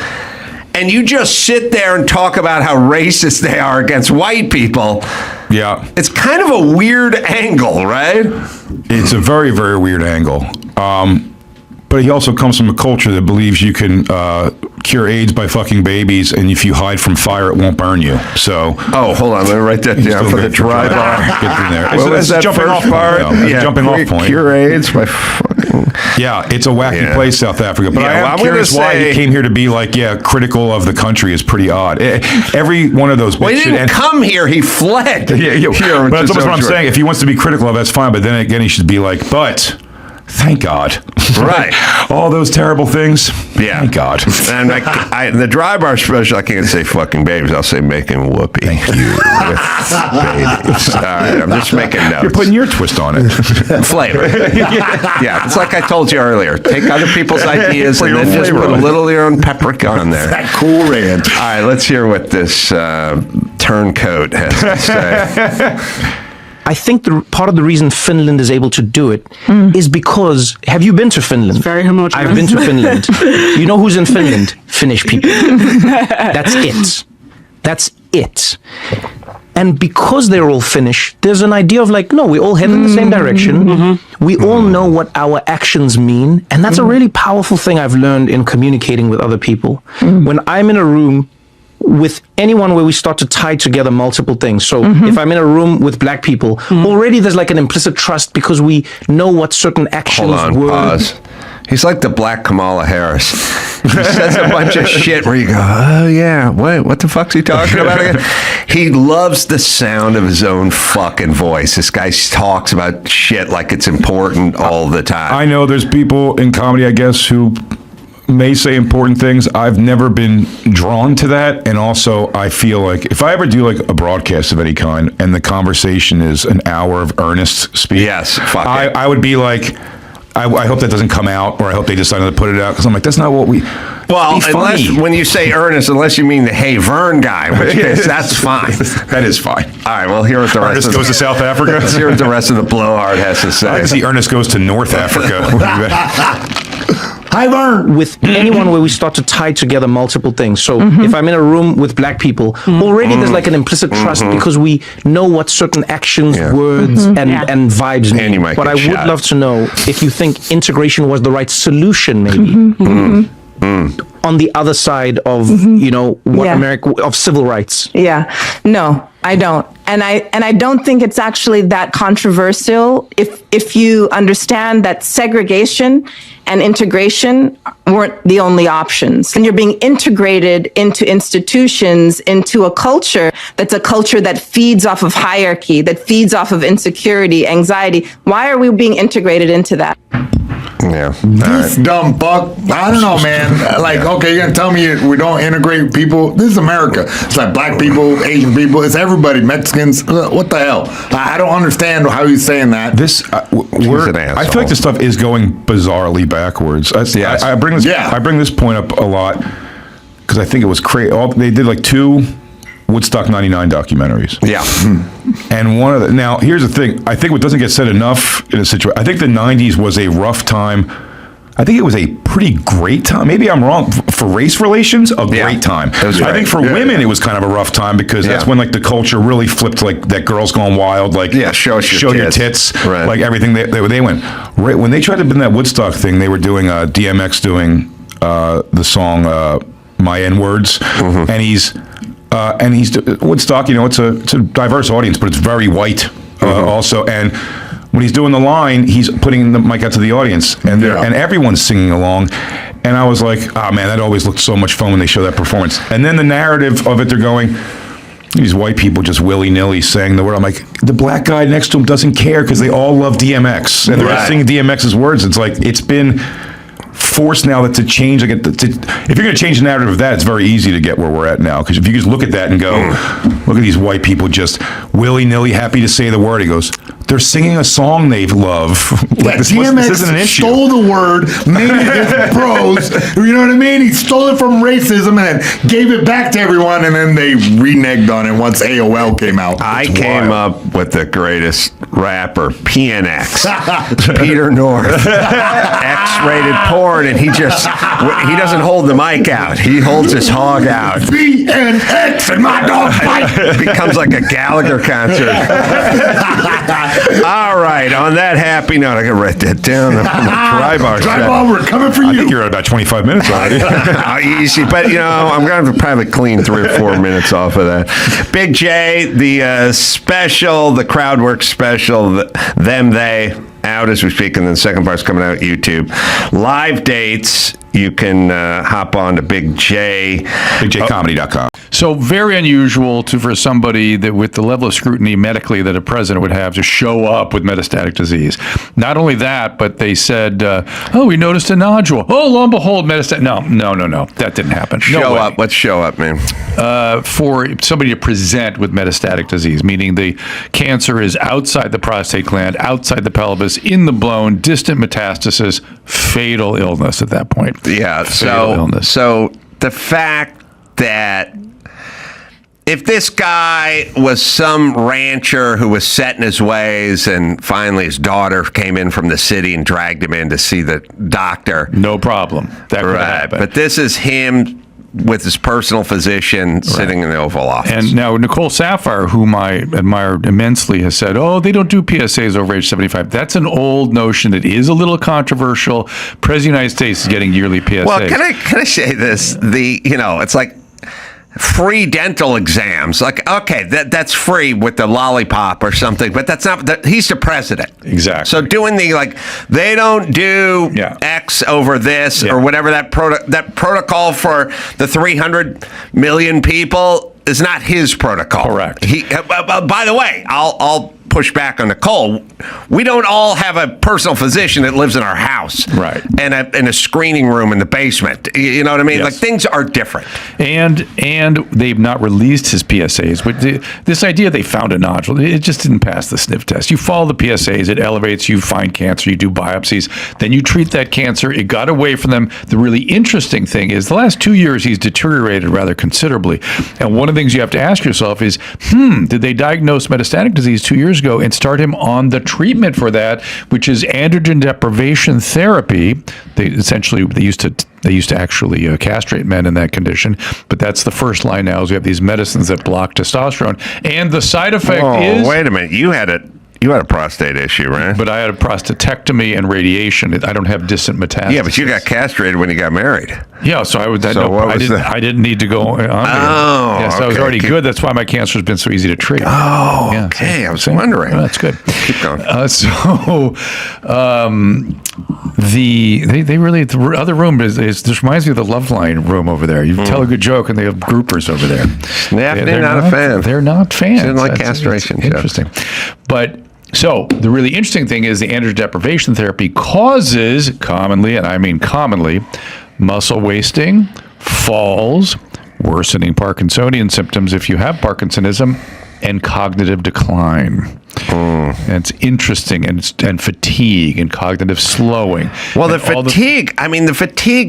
and you just sit there and talk about how racist they are against white people. Yeah. It's kind of a weird angle, right? It's a very, very weird angle. But he also comes from a culture that believes you can cure AIDS by fucking babies, and if you hide from fire, it won't burn you. So. Oh, hold on. Let me write that down for the dry bar. Get in there. What was that jumping first off part? Yeah, jumping off point. Cure AIDS by fucking. Yeah, it's a wacky place, South Africa. But I am curious why he came here to be like, critical of the country is pretty odd. Every one of those. Well, he didn't come here; he fled. But that's what I'm saying. If he wants to be critical of, that's fine. But then again, he should be like, but. Thank God. Right. All those terrible things. Yeah. Thank God. And the dry bar special, I can't say fucking babies. I'll say making whoopee. Thank you. Babies. All right. I'm just making notes. You're putting your twist on it. Flavor. Yeah. It's like I told you earlier. Take other people's ideas and then just put a little of your own paprika on there. That Cool Ranch. All right. Let's hear what this turncoat has to say. I think part of the reason Finland is able to do it is because, have you been to Finland? It's very homogeneous. I've been to Finland. You know who's in Finland? Finnish people. That's it. That's it. And because they're all Finnish, there's an idea of like, no, we all head in the same direction. We all know what our actions mean. And that's a really powerful thing I've learned in communicating with other people. When I'm in a room with anyone where we start to tie together multiple things. So if I'm in a room with black people, already there's like an implicit trust because we know what certain actions were. Pause. He's like the black Kamala Harris. He says a bunch of shit where you go, oh yeah, wait, what the fuck's he talking about again? He loves the sound of his own fucking voice. This guy talks about shit like it's important all the time. I know there's people in comedy, I guess, who may say important things. I've never been drawn to that, and also I feel like if I ever do like a broadcast of any kind and the conversation is an hour of earnest speech, I would be like, I hope that doesn't come out, or I hope they decide to put it out, because I'm like, that's not what we. Well, unless when you say earnest, unless you mean the Hey Vern guy, which is that's fine. That is fine. All right, well, here what the Ernest rest goes to South Africa. Let's hear what the rest of the blowhard has to say. I can see Ernest goes to North Africa. Hi, Vern. With anyone where we start to tie together multiple things. So if I'm in a room with black people, already there's like an implicit trust because we know what certain actions, words, and vibes mean. But I would love to know if you think integration was the right solution, maybe. On the other side of, what America, of civil rights. Yeah. No, I don't. And I don't think it's actually that controversial if you understand that segregation and integration weren't the only options. And you're being integrated into institutions, into a culture that's a culture that feeds off of hierarchy, that feeds off of insecurity, anxiety. Why are we being integrated into that? Yeah. This dumb fuck. I don't know, man. Like, okay, you're gonna tell me we don't integrate people? This is America. It's like black people, Asian people. It's everybody. Mexicans. What the hell? I don't understand how he's saying that. This, I feel like this stuff is going bizarrely backwards. I bring this point up a lot because I think it was crazy. They did like 2 Woodstock 99 documentaries. Yeah. And one of now here's the thing. I think what doesn't get said enough in a situation, I think the 90s was a rough time. I think it was a pretty great time. Maybe I'm wrong. For race relations, a great time. I think for women, it was kind of a rough time because that's when like the culture really flipped, like that girls gone wild, like show your tits, right. Like everything they went. Right, when they tried to do that Woodstock thing, they were doing DMX doing the song My N-Words, and he's Woodstock, it's a diverse audience, but it's very white also. And when he's doing the line, he's putting the mic out to the audience, and everyone's singing along. And I was like, oh man, that always looked so much fun when they show that performance. And then the narrative of it, they're going, these white people just willy-nilly saying the word. I'm like, the black guy next to him doesn't care because they all love DMX. And they're singing DMX's words. It's like, it's been forced now that to change. Like, if you're going to change the narrative of that, it's very easy to get where we're at now. Because if you just look at that and go, look at these white people just willy-nilly happy to say the word. He goes, they're singing a song they love. Like, this isn't an issue. Stole the word, made it his prose. You know what I mean? He stole it from racism and then gave it back to everyone, and then they reneged on it once AOL came out. I came up with the greatest rapper, PNX, Peter North, X-rated porn, and he doesn't hold the mic out. He holds his hog out. PNX and my dog fight. Becomes like a Gallagher concert. All right. On that happy note, I can write that down. Drive on, we're coming for you. I think you're at about 25 minutes already. Easy, but I'm going to probably clean 3 or 4 minutes off of that. Big J, the special, the crowd work special, them, they, out as we speak, and then the second part's coming out YouTube. Live dates, you can hop on to BigJComedy.com. So very unusual for somebody that with the level of scrutiny medically that a president would have to show up with metastatic disease. Not only that, but they said, we noticed a nodule. Oh, lo and behold, metastatic. No. That didn't happen. Show up. Let's show up, man. For somebody to present with metastatic disease, meaning the cancer is outside the prostate gland, outside the pelvis, in the bone, distant metastasis, fatal illness at that point. Yeah. So the fact that if this guy was some rancher who was set in his ways and finally his daughter came in from the city and dragged him in to see the doctor. No problem. That could happen. But this is him with his personal physician sitting in the Oval Office. And now Nicole Sapphire, whom I admire immensely, has said, they don't do PSAs over age 75. That's an old notion that is a little controversial. President of the United States is getting yearly PSAs. Well, can I say this? It's like free dental exams. Like, okay, that's free with the lollipop or something, but that's not, he's the president. Exactly. So doing they don't do X over this or whatever that protocol for the 300 million people is not his protocol. Correct. By the way, I'll push back on Nicole. We don't all have a personal physician that lives in our house, right? And in a screening room in the basement. You know what I mean? Yes. Like things are different. And they've not released his PSAs. But this idea they found a nodule, it just didn't pass the sniff test. You follow the PSAs, it elevates. You find cancer, you do biopsies, then you treat that cancer. It got away from them. The really interesting thing is the last 2 years he's deteriorated rather considerably. And one of the things you have to ask yourself is, did they diagnose metastatic disease 2 years ago and start him on the treatment for that, which is androgen deprivation therapy? They used to actually castrate men in that condition, but that's the first line now. Is we have these medicines that block testosterone, and the side effect is. Wait a minute, you had a prostate issue, right? But I had a prostatectomy and radiation. I don't have distant metastasis. Yeah, but you got castrated when you got married. Yeah, so I didn't need to go on. Yes, I was already good. That's why my cancer has been so easy to treat. Oh, yeah, okay. I was wondering. That's good. Keep going. The other room is this reminds me of the Loveline room over there. You tell a good joke and they have groupers over there. Yeah, they're not a fan. They're not fans. They didn't like castration. It's interesting, but. So the really interesting thing is the androgen deprivation therapy causes commonly, and I mean commonly, muscle wasting, falls, worsening Parkinsonian symptoms if you have Parkinsonism, and cognitive decline. And it's interesting, and fatigue and cognitive slowing. Well, the fatigue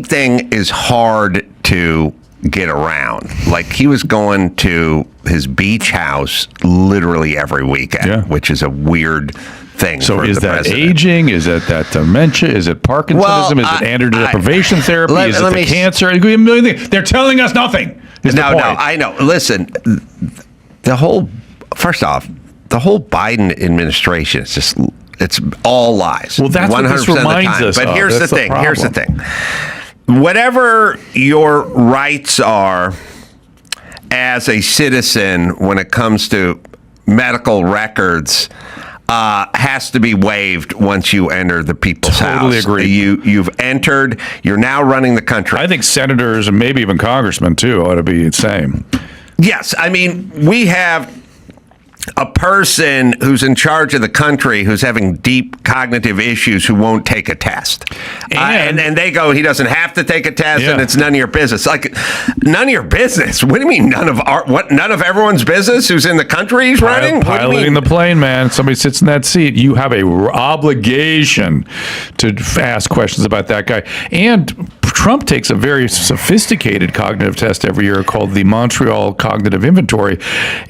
thing is hard to get around. Like he was going to his beach house literally every weekend, which is a weird thing. So for is the that president. aging? Is it that dementia? Is it Parkinsonism? Is it androgen deprivation therapy? Is it the cancer? It could be a million things. They're telling us nothing. No, I know. Listen, first off, the whole Biden administration is just, it's all lies. Well, that's 100% what this reminds us of. But here's the thing. Here's the thing. Whatever your rights are as a citizen when it comes to medical records has to be waived once you enter the people's house. Totally agree. You've entered. You're now running the country. I think senators and maybe even congressmen too ought to be the same. Yes, I mean we have a person who's in charge of the country who's having deep cognitive issues who won't take a test. And they go, he doesn't have to take a test and it's none of your business. Like, none of your business? What do you mean none of everyone's business who's in the country he's running? Piloting the plane, man. Somebody sits in that seat. You have a obligation to ask questions about that guy. And Trump takes a very sophisticated cognitive test every year called the Montreal Cognitive Inventory.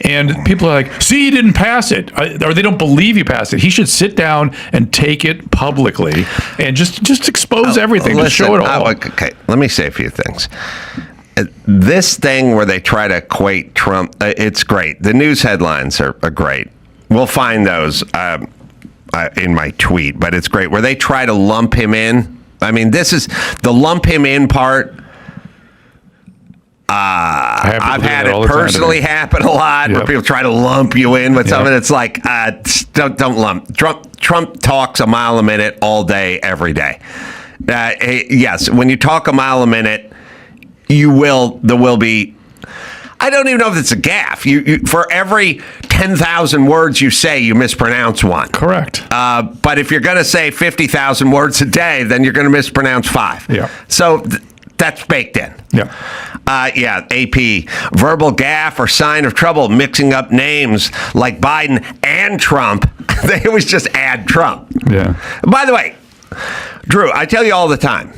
And people are like, see, he didn't pass it. Or they don't believe he passed it. He should sit down and take it publicly and just expose everything, to show it all. Okay, let me say a few things. This thing where they try to equate Trump, it's great. The news headlines are great. We'll find those. in my tweet, but it's great, where they try to lump him in. I mean, this is the lump him in part. I've had it personally happen a lot, where people try to lump you in with something. It's like, don't lump. Trump talks a mile a minute all day, every day. Yes, when you talk a mile a minute, there will be, I don't even know if it's a gaffe. You for every 10,000 words you say, you mispronounce one. Correct. But if you're going to say 50,000 words a day, then you're going to mispronounce 5. Yeah. So that's baked in. Yeah. AP, verbal gaffe or sign of trouble, mixing up names like Biden and Trump. They always just add Trump. Yeah. By the way, Drew, I tell you all the time,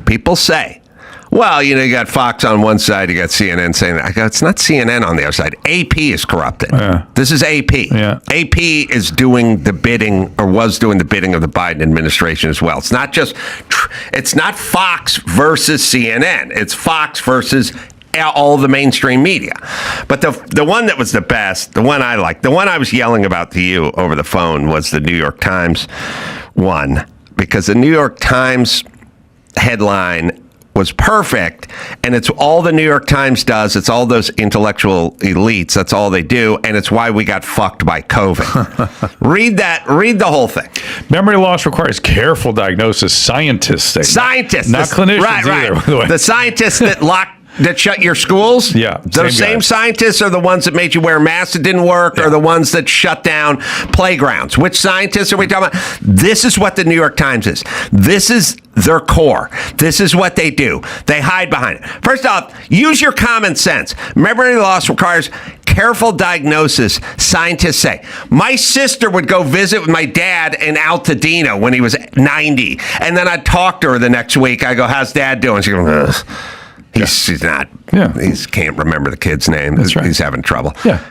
people say, well, you got Fox on one side, you got CNN saying that. I go, it's not CNN on the other side. AP is corrupted. This is AP. Yeah. AP is doing the bidding, or was doing the bidding of the Biden administration as well. It's not Fox versus CNN. It's Fox versus all the mainstream media. But the one that was the best, the one I liked, the one I was yelling about to you over the phone was the New York Times one, because the New York Times headline was perfect, and it's all the New York Times does. It's all those intellectual elites. That's all they do, and it's why we got fucked by COVID. Read the whole thing. Memory loss requires careful diagnosis. Scientists say. Scientists. Not clinicians either, by the way. The scientists that shut your schools? Yeah. Those same scientists are the ones that made you wear masks that didn't work, or the ones that shut down playgrounds. Which scientists are we talking about? This is what the New York Times is. This is their core. This is what they do. They hide behind it. First off, use your common sense. Memory loss requires careful diagnosis, scientists say. My sister would go visit with my dad in Altadena when he was 90, and then I'd talk to her the next week. I go, how's Dad doing? She goes, ugh. He's not. Yeah. He can't remember the kid's name. That's right. He's having trouble. Yeah.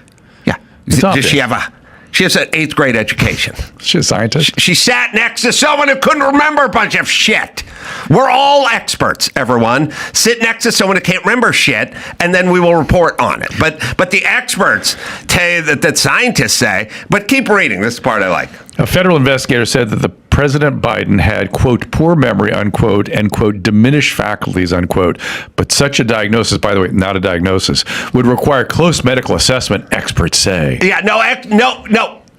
Yeah. Does she have she has an 8th grade education. She's a scientist. She sat next to someone who couldn't remember a bunch of shit. We're all experts, everyone. Sit next to someone who can't remember shit, and then we will report on it. But the experts tell you that scientists say, but keep reading. This is the part I like. A federal investigator said that the President Biden had, quote, poor memory, unquote, and, quote, diminished faculties, unquote. But such a diagnosis, by the way, not a diagnosis, would require close medical assessment, experts say. Yeah, no.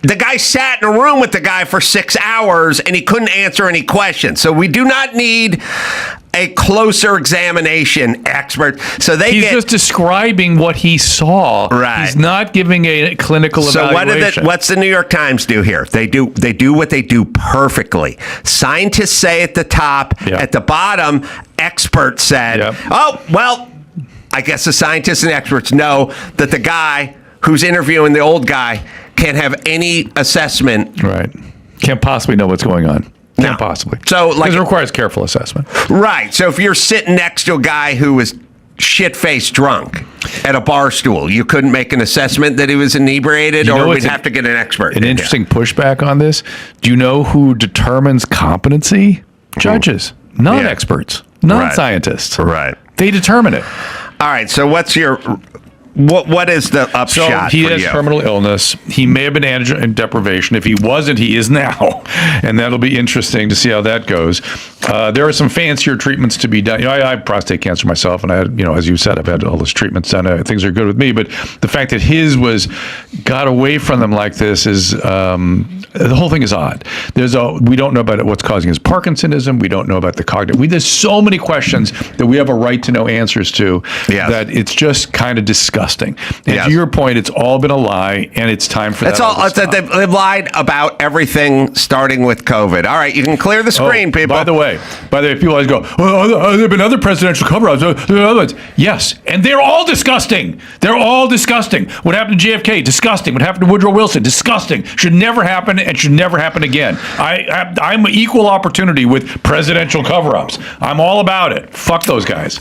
The guy sat in a room with the guy for 6 hours, and he couldn't answer any questions. So we do not need a closer examination expert. So he's just describing what he saw. Right. He's not giving a clinical evaluation. So what's the New York Times do here? They do what they do perfectly. Scientists say at the top, at the bottom, experts said, oh, well, I guess the scientists and experts know that the guy who's interviewing the old guy can't have any assessment. Right. Can't possibly know what's going on. Can't possibly. So, because it requires careful assessment. Right. So if you're sitting next to a guy who was shit-faced drunk at a bar stool, you couldn't make an assessment that he was inebriated, or we'd have to get an expert. An interesting pushback on this. Do you know who determines competency? Judges, not experts, not scientists. Right. They determine it. All right. So what's your... What is the upshot? So he has terminal illness. He may have been androgen deprivation. If he wasn't, he is now, and that'll be interesting to see how that goes. There are some fancier treatments to be done. I have prostate cancer myself, and I had, as you said, I've had all those treatments done. Things are good with me, but the fact that his got away from them like this is the whole thing is odd. We don't know about what's causing his Parkinsonism. We don't know about the cognitive. There's so many questions that we have a right to know answers to. That it's just kind of disgusting. And to your point, it's all been a lie, and it's time for that. They've lied about everything, starting with COVID. All right, you can clear the screen, people. By the way, people always go, there have been other presidential cover-ups. Yes, and they're all disgusting. They're all disgusting. What happened to JFK? Disgusting. What happened to Woodrow Wilson? Disgusting. Should never happen, and should never happen again. I'm equal opportunity with presidential cover-ups. I'm all about it. Fuck those guys.